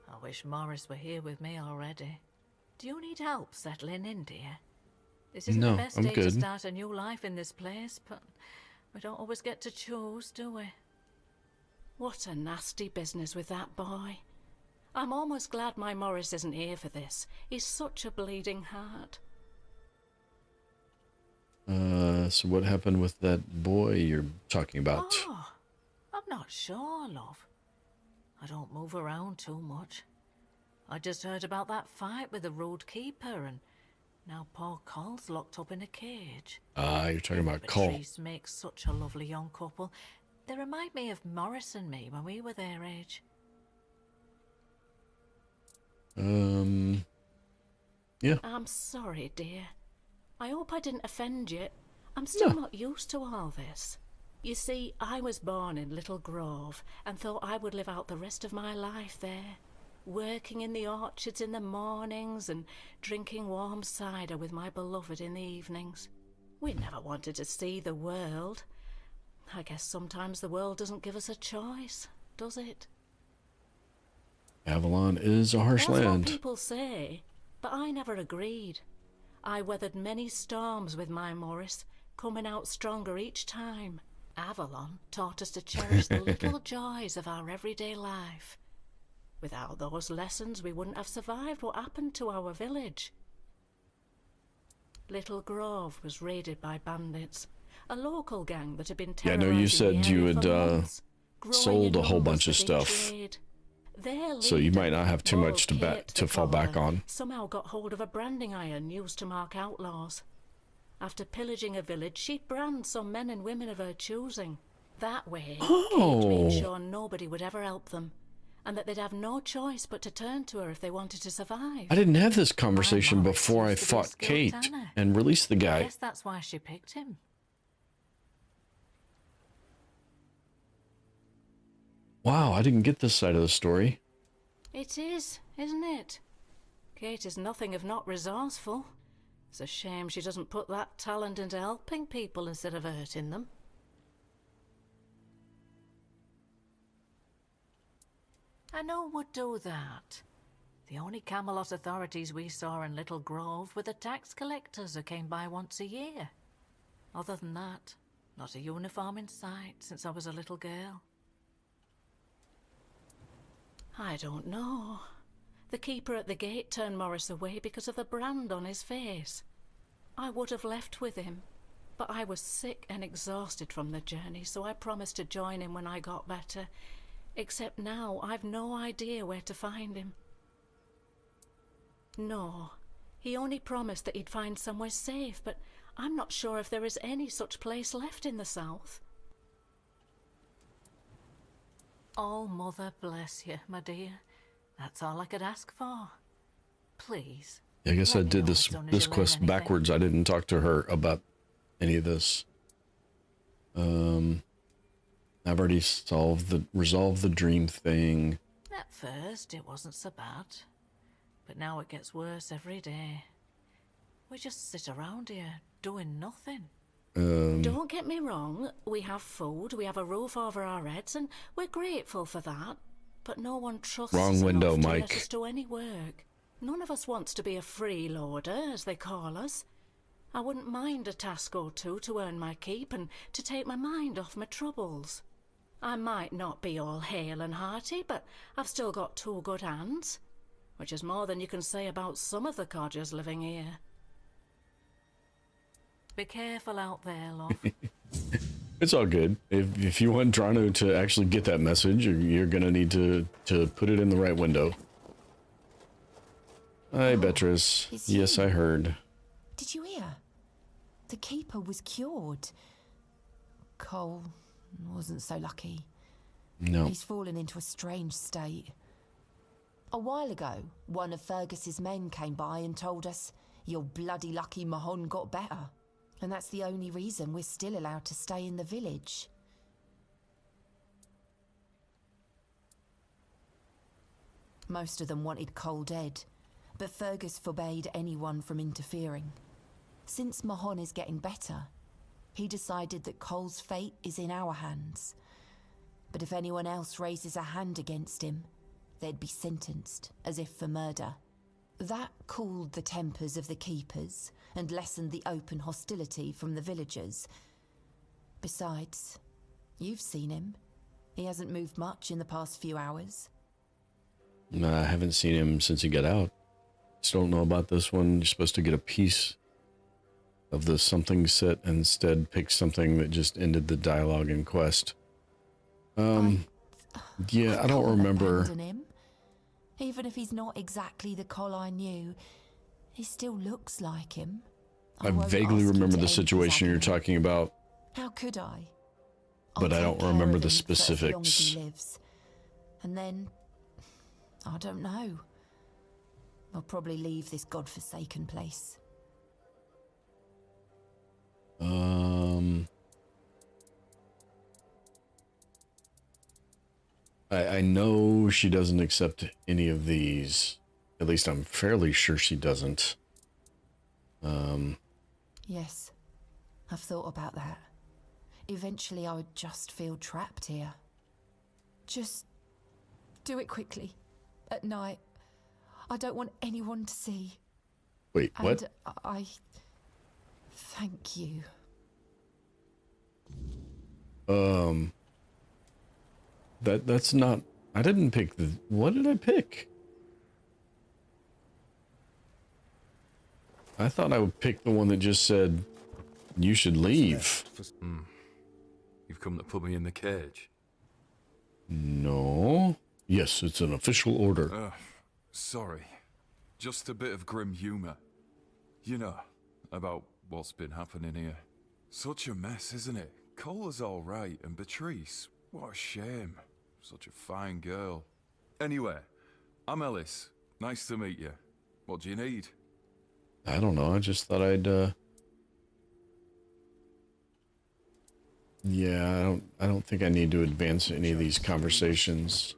I wish Morris were here with me already. Do you need help settling in, dear? This isn't the best day to start a new life in this place, but we don't always get to choose, do we? What a nasty business with that boy. I'm almost glad my Morris isn't here for this. He's such a bleeding heart. So what happened with that boy you're talking about? Oh, I'm not sure, love. I don't move around too much. I just heard about that fight with the road keeper, and now poor Cole's locked up in a cage. You're talking about Cole. Patrice makes such a lovely young couple. They remind me of Morris and me when we were their age. Yeah. I'm sorry, dear. I hope I didn't offend you. I'm still not used to all this. You see, I was born in Little Grove and thought I would live out the rest of my life there, working in the orchards in the mornings and drinking warm cider with my beloved in the evenings. We never wanted to see the world. I guess sometimes the world doesn't give us a choice, does it? Avalon is a harsh land. That's what people say, but I never agreed. I weathered many storms with my Morris, coming out stronger each time. Avalon taught us to cherish the little joys of our everyday life. Without those lessons, we wouldn't have survived what happened to our village. Little Grove was raided by bandits, a local gang that had been terrorizing you said you had sold a whole numbers bunch of for their stuff. trade. Their So you leader, might not have too much Lord to Kate to fall back Collar, on. somehow got hold of a branding iron used to mark outlaws. After pillaging a village, she'd brand some men and women of her choosing. That way, Kate made sure nobody would ever help them, and that they'd have no choice but to turn to her if they wanted to survive. I didn't have this conversation before I fought Kate and released the I guy. guess that's why she picked him. Wow, I didn't get this side of the story. It is, isn't it? Kate is nothing if not resourceful. It's a shame she doesn't put that talent into helping people instead of hurting them. I know who would do that. The only Camelot authorities we saw in Little Grove were the tax collectors who came by once a year. Other than that, not a uniform in sight since I was a little girl. I don't know. The keeper at the gate turned Morris away because of the brand on his face. I would have left with him, but I was sick and exhausted from the journey, so I promised to join him when I got better. Except now, I've no idea where to find him. No, he only promised that he'd find somewhere safe, but I'm not sure if there is any such place left in the south. Oh, Mother bless you, my dear. That's all I could ask for. Please. I guess I did this quest backwards. I didn't talk to her about any of this. I've already resolved the dream thing. At first, it wasn't so bad. But now it gets worse every day. We just sit around here, doing nothing. Don't get me wrong, we have food, we have a roof over our heads, and we're grateful for that. But no one trusts us enough to let us do any work. None of us wants to be a freeloader, as they call us. I wouldn't mind a task or two to earn my keep and to take my mind off my troubles. I might not be all hale and hearty, but I've still got 2 good hands, which is more than you can say about some of the codgers living here. Be careful out there, love. It's all good. If you want Drano to actually get that message, you're gonna need to put it in the right window. Hi, Beatrice. Yes, I heard. Did you hear? The keeper was cured. Cole wasn't so lucky. No. He's fallen into a strange state. A while ago, one of Fergus's men came by and told us, "You're bloody lucky Mahon got better." And that's the only reason we're still allowed to stay in the village. Most of them wanted Cole dead, but Fergus forbade anyone from interfering. Since Mahon is getting better, he decided that Cole's fate is in our hands. But if anyone else raises a hand against him, they'd be sentenced, as if for murder. That cooled the tempers of the keepers and lessened the open hostility from the villagers. Besides, you've seen him. He hasn't moved much in the past few hours. No, I haven't seen him since he got out. Just don't know about this one. You're supposed to get a piece of the something set and instead pick something that just ended the dialogue and quest. Yeah, I don't remember. Him. Even if he's not exactly the Cole I knew, he still looks like him. I vaguely remember the situation you're talking about. How could I? But I don't remember the specifics. As long as he lives. And then, I don't know. I'll probably leave this godforsaken place. I know she doesn't accept any of these. At least I'm fairly sure she doesn't. Yes, I've thought about that. Eventually I would just feel trapped here. Just do it quickly. At night. I don't want anyone to see. Wait, what? And I thank you. That's not... I didn't pick the... What did I pick? I thought I would pick the one that just said, you should leave. You've come to put me in the cage. No. Yes, it's an official order. Sorry. Just a bit of grim humor. You know, about what's been happening here. Such a mess, isn't it? Cola's all right, and Beatrice, what a shame. Such a fine girl. Anyway, I'm Ellis. Nice to meet you. What do you need? I don't know. I just thought I'd, Yeah, I don't think I need to advance any of these conversations.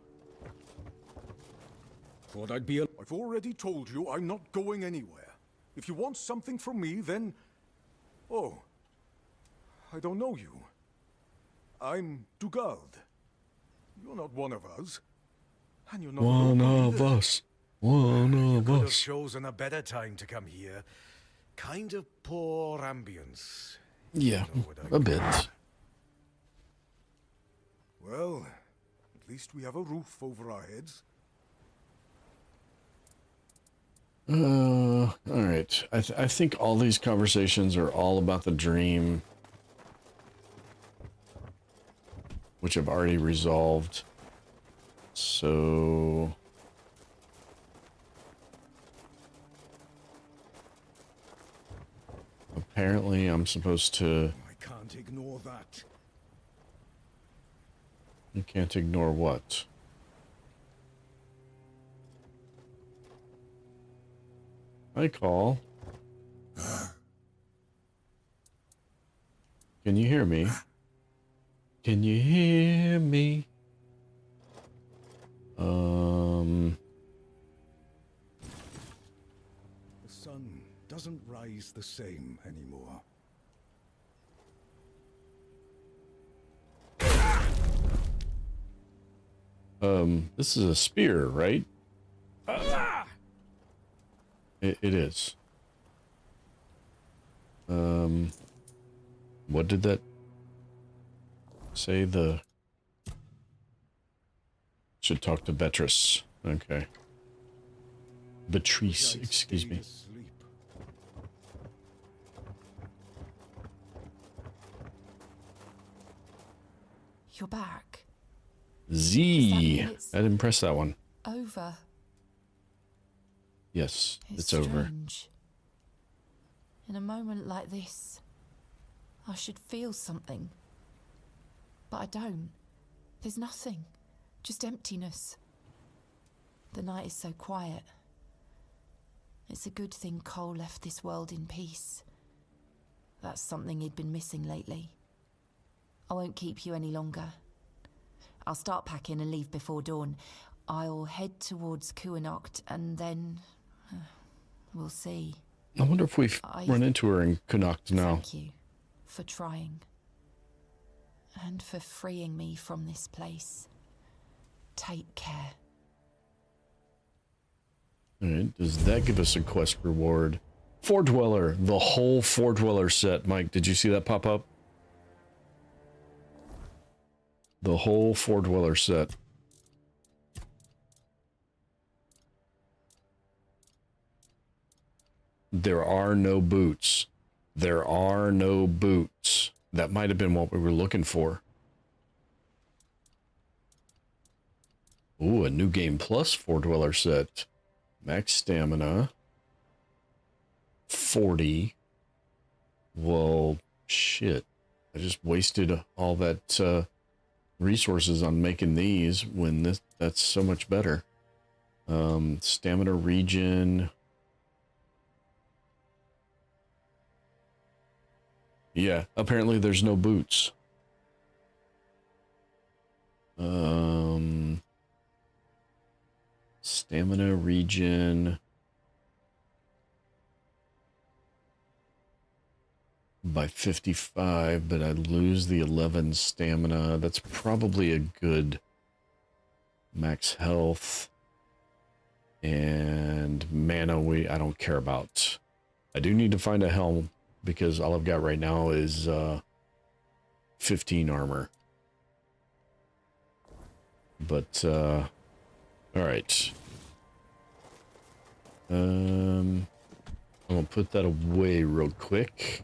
Thought I'd be I've already told you I'm not going anywhere. If you want something from me, then... Oh. I don't know you. I'm Dugald. You're not one of us. And you're not One of either. us. One of Could have us. chosen a better time to come here. Kind of poor ambience. Yeah, a bit. Well, at least we have a roof over our heads. Alright. I think all these conversations are all about the dream, which I've already resolved. So... apparently I'm supposed to... I can't ignore that. You can't ignore what? Hi, Call. Can you hear me? Can you hear me? The sun doesn't rise the same anymore. This is a spear, right? It is. What did that say? Should talk to Beatrice. Okay. Beatrice, excuse me. You're back. Z. I didn't press that one. Over. Yes, it's over. Strange. In a moment like this, I should feel something. But I don't. There's nothing. Just emptiness. The night is so quiet. It's a good thing Cole left this world in peace. That's something he'd been missing lately. I won't keep you any longer. I'll start packing and leave before dawn. I'll head towards Kuanocht and then... we'll see. I wonder if we've run into her in Kuanocht now. Thank you for trying. And for freeing me from this place. Take care. Alright, does that give us a quest reward? Fort Dweller, the whole Fort Dweller set. Mike, did you see that pop up? The whole Fort Dweller set. There are no boots. There are no boots. That might have been what we were looking for. Ooh, a new game plus Fort Dweller set. Max stamina. 40. Well, shit. I just wasted all that resources on making these when that's so much better. Stamina regen. Yeah, apparently there's no boots. Stamina regen by 55, but I lose the 11 stamina. That's probably a good max health. And mana I don't care about. I do need to find a helm because all I've got right now is 15 armor. But all right. I'm gonna put that away real quick.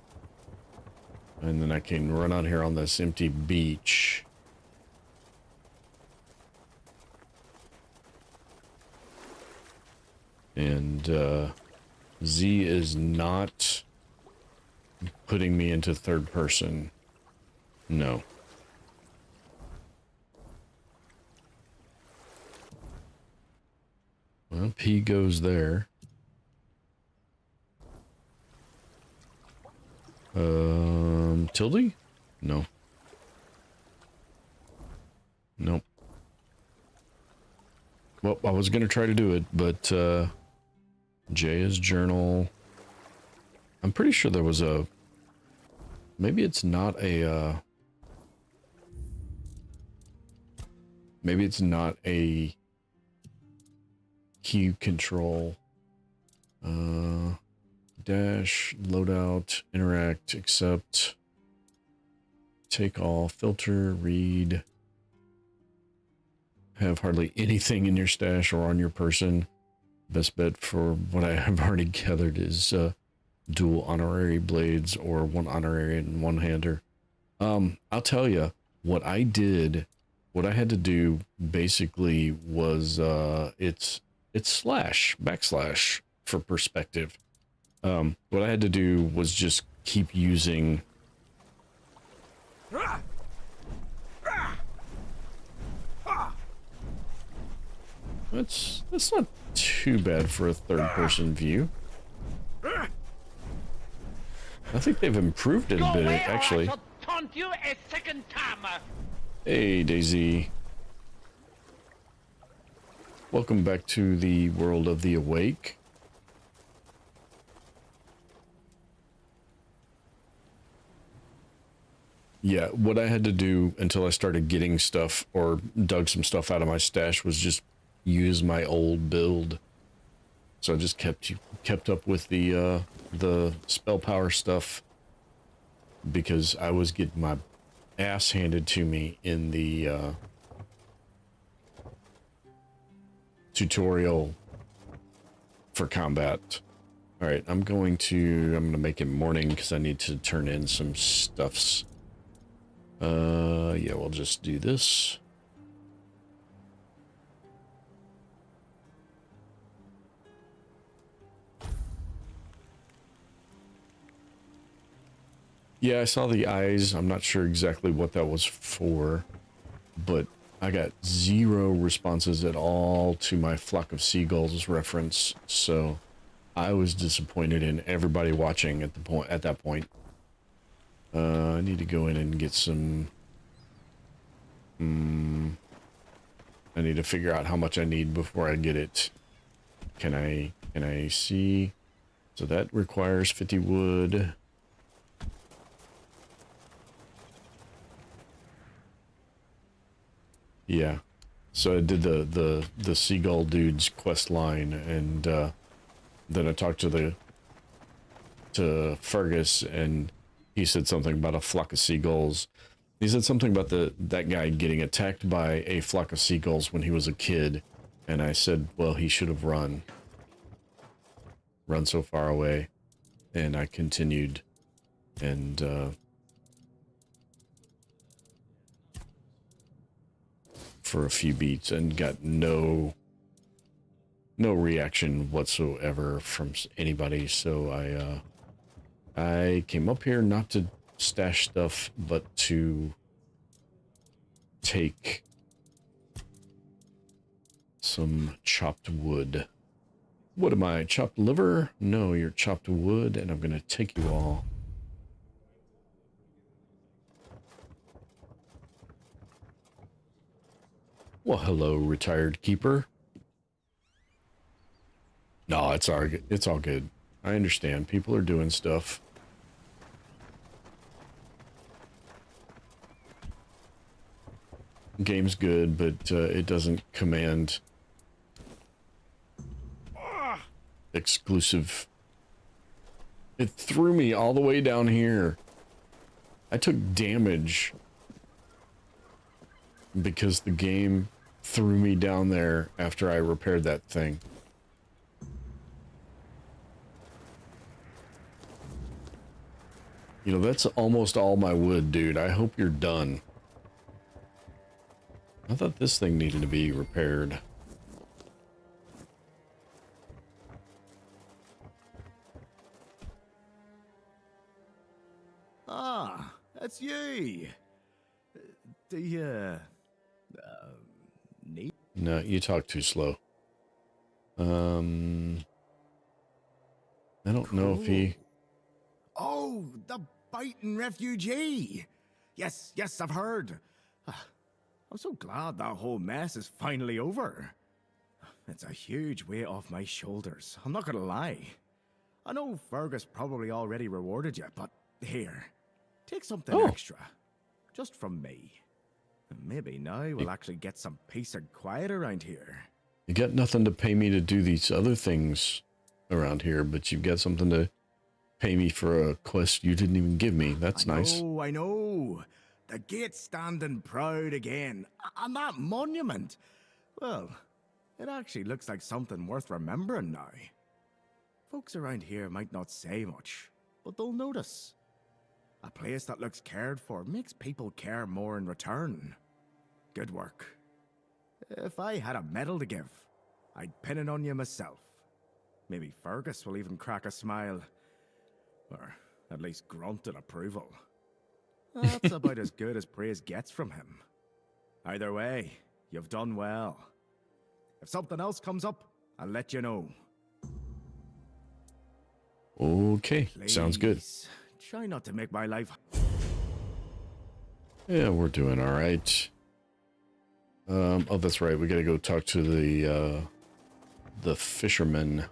And then I can run out here on this empty beach. And Z is not putting me into third person. No. Well, P goes there. Tilde? No. Nope. Well, I was going to try to do it, but J is journal. I'm pretty sure there was a... Maybe it's not a... Maybe it's not a key control. Dash, loadout, interact, accept, take all, filter, read. Have hardly anything in your stash or on your person. Best bet for what I have already gathered is dual honorary blades or one honorary and one hander. I'll tell you what I did. What I had to do basically was it's // for perspective. What I had to do was just keep using that's not too bad for a third-person view. I think they've improved it a bit, actually. Taunt you a second time. Hey, Daisy. Welcome back to the world of the awake. Yeah, what I had to do until I started getting stuff or dug some stuff out of my stash was just use my old build. So I just kept up with the spell power stuff because I was getting my ass handed to me in the tutorial for combat. All right, I'm gonna make it morning because I need to turn in some stuffs. Yeah, we'll just do this. Yeah, I saw the eyes. I'm not sure exactly what that was for, but I got 0 responses at all to my flock of seagulls reference, so I was disappointed in everybody watching at that point. I need to go in and get some. I need to figure out how much I need before I get it. Can I see? So that requires 50 wood. Yeah. So I did the seagull dude's quest line, and then I talked to Fergus, and he said something about a flock of seagulls. He said something about that guy getting attacked by a flock of seagulls when he was a kid, and I said, well, he should have run so far away, and I continued, and for a few beats and got no reaction whatsoever from anybody. So I came up here not to stash stuff, but to take some chopped wood. What am I, chopped liver? No, you're chopped wood, and I'm gonna take you all. Well, hello, retired keeper. No, it's all good. I understand. People are doing stuff. Game's good, but it doesn't command exclusive. It threw me all the way down here. I took damage because the game threw me down there after I repaired that thing. You know, that's almost all my wood, dude. I hope you're done. I thought this thing needed to be repaired. Ah, that's you. Do you need? No, you talk too slow. I don't know if he... Oh, the biting refugee. Yes, I've heard. I'm so glad that whole mess is finally over. It's a huge weight off my shoulders, I'm not gonna lie. I know Fergus probably already rewarded you, but here, take something extra. Just from me. Maybe now we'll actually get some peace and quiet around here. You got nothing to pay me to do these other things around here, but you've got something to pay me for a quest you didn't even give me. That's nice. Oh, I know. The gate standing proud again. And that monument. Well, it actually looks like something worth remembering now. Folks around here might not say much, but they'll notice. A place that looks cared for makes people care more in return. Good work. If I had a medal to give, I'd pin it on you myself. Maybe Fergus will even crack a smile. Or at least grunt in approval. That's about as good as praise gets from him. Either way, you've done well. If something else comes up, I'll let you know. Okay, sounds good. Try not to make my life... Yeah, we're doing all right. Oh, that's right. We gotta go talk to the fisherman.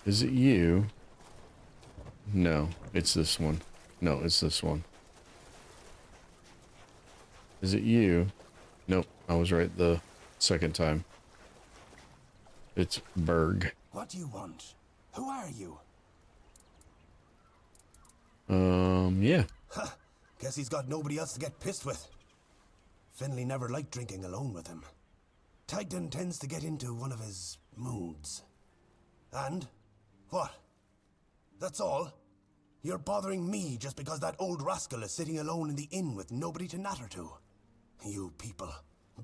Is it you? No, it's this one. No, it's this one. Is it you? Nope, I was right the second time. It's Berg. What do you want? Who are you? Yeah. Huh. Guess he's got nobody else to get pissed with. Finley never liked drinking alone with him. Tigden tends to get into one of his moods. And? What? That's all? You're bothering me just because that old rascal is sitting alone in the inn with nobody to natter to. You people,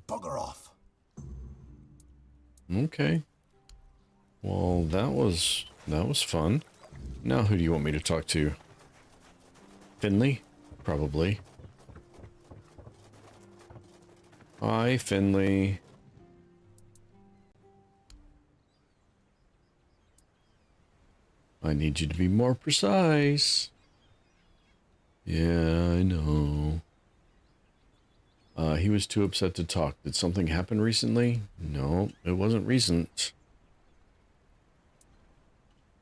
bugger off. Okay. Well, that was fun. Now who do you want me to talk to? Finley? Probably. Hi, Finley. I need you to be more precise. Yeah, I know. He was too upset to talk. Did something happen recently? No, it wasn't recent.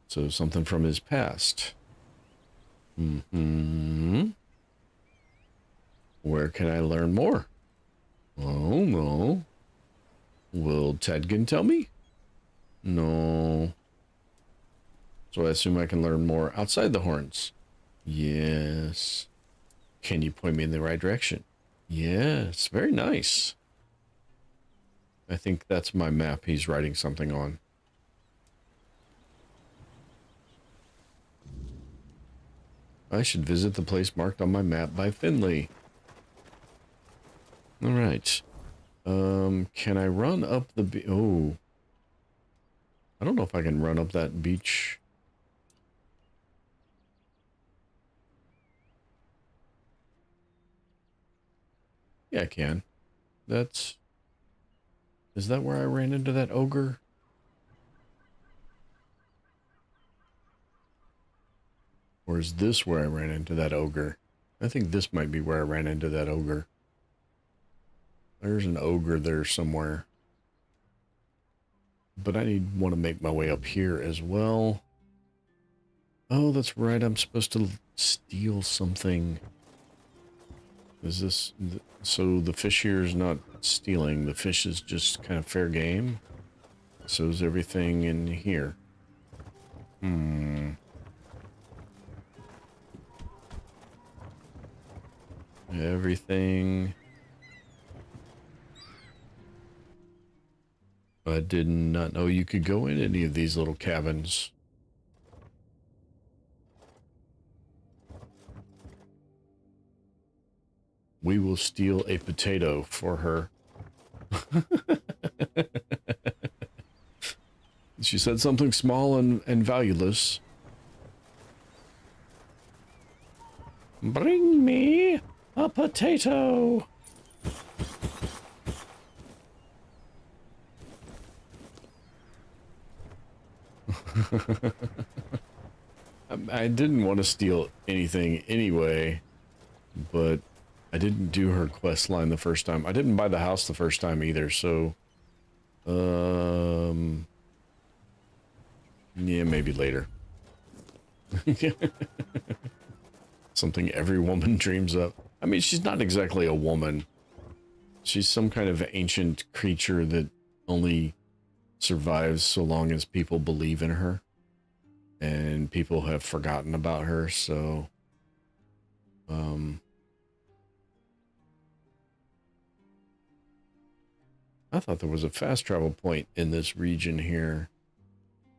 So something from his past. Mm-hmm. Where can I learn more? Oh, no. Will Tedgen tell me? No. So I assume I can learn more outside the horns. Yes. Can you point me in the right direction? Yes, very nice. I think that's my map he's writing something on. I should visit the place marked on my map by Finley. All right. Can I run up the oh. I don't know if I can run up that beach. Yeah, I can. Is that where I ran into that ogre? Or is this where I ran into that ogre? I think this might be where I ran into that ogre. There's an ogre there somewhere. But I want to make my way up here as well. Oh, that's right. I'm supposed to steal something. Is this... So the fish here is not stealing. The fish is just kind of fair game. So is everything in here. Everything. I did not know you could go in any of these little cabins. We will steal a potato for her. She said something small and valueless. Bring me a potato. I didn't want to steal anything anyway, but I didn't do her quest line the first time. I didn't buy the house the first time either, so yeah, maybe later. Something every woman dreams of. I mean, she's not exactly a woman. She's some kind of ancient creature that only survives so long as people believe in her. And people have forgotten about her, so... I thought there was a fast travel point in this region here.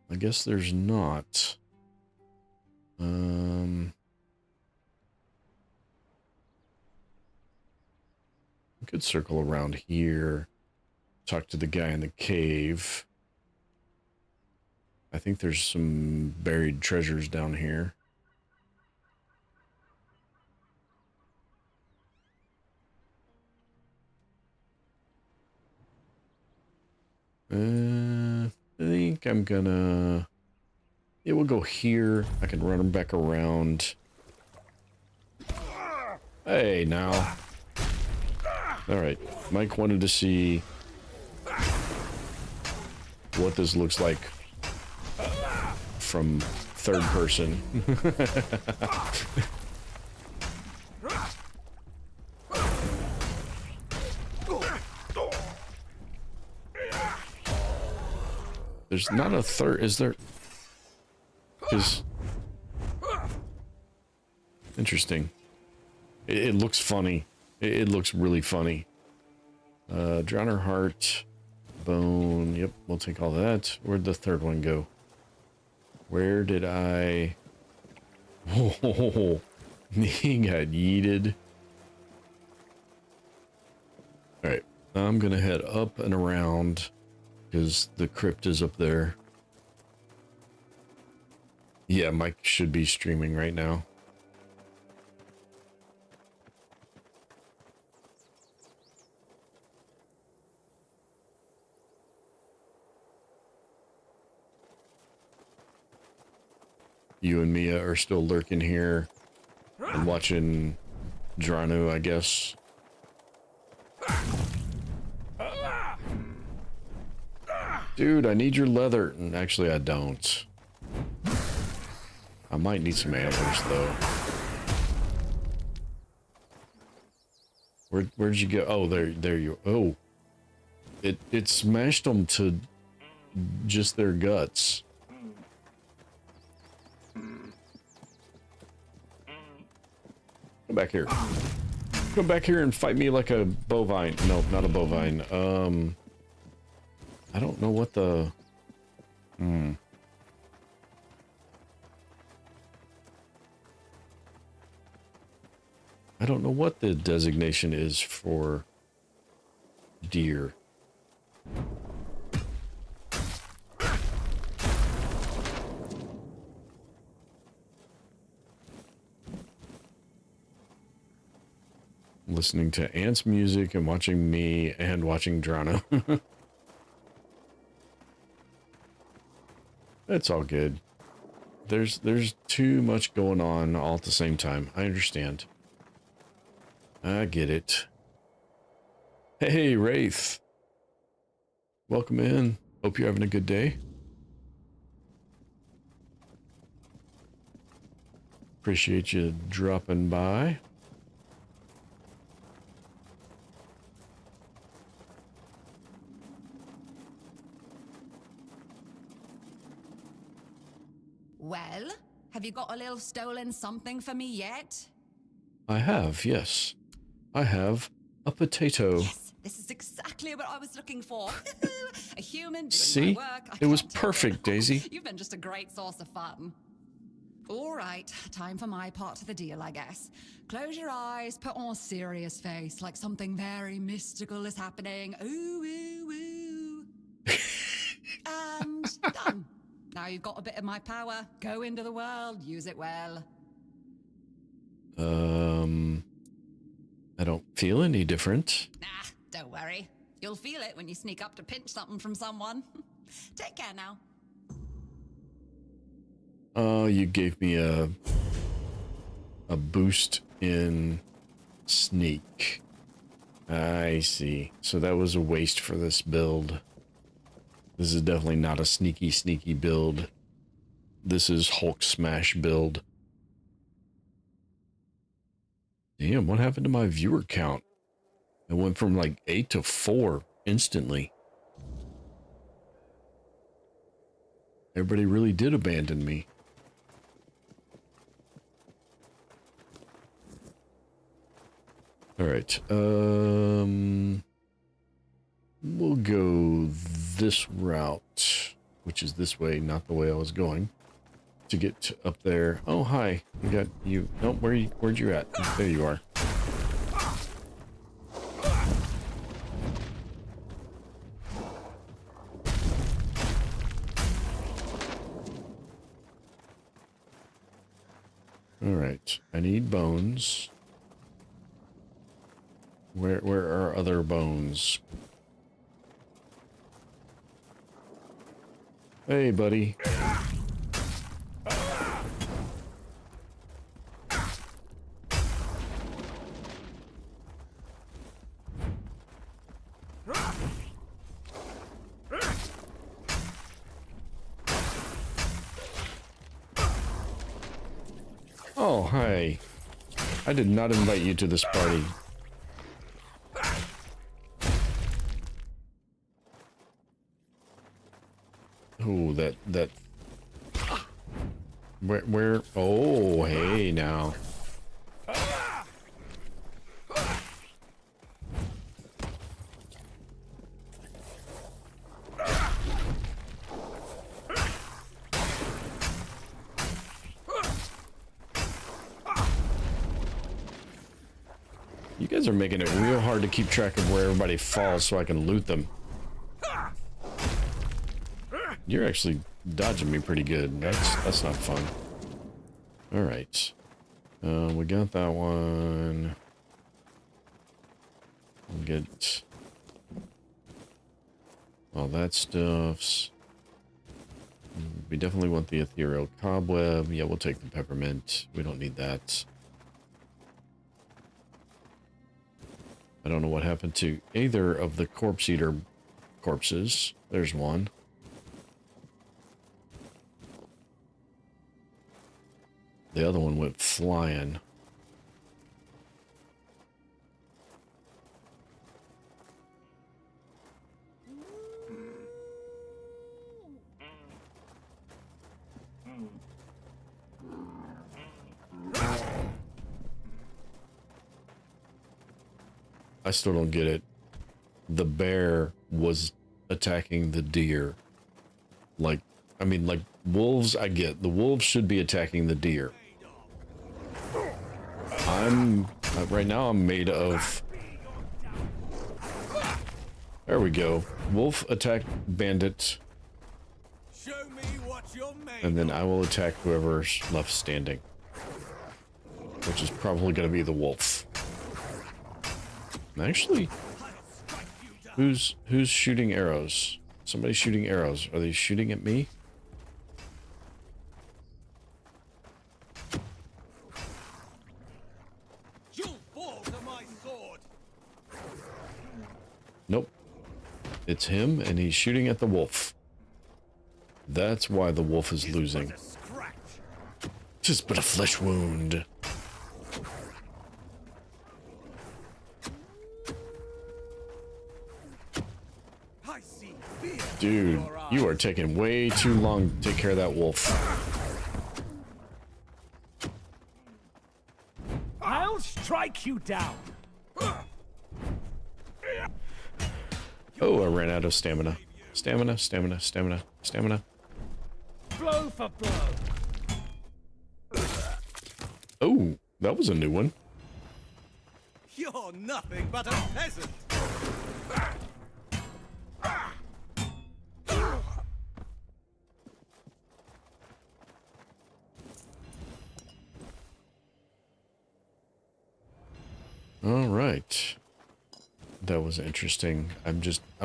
I guess there's not. We could circle around here. Talk to the guy in the cave. I think there's some buried treasures down here. think I'm gonna... Yeah, we'll go here. I can run them back around. Hey, now. Alright, Mike wanted to see what this looks like from third person. There's not a third, is there? Because... Interesting. It looks funny. It looks really funny. Drowner Heart, Bone, yep, we'll take all that. Where'd the third one go? Where did I... Oh, he got yeeted. Alright, I'm gonna head up and around, because the crypt is up there. Yeah, Mike should be streaming right now. You and Mia are still lurking here and watching Dranu, I guess. Dude, I need your leather. And actually, I don't. I might need some antlers, though. Where'd you go? Oh, there you. Oh, it smashed them to just their guts. Come back here. Come back here and fight me like a bovine. No, not a bovine. I don't know what the... I don't know what the designation is for deer. Listening to Ant's music and watching me and watching Drano. It's all good. There's too much going on all at the same time. I understand. I get it. Hey, Wraith. Welcome in. Hope you're having a good day. Appreciate you dropping by. Well, have you got a little stolen something for me yet? I have, yes. I have a potato. Yes, this is exactly what I was looking for. A human doing See? my work. It was perfect, Daisy. You've been just a great source of fun. All right, time for my part of the deal, I guess. Close your eyes, put on a serious face, like something very mystical is happening. Ooh, ooh, ooh. And done. Now you've got a bit of my power. Go into the world, use it well. I don't feel any different. Nah, don't worry. You'll feel it when you sneak up to pinch something from someone. Take care now. Oh, you gave me a boost in sneak. I see. So that was a waste for this build. This is definitely not a sneaky build. This is Hulk smash build. Damn, what happened to my viewer count? It went from like 8 to 4 instantly. Everybody really did abandon me. All right. We'll go this route, which is this way, not the way I was going, to get up there. Oh, hi. We got you. Nope, where'd you at? There you are. All right. I need bones. Where are other bones? Hey, buddy. Oh, hi. I did not invite you to this party. Oh, that... Where... Oh, hey, now. You guys are making it real hard to keep track of where everybody falls so I can loot them. You're actually dodging me pretty good. That's not fun. All right. We got that one. We'll get all that stuffs. We definitely want the ethereal cobweb. Yeah, we'll take the peppermint. We don't need that. I don't know what happened to either of the corpse eater corpses. There's one. The other one went flying. I still don't get it. The bear was attacking the deer. Like, I mean, like, wolves, I get. The wolves should be attacking the deer. Right now I'm made of... There we go. Wolf attack bandit. And then I will attack whoever's left standing. Which is probably going to be the wolf. Actually, who's shooting arrows? Somebody's shooting arrows. Are they shooting at me? Nope. It's him, and he's shooting at the wolf. That's why the wolf is losing. Just but a flesh wound. Dude, you are taking way too long to take care of that wolf. I'll strike you down. Oh, I ran out of stamina. Stamina. Blow for blow. Oh, that was a new one. You're nothing but a peasant. All right. That was interesting. I'm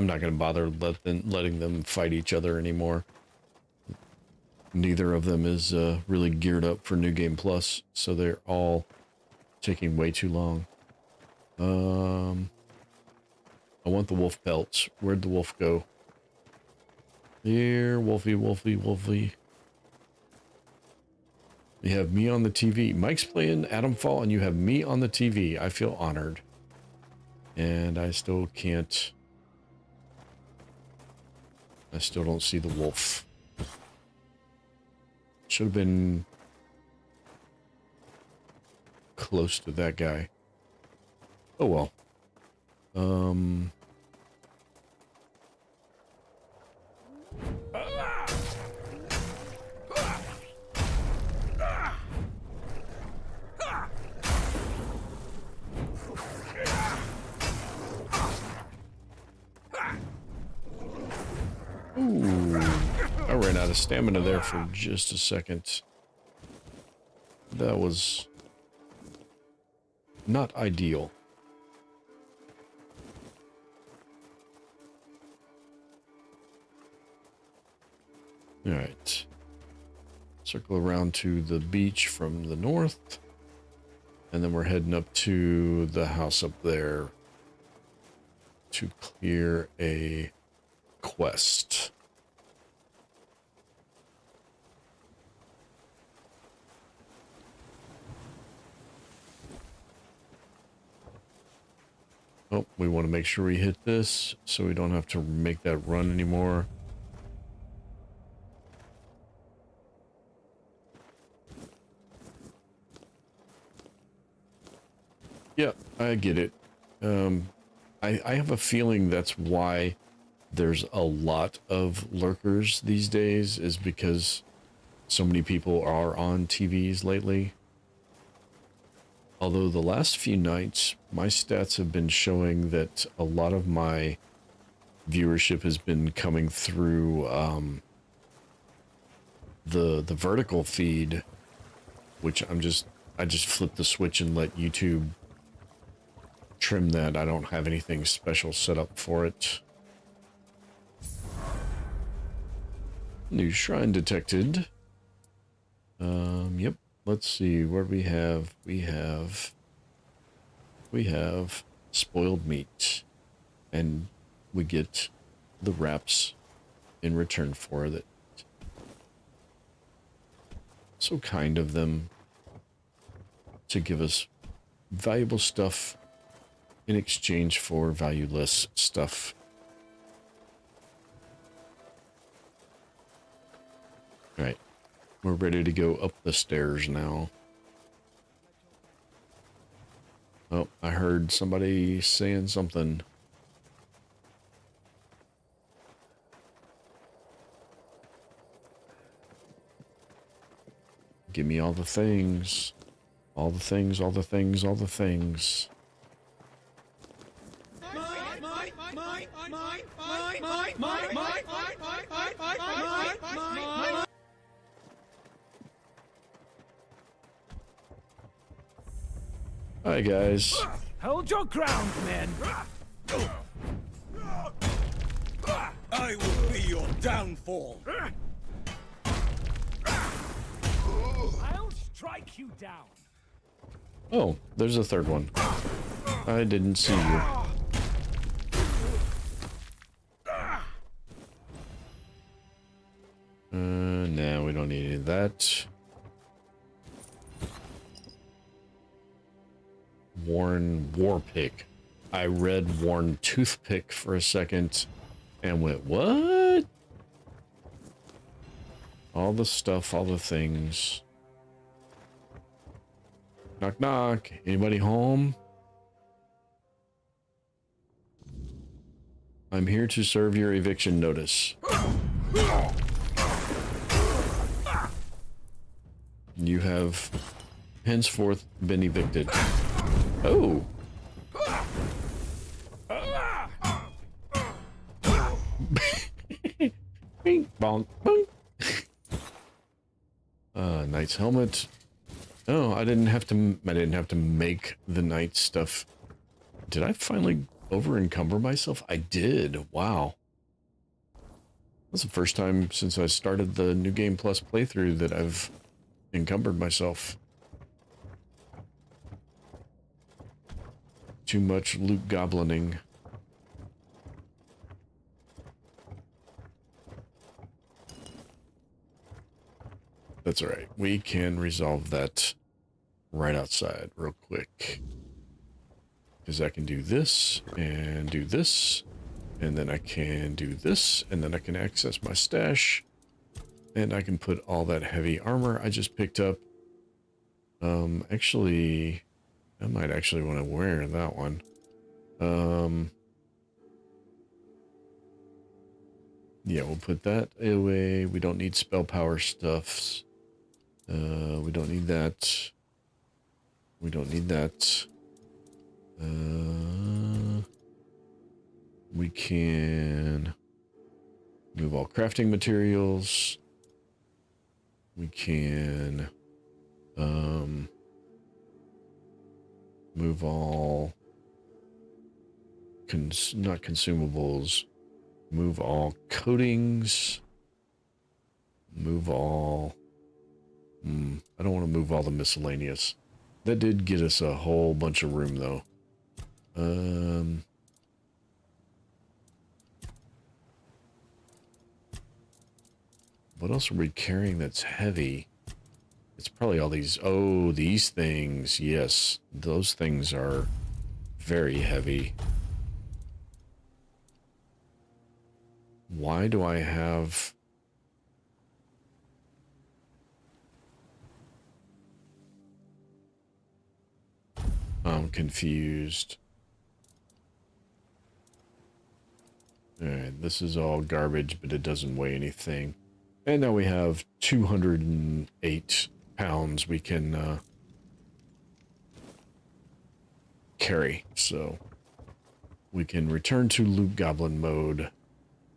not going to bother letting them fight each other anymore. Neither of them is really geared up for New Game Plus, so they're all taking way too long. I want the wolf pelts. Where'd the wolf go? Here, Wolfie. You have me on the TV. Mike's playing Adam Fall, and you have me on the TV. I feel honored. And I still can't... I still don't see the wolf. Should have been close to that guy. Oh well. Ooh, I ran out of stamina there for just a second. That was not ideal. Alright. Circle around to the beach from the north. And then we're heading up to the house up there to clear a quest. Oh, we want to make sure we hit this so we don't have to make that run anymore. Yeah, I get it. I have a feeling that's why there's a lot of lurkers these days, is because so many people are on TVs lately. Although the last few nights, my stats have been showing that a lot of my viewership has been coming through the vertical feed, which I just flip the switch and let YouTube trim that. I don't have anything special set up for it. New shrine detected. Yep. Let's see, what do we have? We have spoiled meat, and we get the wraps in return for that. So kind of them to give us valuable stuff in exchange for valueless stuff. All right. We're ready to go up the stairs now. Oh, I heard somebody saying something. Give me all the things. All the things, all the things, all the things. Hi, guys. Hold your ground, men. I will be your downfall. I'll strike you down. Oh, there's a third one. I didn't see you. No, we don't need any of that. Worn Warpick. I read Worn Toothpick for a second and went, what? All the stuff, all the things. Knock, knock. Anybody home? I'm here to serve your eviction notice. You have henceforth been evicted. Oh. Bing, bonk, bonk. Knight's helmet. Oh, I didn't have to make the knight stuff. Did I finally over encumber myself? I did. Wow. That's the first time since I started the New Game Plus playthrough that I've encumbered myself. Too much loot goblining. That's alright. We can resolve that right outside real quick. Because I can do this, and do this, and then I can do this, and then I can access my stash, and I can put all that heavy armor I just picked up. Actually, I might actually want to wear that one. Yeah, we'll put that away. We don't need spell power stuffs. We don't need that. We don't need that. We can move all crafting materials. We can move all not consumables. Move all coatings. Move all. I don't want to move all the miscellaneous. That did get us a whole bunch of room, though. What else are we carrying that's heavy? It's probably all these. Oh, these things. Yes, those things are very heavy. Why do I have... I'm confused. Alright, this is all garbage, but it doesn't weigh anything. And now we have 208 pounds we can carry, so we can return to Loot Goblin mode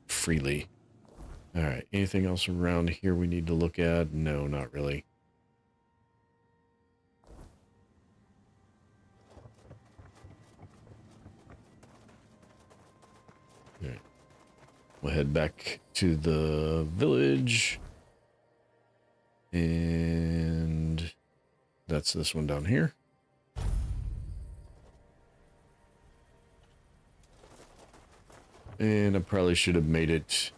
freely. Alright, anything else around here we need to look at? No, not really. Alright. We'll head back to the village. And that's this one down here. And I probably should have made it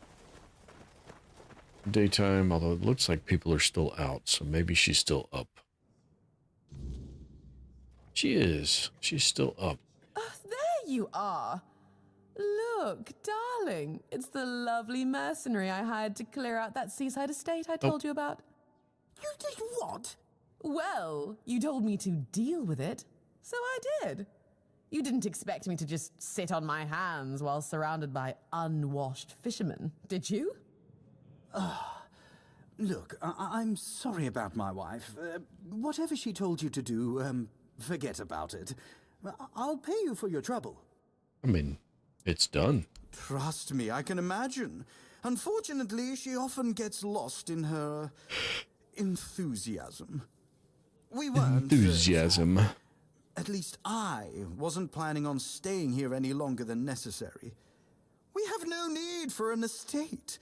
daytime, although it looks like people are still out, so maybe she's still up. She is. She's still up. Oh, there you are. Look, darling, it's the lovely mercenary I hired to clear out that seaside estate I told you about. You did what? Well, you told me to deal with it, so I did. You didn't expect me to just sit on my hands while surrounded by unwashed fishermen, did you? Look, I'm sorry about my wife. Whatever she told you to do, forget about it. I'll pay you for your trouble. I mean, it's done. Trust me, I can imagine. Unfortunately, she often gets lost in her enthusiasm. We weren't. Enthusiasm. At least I wasn't planning on staying here any longer than necessary. We have no need for an estate.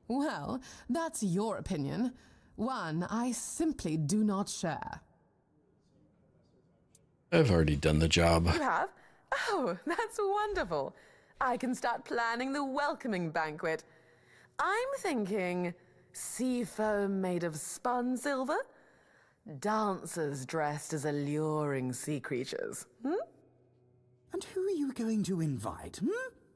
Well, that's your opinion. One I simply do not share. I've already done the job. You have? Oh, that's wonderful. I can start planning the welcoming banquet. I'm thinking sea foam made of spun silver, dancers dressed as alluring sea creatures. And who are you going to invite,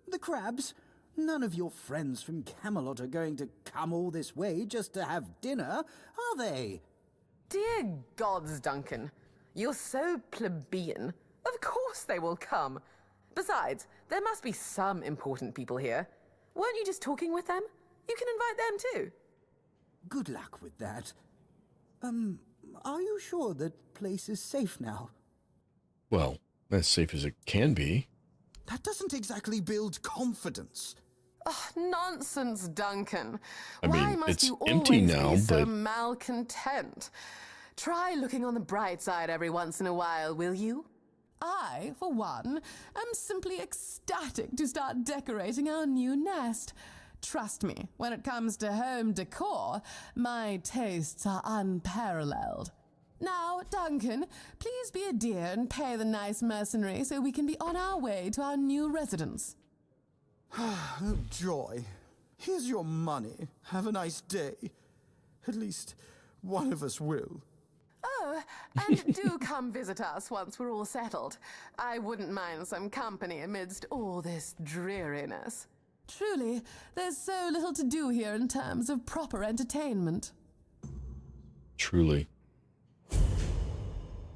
The crabs? None of your friends from Camelot are going to come all this way just to have dinner, are they? Dear gods, Duncan. You're so plebeian. Of course they will come. Besides, there must be some important people here. Weren't you just talking with them? You can invite them too. Good luck with that. Are you sure that place is safe now? Well, as safe as it can be. That doesn't exactly build confidence. Oh, nonsense, Duncan. I mean, Why must it's you empty always now, be so but malcontent? Try looking on the bright side every once in a while, will you? I, for one, am simply ecstatic to start decorating our new nest. Trust me, when it comes to home decor, my tastes are unparalleled. Now, Duncan, please be a dear and pay the nice mercenary so we can be on our way to our new residence. Oh, joy. Here's your money. Have a nice day. At least one of us will. Oh, and do come visit us once we're all settled. I wouldn't mind some company amidst all this dreariness. Truly, there's so little to do here in terms of proper entertainment. truly.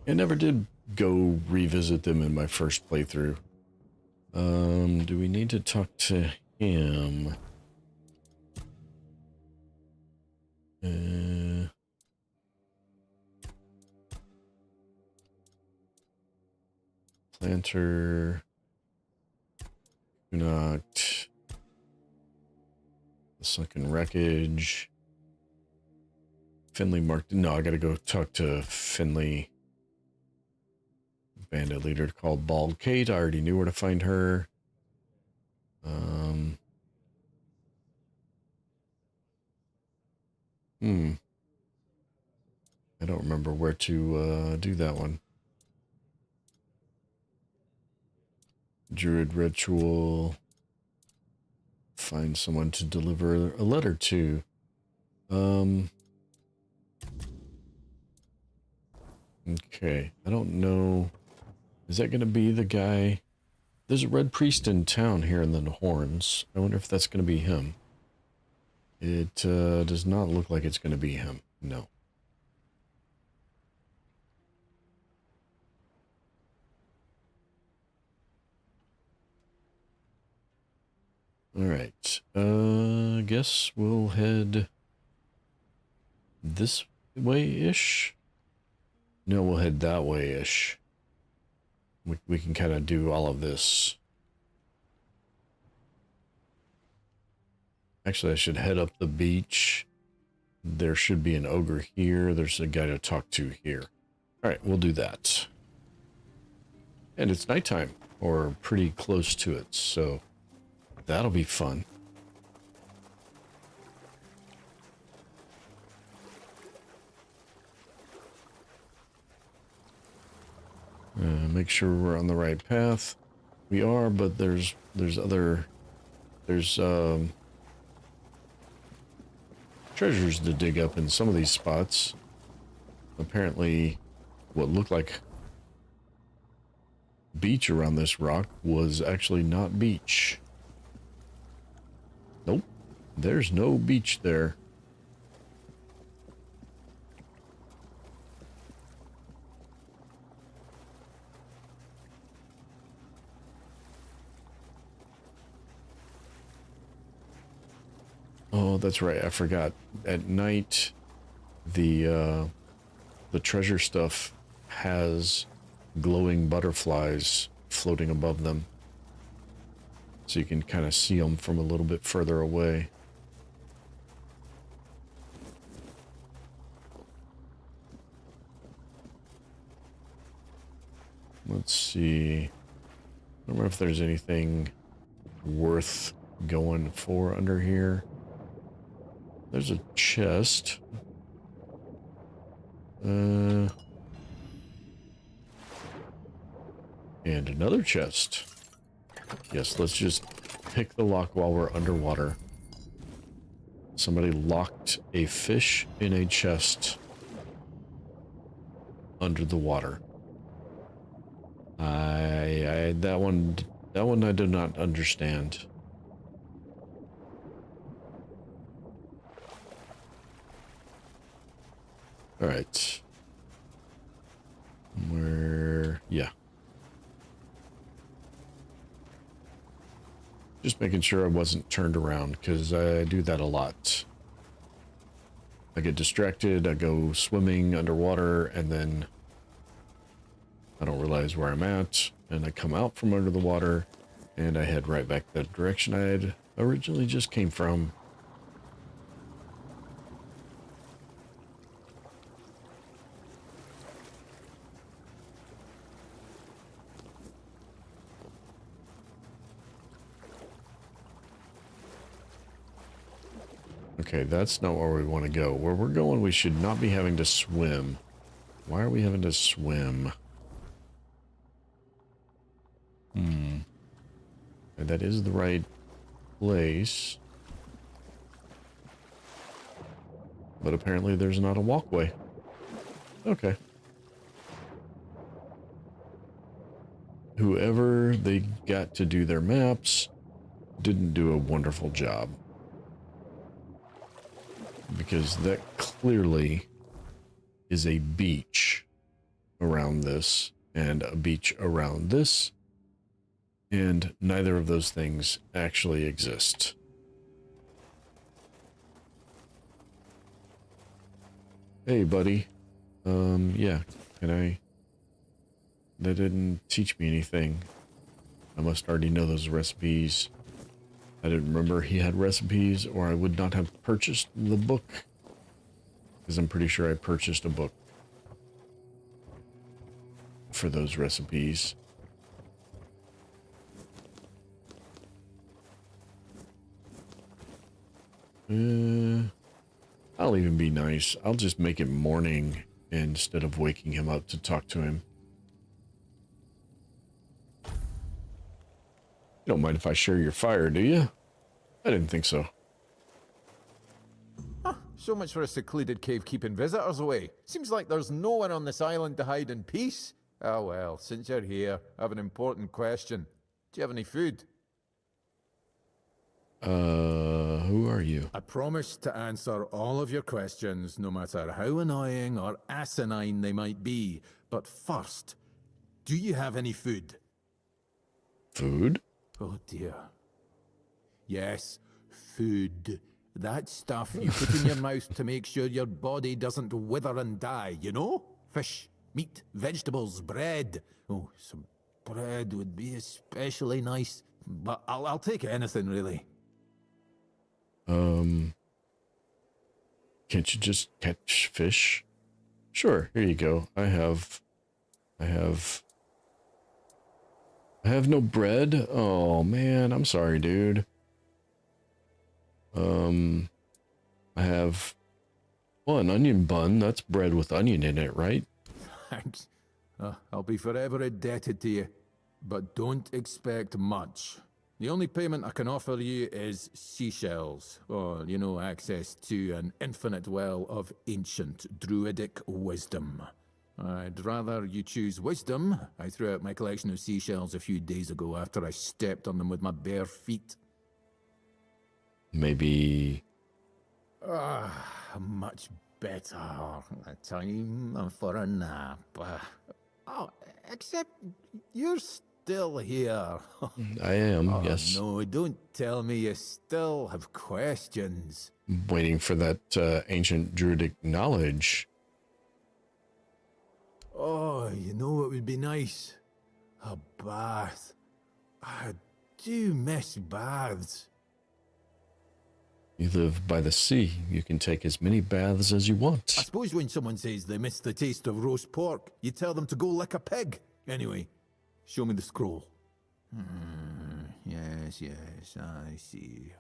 I never did go revisit them in my first playthrough. Do we need to talk to him? Planter. Not. The sunken wreckage. Finley marked. No, I gotta go talk to Finley. Bandit leader called Bald Kate. I already knew where to find her. I don't remember where to do that one. Druid ritual. Find someone to deliver a letter to. Okay, I don't know. Is that going to be the guy? There's a red priest in town here in the Horns. I wonder if that's going to be him. It does not look like it's going to be him. No. Alright. I guess we'll head this way-ish? No, we'll head that way-ish. We can kind of do all of this. Actually, I should head up the beach. There should be an ogre here. There's a guy to talk to here. Alright, we'll do that. And it's nighttime, or pretty close to it, so that'll be fun. Make sure we're on the right path. We are, but there's treasures to dig up in some of these spots. Apparently, what looked like beach around this rock was actually not beach. Nope, there's no beach there. Oh, that's right. I forgot. At night, the treasure stuff has glowing butterflies floating above them, so you can kind of see them from a little bit further away. Let's see. I don't know if there's anything worth going for under here. There's a chest. And another chest. Yes, let's just pick the lock while we're underwater. Somebody locked a fish in a chest under the water. That one I do not understand. All right. Yeah. Just making sure I wasn't turned around, because I do that a lot. I get distracted, I go swimming underwater, and then I don't realize where I'm at, and I come out from under the water, and I head right back the direction I had originally just came from. Okay, that's not where we want to go. Where we're going, we should not be having to swim. Why are we having to swim? And that is the right place. But apparently there's not a walkway. Okay. Whoever they got to do their maps didn't do a wonderful job. Because that clearly is a beach around this and a beach around this, and neither of those things actually exist. Hey, buddy. Yeah, can I... That didn't teach me anything. I must already know those recipes. I didn't remember he had recipes, or I would not have purchased the book. Because I'm pretty sure I purchased a book for those recipes. I'll even be nice. I'll just make it morning instead of waking him up to talk to him. You don't mind if I share your fire, do you? I didn't think so. So much for a secluded cave keeping visitors away. Seems like there's no one on this island to hide in peace. Oh well, since you're here, I have an important question. Do you have any food? Who are you? I promise to answer all of your questions, no matter how annoying or asinine they might be. But first, do you have any food? Food? Oh dear. Yes, food. That stuff you put in your mouth to make sure your body doesn't wither and die, you know? Fish, meat, vegetables, bread. Oh, some bread would be especially nice. But I'll take anything, really. Can't you just catch fish? Sure, here you go. I have no bread. Oh man, I'm sorry, dude. I have, well, an onion bun. That's bread with onion in it, right? Thanks. I'll be forever indebted to you. But don't expect much. The only payment I can offer you is seashells, or, you know, access to an infinite well of ancient druidic wisdom. I'd rather you choose wisdom. I threw out my collection of seashells a few days ago after I stepped on them with my bare feet. Maybe... much better. A time for a nap. Oh, except you're still here. I am, yes. No, don't tell me you still have questions. Waiting for that ancient druidic knowledge. Oh, you know what would be nice? A bath. I do miss baths. You live by the sea. You can take as many baths as you want. I suppose when someone says they miss the taste of roast pork, you tell them to go lick a pig. Anyway, show me the scroll. Yes, I see.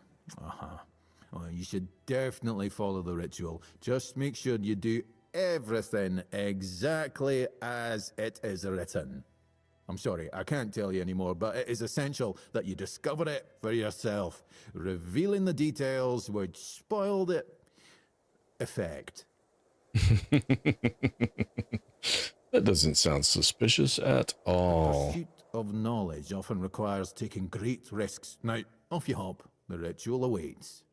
Well, you should definitely follow the ritual. Just make sure you do everything exactly as it is written. I'm sorry, I can't tell you anymore, but it is essential that you discover it for yourself. Revealing the details would spoil the effect. That doesn't sound suspicious at all. The pursuit of knowledge often requires taking great risks. Now, off you hop. The ritual awaits.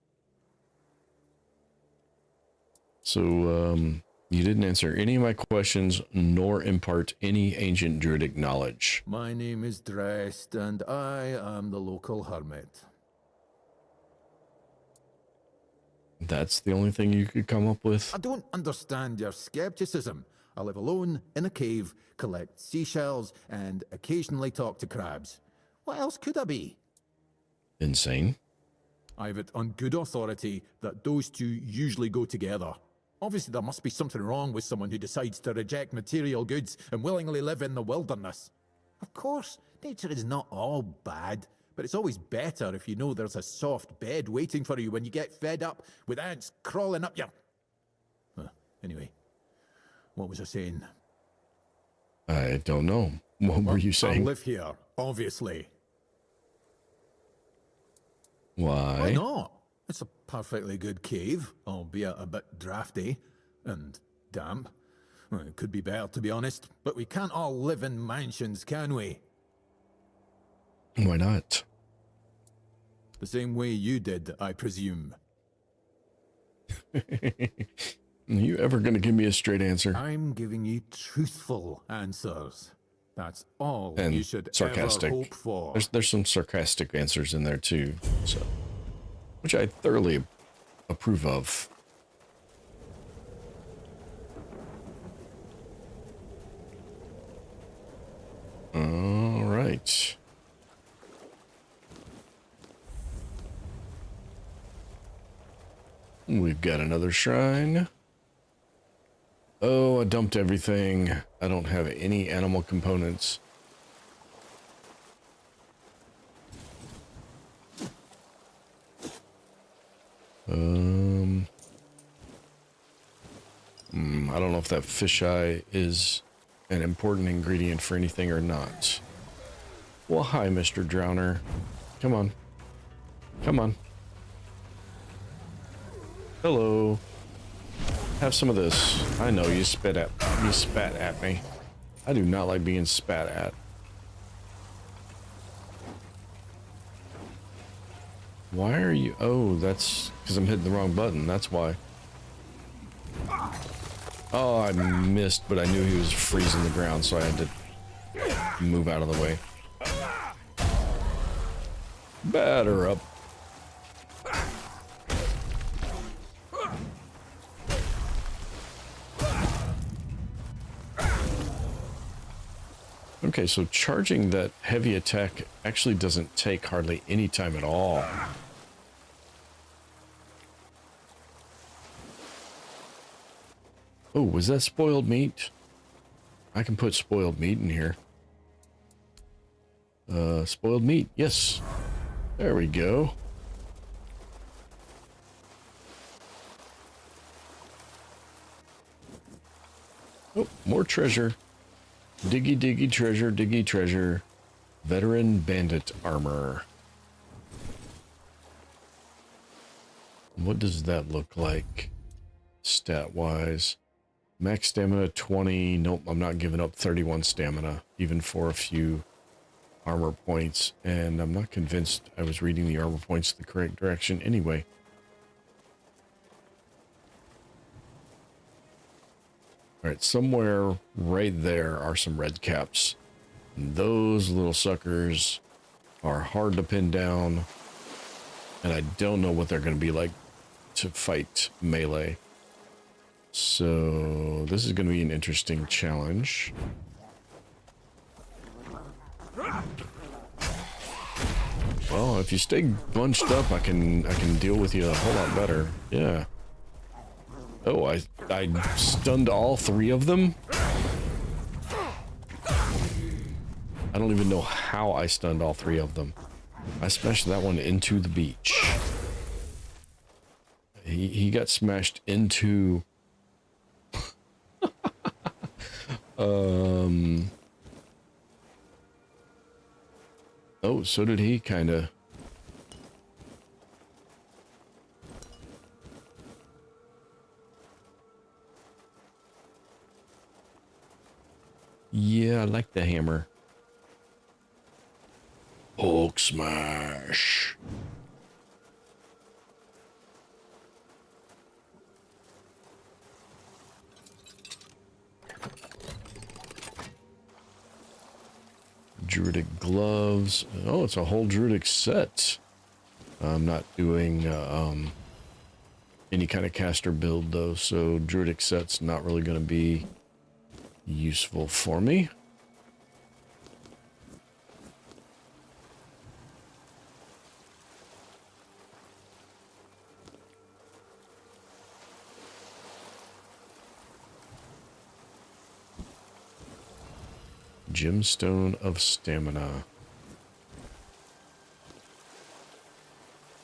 So, you didn't answer any of my questions, nor impart any ancient druidic knowledge. My name is Drest, and I am the local hermit. That's the only thing you could come up with? I don't understand your skepticism. I live alone in a cave, collect seashells, and occasionally talk to crabs. What else could I be? Insane. I have it on good authority that those two usually go together. Obviously, there must be something wrong with someone who decides to reject material goods and willingly live in the wilderness. Of course, nature is not all bad, but it's always better if you know there's a soft bed waiting for you when you get fed up with ants crawling up your... Anyway, what was I saying? I don't know. What were you saying? I live here, obviously. Why? Why not? It's a perfectly good cave, albeit a bit drafty and damp. Well, it could be better, to be honest, but we can't all live in mansions, can we? Why not? The same way you did, I presume. Are you ever going to give me a straight answer? I'm giving you truthful answers. That's all And you should sarcastic. ever hope for. There's some sarcastic answers in there too, so which I thoroughly approve of. All right. We've got another shrine. Oh, I dumped everything. I don't have any animal components. I don't know if that fisheye is an important ingredient for anything or not. Well, hi, Mr. Drowner. Come on. Come on. Hello. Have some of this. I know you spat at me. I do not like being spat at. Why are you... Oh, that's because I'm hitting the wrong button. That's why. Oh, I missed, but I knew he was freezing the ground, so I had to move out of the way. Batter up. Okay, so charging that heavy attack actually doesn't take hardly any time at all. Oh, was that spoiled meat? I can put spoiled meat in here. Spoiled meat, yes. There we go. Oh, more treasure. Diggy, diggy, treasure, diggy, treasure. Veteran bandit armor. What does that look like, stat-wise? Max stamina 20. Nope, I'm not giving up 31 stamina, even for a few armor points. And I'm not convinced I was reading the armor points the correct direction anyway. Alright, somewhere right there are some red caps. And those little suckers are hard to pin down. And I don't know what they're going to be like to fight melee. So this is going to be an interesting challenge. Well, if you stay bunched up, I can deal with you a whole lot better. Yeah. Oh, I stunned all three of them? I don't even know how I stunned all three of them. I smashed that one into the beach. He got smashed into... Oh, so did he, kinda. Yeah, I like the hammer. Hulk smash. Druidic gloves. Oh, it's a whole druidic set. I'm not doing any kind of caster build though, so druidic set's not really going to be useful for me. Gemstone of Stamina.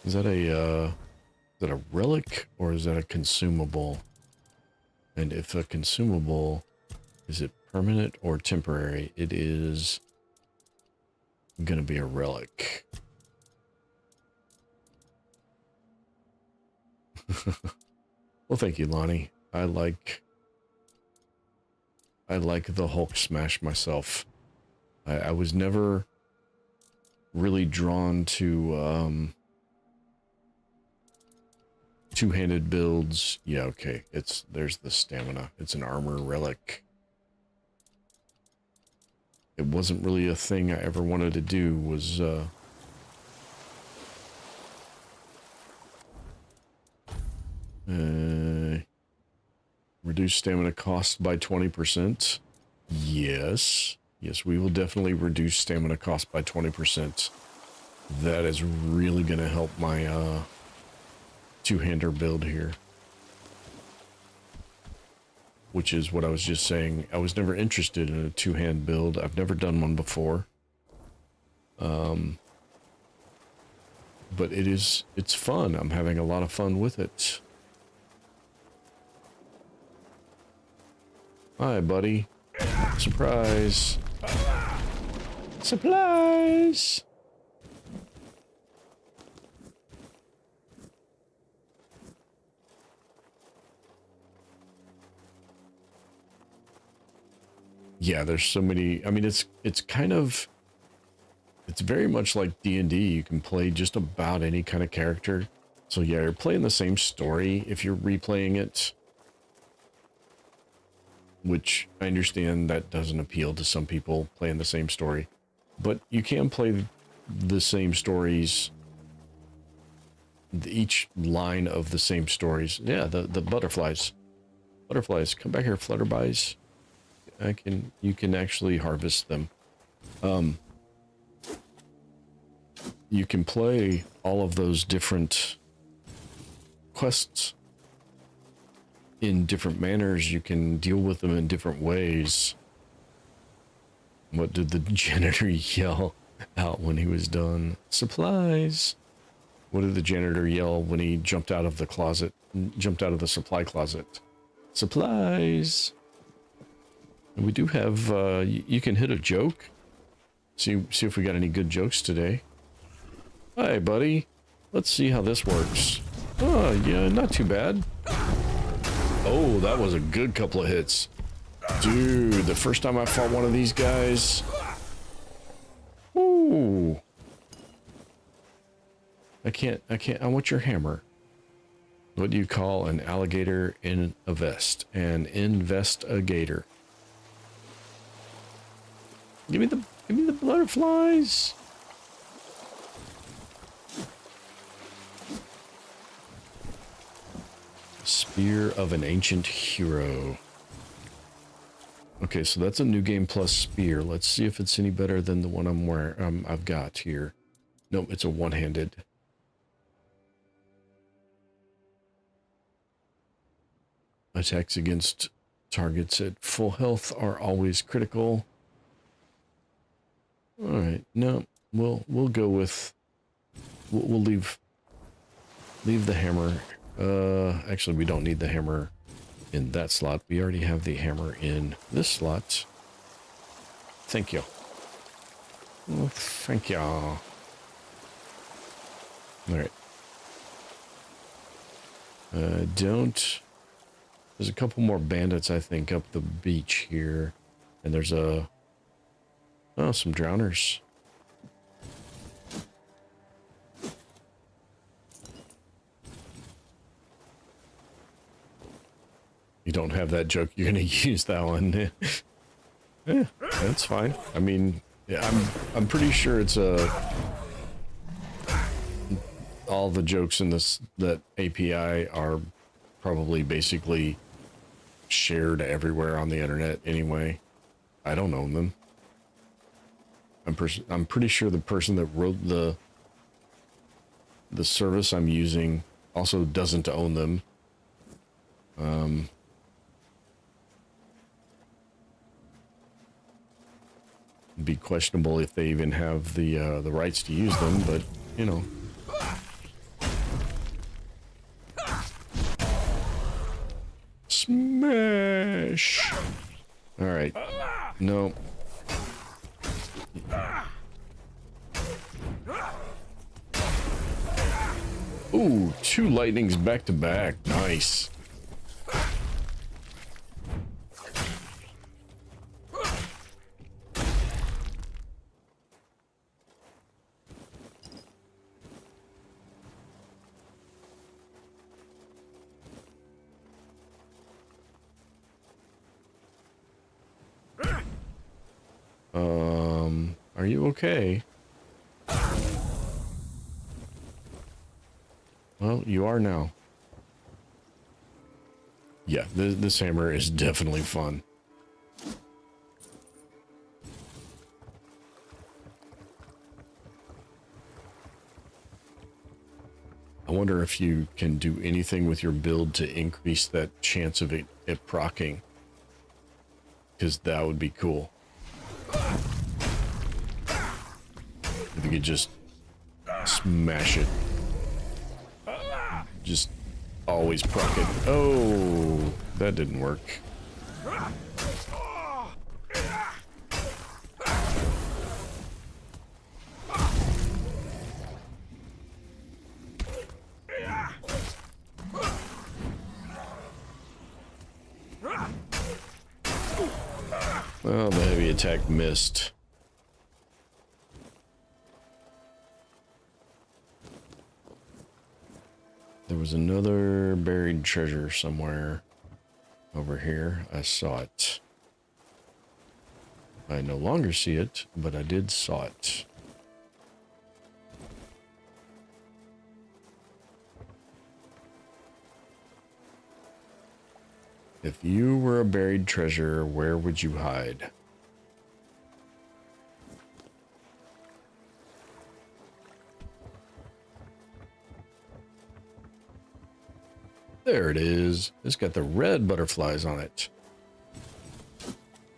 Is that a relic or is that a consumable? And if a consumable, is it permanent or temporary? It is gonna be a relic. Well, thank you, Lonnie. I like the Hulk smash myself. I was never really drawn to two-handed builds. Yeah, okay. There's the stamina. It's an armor relic. It wasn't really a thing I ever wanted to do, was reduce stamina cost by 20%. Yes. Yes, we will definitely reduce stamina cost by 20%. That is really going to help my two-hander build here. Which is what I was just saying. I was never interested in a two-hand build. I've never done one before. But it's fun. I'm having a lot of fun with it. Hi, buddy. Surprise. Supplies! Yeah, there's so many. I mean, it's kind of, it's very much like D&D. You can play just about any kind of character. So yeah, you're playing the same story if you're replaying it, which I understand that doesn't appeal to some people, playing the same story, but you can play the same stories, each line of the same stories. Yeah, the butterflies, come back here, flutterbys. You can actually harvest them. You can play all of those different quests in different manners. You can deal with them in different ways. What did the janitor yell out when he was done? Supplies. What did the janitor yell when he jumped out of the closet, jumped out of the supply closet? Supplies. And we do have, you can hit a joke. See if we got any good jokes today. Hi, buddy. Let's see how this works. Oh, yeah, not too bad. Oh, that was a good couple of hits. Dude, the first time I fought one of these guys. Ooh. I want your hammer. What do you call an alligator in a vest? An investigator. Give me the butterflies. Spear of an ancient hero. Okay, so that's a new game plus spear. Let's see if it's any better than the one I'm wearing. I've got here. Nope, it's a one-handed. Attacks against targets at full health are always critical. All right, no, we'll go with. We'll leave the hammer. Actually, we don't need the hammer in that slot. We already have the hammer in this slot. Thank you. Oh, thank you. All right. There's a couple more bandits, I think, up the beach here. And there's some drowners. You don't have that joke, you're gonna use that one. Yeah, that's fine. I mean, I'm pretty sure it's all the jokes in that API are probably basically shared everywhere on the internet anyway. I don't own them. I'm pretty sure the person that wrote the service I'm using also doesn't own them. It'd be questionable if they even have the rights to use them, but you know. Smash! All right. No. Ooh, 2 lightnings back to back. Nice. Are you okay? Well, you are now. Yeah, this hammer is definitely fun. I wonder if you can do anything with your build to increase that chance of it proccing. Because that would be cool. If you could just smash it. Just always proc it. Oh, that didn't work. Oh, the heavy attack missed. There was another buried treasure somewhere over here. I saw it. I no longer see it, but I did saw it. If you were a buried treasure, where would you hide? There it is. It's got the red butterflies on it.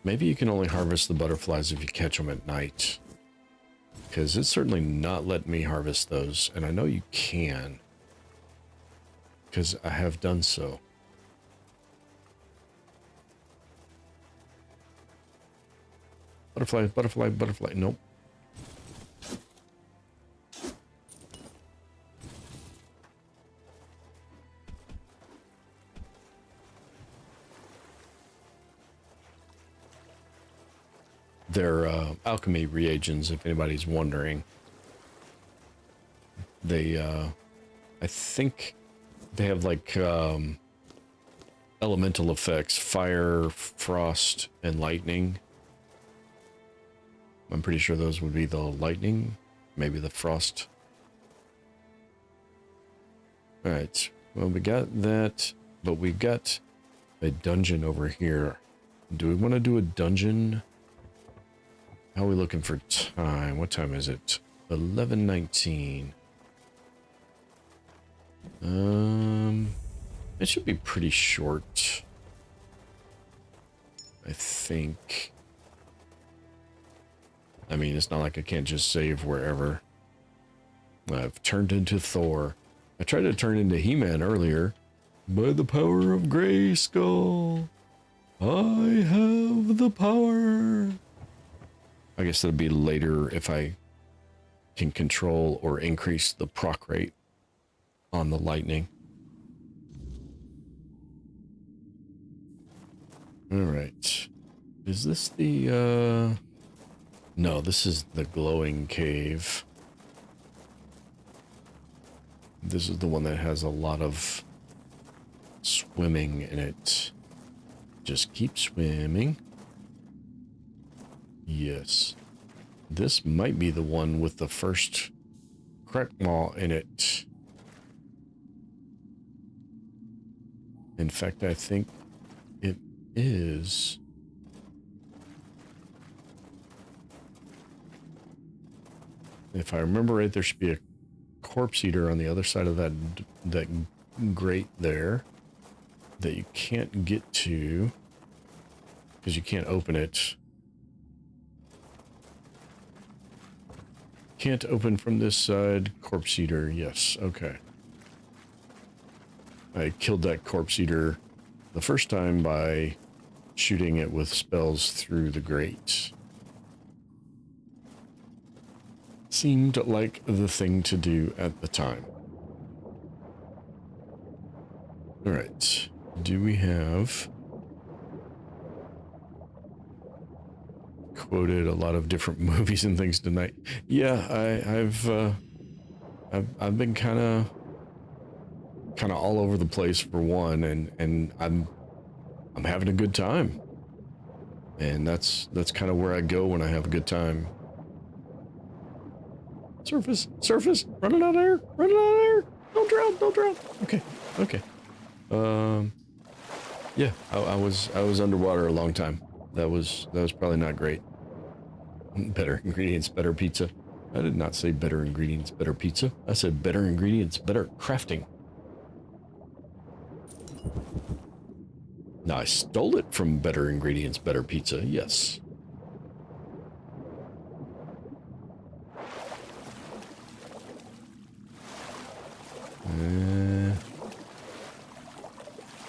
Maybe you can only harvest the butterflies if you catch them at night. Because it's certainly not letting me harvest those. And I know you can. Because I have done so. Butterfly, butterfly, butterfly. Nope. They're alchemy reagents, if anybody's wondering. They, I think they have like elemental effects, fire, frost, and lightning. I'm pretty sure those would be the lightning, maybe the frost. All right, well, we got that, but we've got a dungeon over here. Do we want to do a dungeon? How are we looking for time? What time is it? 11:19. It should be pretty short, I think. I mean, it's not like I can't just save wherever. I've turned into Thor. I tried to turn into He-Man earlier. By the power of Grayskull, I have the power. I guess that'll be later if I can control or increase the proc rate on the lightning. All right. Is this the, no, this is the glowing cave. This is the one that has a lot of swimming in it. Just keep swimming. Yes. This might be the one with the first crackmaw in it. In fact, I think it is. If I remember right, there should be a corpse eater on the other side of that grate there that you can't get to because you can't open it. Can't open from this side. Corpse eater, yes, okay. I killed that corpse eater the first time by shooting it with spells through the grate. Seemed like the thing to do at the time. All right, do we have... Quoted a lot of different movies and things tonight. Yeah, I've been kind of all over the place for one, and I'm having a good time, and that's kind of where I go when I have a good time. Surface, running out of air, don't drown. Okay. Yeah, I was underwater a long time. That was probably not great. Better ingredients, better pizza. I did not say better ingredients, better pizza. I said better ingredients, better crafting. Now I stole it from better ingredients, better pizza. Yes.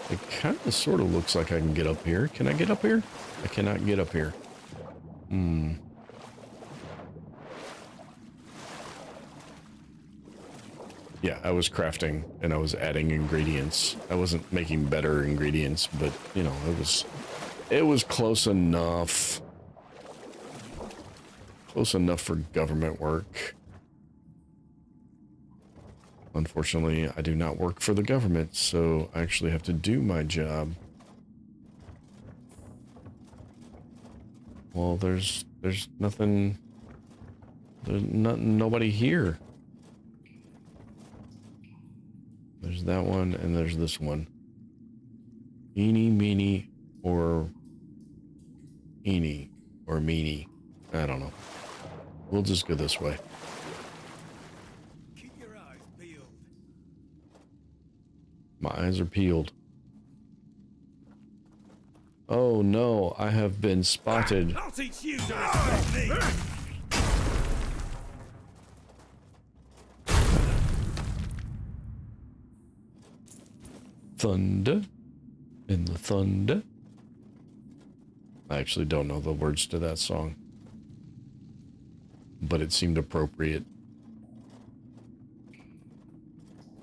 It kind of sort of looks like I can get up here. Can I get up here? I cannot get up here. Yeah, I was crafting and I was adding ingredients. I wasn't making better ingredients, but you know, it was close enough. close enough for government work. Unfortunately, I do not work for the government, so I actually have to do my job. Well, there's nothing. There's nobody here. There's that one, and there's this one. Eeny, meeny, or eeny, or meeny. I don't know. We'll just go this way. Keep your eyes peeled. My eyes are peeled. Oh no, I have been spotted. I'll teach you to respect me. Thunder. In the thunder. I actually don't know the words to that song, but it seemed appropriate.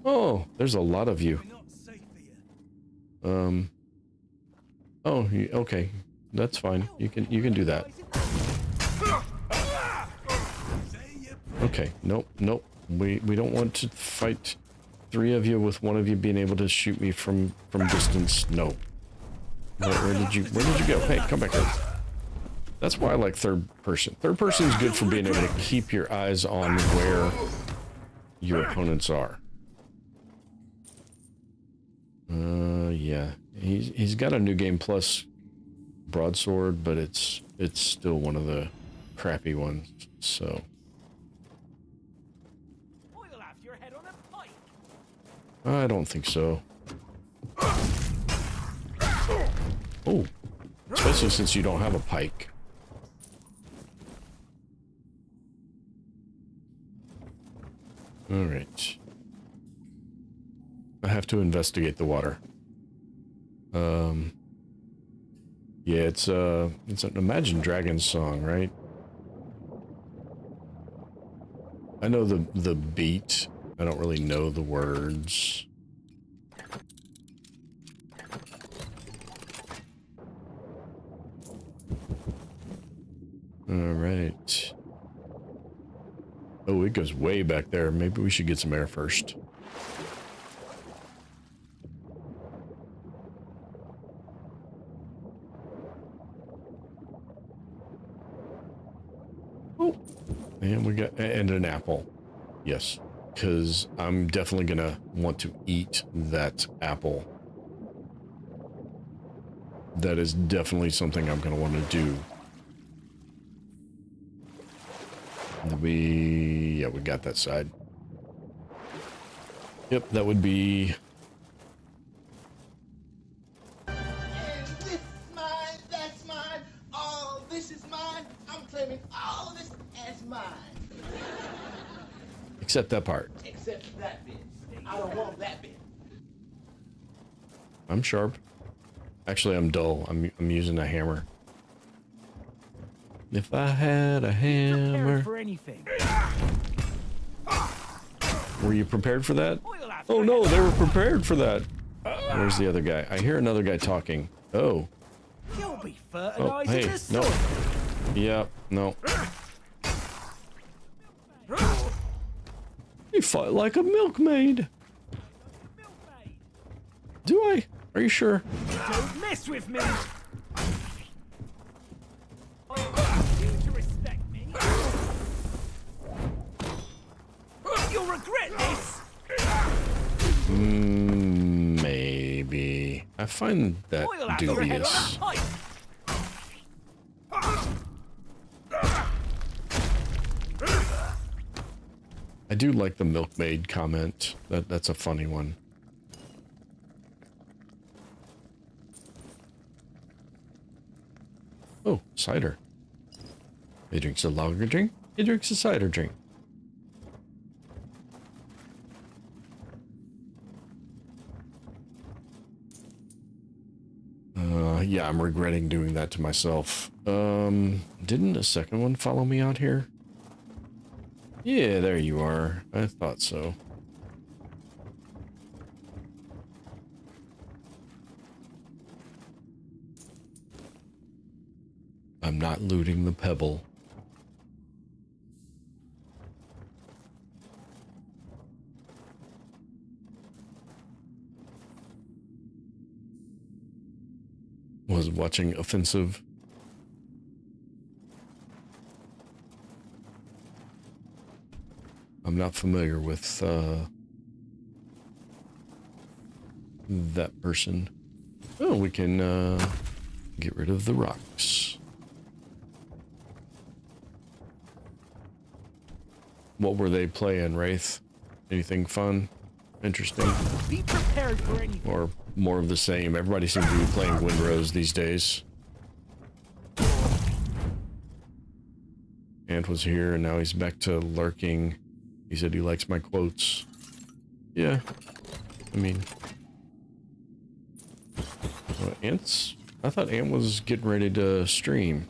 Oh, there's a lot of you. Oh, okay. That's fine. You can do that. Okay. Nope. We don't want to fight 3 of you with 1 of you being able to shoot me from distance. No. Where did you go? Hey, come back here. That's why I like third person. Third person is good for being able to keep your eyes on where your opponents are. Yeah. He's got a New Game Plus broadsword, but it's still one of the crappy ones, so. I don't think so. Oh, especially since you don't have a pike. All right. I have to investigate the water. Yeah, it's an Imagine Dragons song, right? I know the beat. I don't really know the words. All right. Oh, it goes way back there. Maybe we should get some air first. Oh, and we got an apple. Yes, because I'm definitely gonna want to eat that apple. That is definitely something I'm gonna want to do. We got that side. Yep, that would be. And this is mine, that's mine, all this is mine. I'm claiming all of this as mine. Except that part. Except that bit. I don't want that bit. I'm sharp. Actually, I'm dull. I'm using a hammer. If I had a hammer. For anything. Were you prepared for that? Oh no, they were prepared for that. Where's the other guy? I hear another guy talking. Oh. You'll be Oh, hey, no. Yeah, no. You fight like a milkmaid. Do I? Are you sure? Don't mess with me. You'll regret this. Maybe. I find that dubious. I do like the milkmaid comment. That's a funny one. Oh, cider. He drinks a lager drink. He drinks a cider drink. Yeah, I'm regretting doing that to myself. Didn't a second one follow me out here? Yeah, there you are. I thought so. I'm not looting the pebble. was watching Offensive. I'm not familiar with that person. Oh, we can get rid of the rocks. What were they playing, Wraith? Anything fun? Interesting? Be prepared for anything. Or more of the same? Everybody seems to be playing Windrose these days. Ant was here and now he's back to lurking. He said he likes my quotes. Yeah. I mean... Well, Ant's... I thought Ant was getting ready to stream.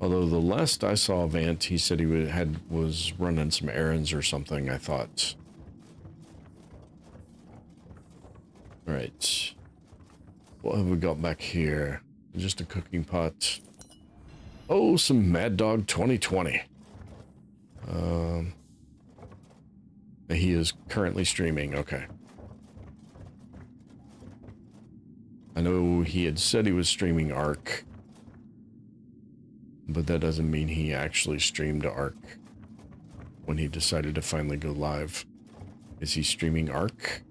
Although the last I saw of Ant, he said he was running some errands or something, I thought. Alright. What have we got back here? Just a cooking pot. Oh, some Mad Dog 2020. He is currently streaming, okay. I know he had said he was streaming Ark. But that doesn't mean he actually streamed Ark when he decided to finally go live. Is he streaming Ark?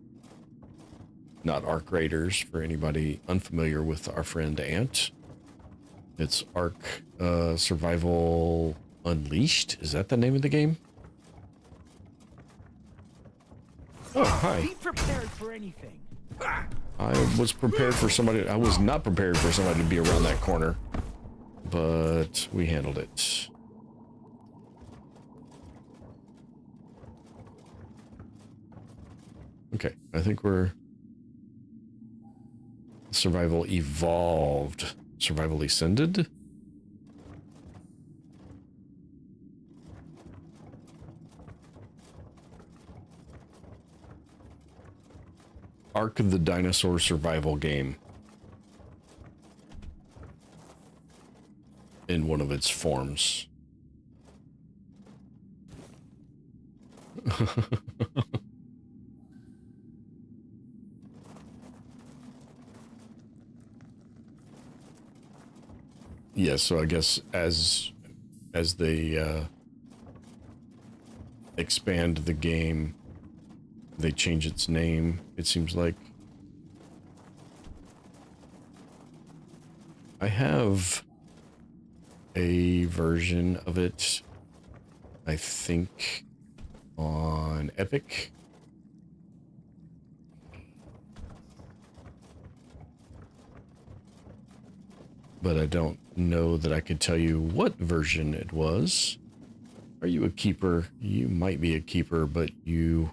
Not Ark Raiders, for anybody unfamiliar with our friend Ant. It's Ark Survival Unleashed? Is that the name of the game? Oh, hi. Be prepared for anything. I was prepared for somebody. I was not prepared for somebody to be around that corner. But we handled it. Okay, I think we're... Survival evolved. Survival ascended? Ark of the Dinosaur survival game. In one of its forms. Yes, so I guess as they expand the game, they change its name, it seems like. I have a version of it, I think, on Epic. But I don't know that I could tell you what version it was. Are you a keeper? You might be a keeper, but you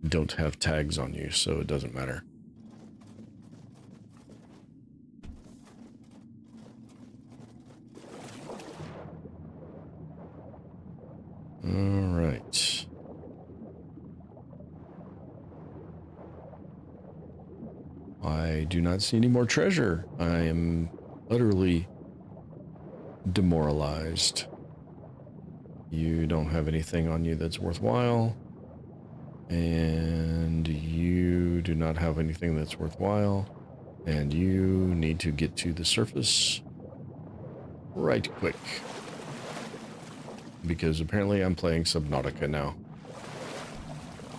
don't have tags on you, so it doesn't matter. All right. I do not see any more treasure. I am utterly demoralized. You don't have anything on you that's worthwhile. And you do not have anything that's worthwhile. And you need to get to the surface right quick. Because apparently I'm playing Subnautica now.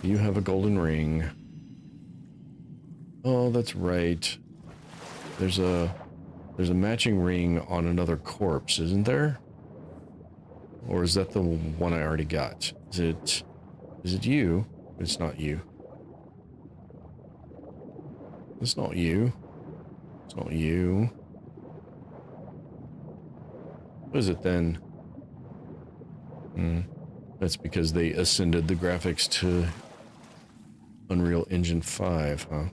You have a golden ring. Oh, that's right. There's a matching ring on another corpse, isn't there? Or is that the one I already got? Is it you? It's not you. It's not you. It's not you. What is it then? That's because they ascended the graphics to Unreal Engine 5, huh?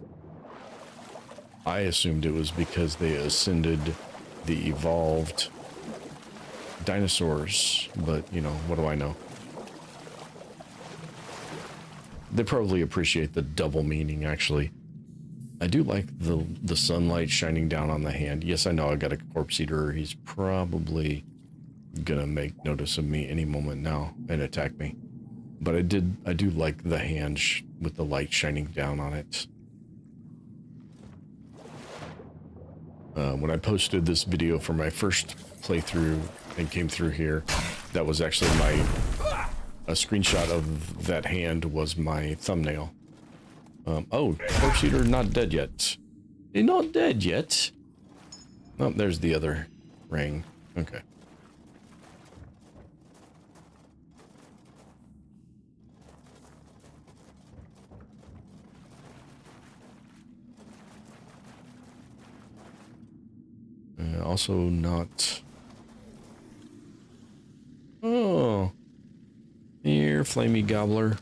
I assumed it was because they ascended the evolved dinosaurs, but, you know, what do I know? They probably appreciate the double meaning, actually. I do like the sunlight shining down on the hand. Yes, I know I got a corpse eater. He's probably gonna make notice of me any moment now and attack me. But I do like the hand with the light shining down on it. When I posted this video for my first playthrough and came through here, that was actually a screenshot of that hand was my thumbnail. Oh, Corpse Eater not dead yet. He's not dead yet. Oh, there's the other ring. Okay. Also not... Oh. Here, flamey gobbler.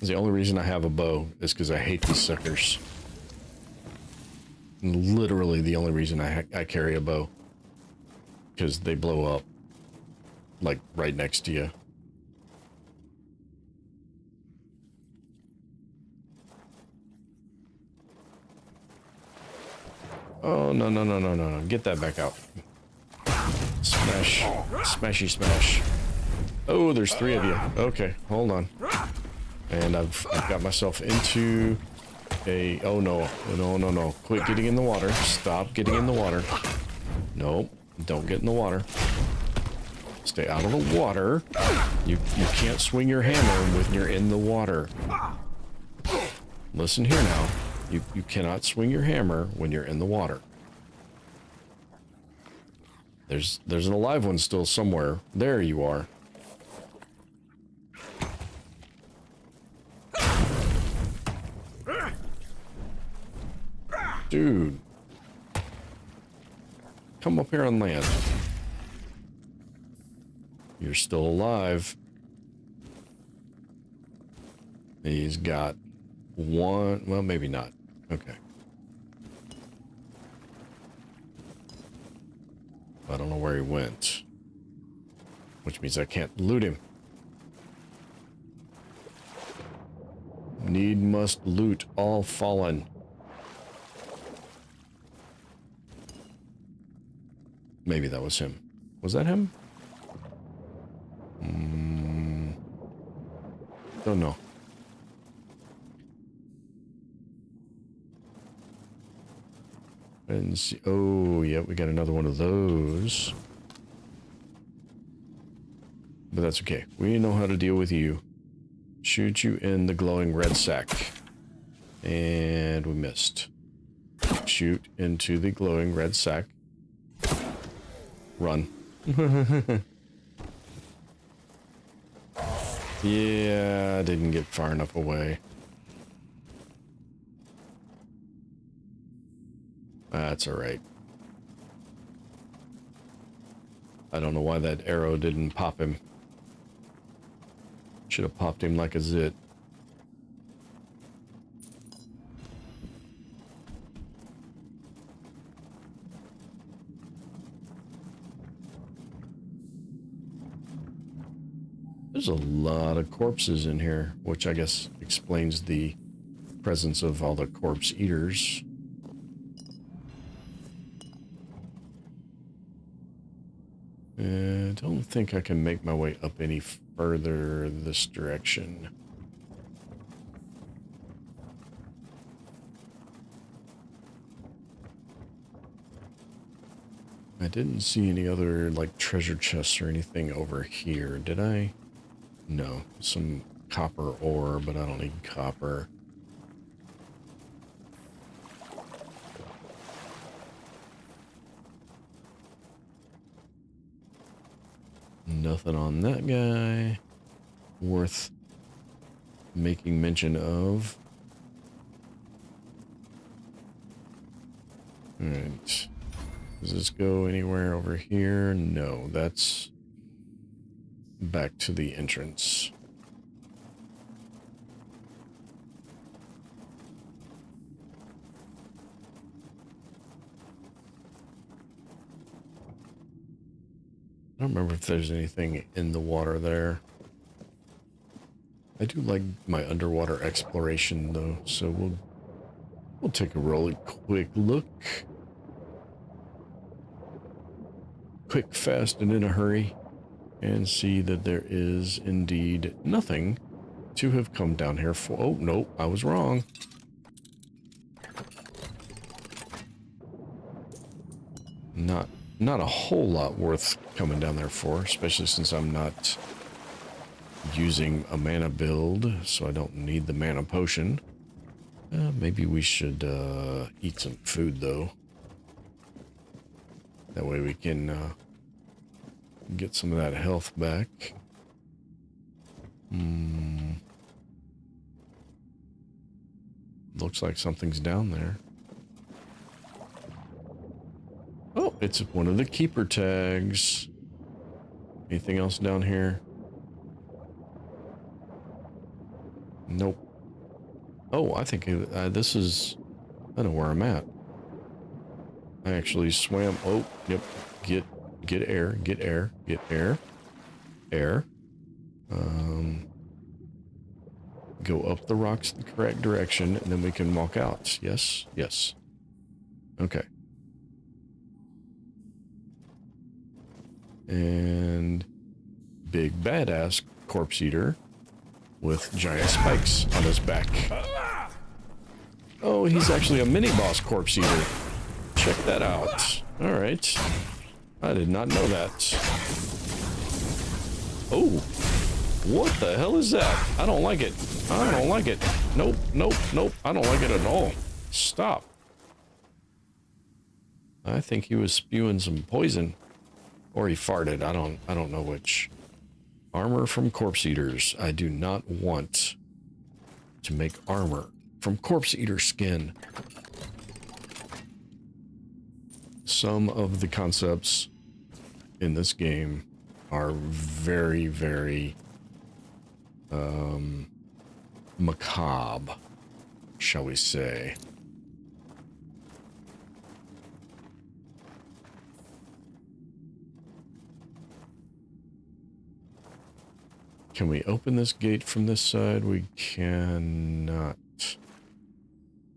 The only reason I have a bow is because I hate these suckers. Literally the only reason I carry a bow. Because they blow up. Like, right next to you. Oh, no, no, no, no, no, no. Get that back out. Smash. Smashy smash. Oh, there's 3 of you. Okay, hold on. And I've got myself into a... Oh, no. No, no, no. Quit getting in the water. Stop getting in the water. Nope. Don't get in the water. Stay out of the water. You can't swing your hammer when you're in the water. Listen here now. You cannot swing your hammer when you're in the water. There's an alive one still somewhere. There you are. Dude. Come up here on land. You're still alive. He's got one... Well, maybe not. Okay. I don't know where he went. Which means I can't loot him. Need must loot all fallen. Maybe that was him. Was that him? Don't know. And see, oh, yeah, we got another one of those. But that's okay. We know how to deal with you. Shoot you in the glowing red sack. And we missed. Shoot into the glowing red sack. Run. Yeah, I didn't get far enough away. That's alright. I don't know why that arrow didn't pop him. Should have popped him like a zit. There's a lot of corpses in here, which I guess explains the presence of all the corpse eaters. I don't think I can make my way up any further this direction. I didn't see any other, like, treasure chests or anything over here, did I? No. Some copper ore, but I don't need copper. Nothing on that guy worth making mention of. Alright. Does this go anywhere over here? No, that's back to the entrance. I don't remember if there's anything in the water there. I do like my underwater exploration though, so we'll take a really quick look. Quick, fast, and in a hurry, and see that there is indeed nothing to have come down here for. Oh, no, I was wrong. not a whole lot worth coming down there for, especially since I'm not using a mana build, so I don't need the mana potion. Maybe we should eat some food, though. That way we can get some of that health back. Looks like something's down there. Oh, it's one of the keeper tags. Anything else down here? Nope. Oh, I think this is... I know where I'm at. I actually swam... Oh, yep. Get air. Get air. Get air. Air. Go up the rocks the correct direction, and then we can walk out. Yes? Yes. Okay. And big badass corpse eater with giant spikes on his back. Oh, he's actually a mini boss corpse eater. Check that out. All right. I did not know that. Oh, what the hell is that? I don't like it. I don't like it. Nope, nope, nope. I don't like it at all. Stop. I think he was spewing some poison. Or he farted. I don't know which. Armor from corpse eaters. I do not want to make armor from corpse eater skin. Some of the concepts in this game are very, very macabre, shall we say. Can we open this gate from this side? We cannot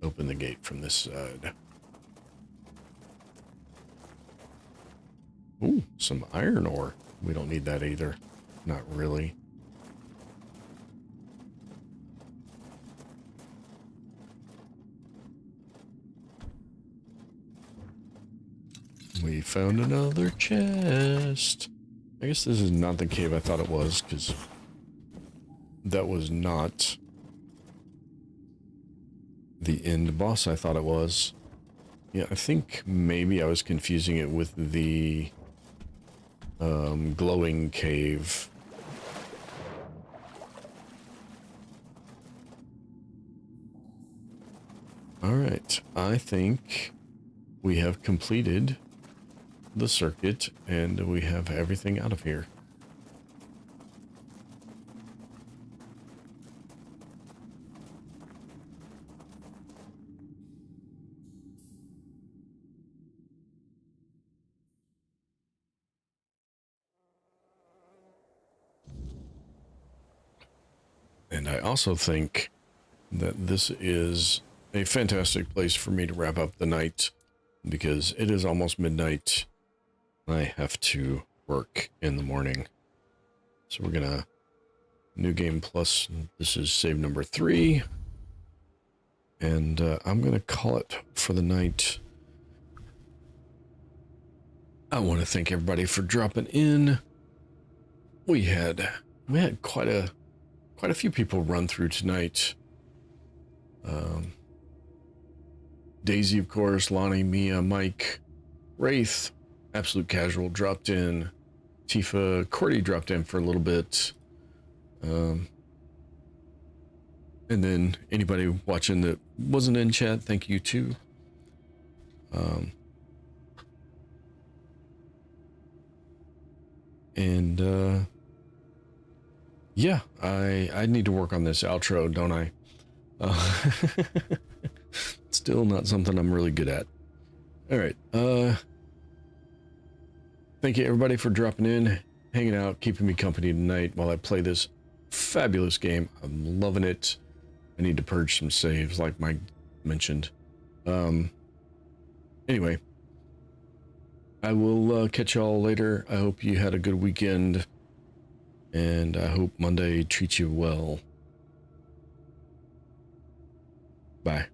open the gate from this side. Ooh, some iron ore. We don't need that either. Not really. We found another chest. I guess this is not the cave I thought it was, because that was not the end boss I thought it was. Yeah, I think maybe I was confusing it with the glowing cave. All right, I think we have completed the circuit and we have everything out of here. And I also think that this is a fantastic place for me to wrap up the night, because it is almost midnight. I have to work in the morning. So we're gonna new game plus. This is save number 3. And I'm gonna call it for the night. I want to thank everybody for dropping in. We had quite a few people run through tonight. Daisy, of course, Lonnie, Mia, Mike, Wraith, Absolute Casual dropped in. Tifa, Cordy dropped in for a little bit. And then anybody watching that wasn't in chat, thank you too. Yeah, I need to work on this outro, don't I? Still not something I'm really good at. All right. Thank you everybody for dropping in, hanging out, keeping me company tonight while I play this fabulous game. I'm loving it. I need to purge some saves, like Mike mentioned. Anyway, I will catch y'all later. I hope you had a good weekend, and I hope Monday treats you well. Bye.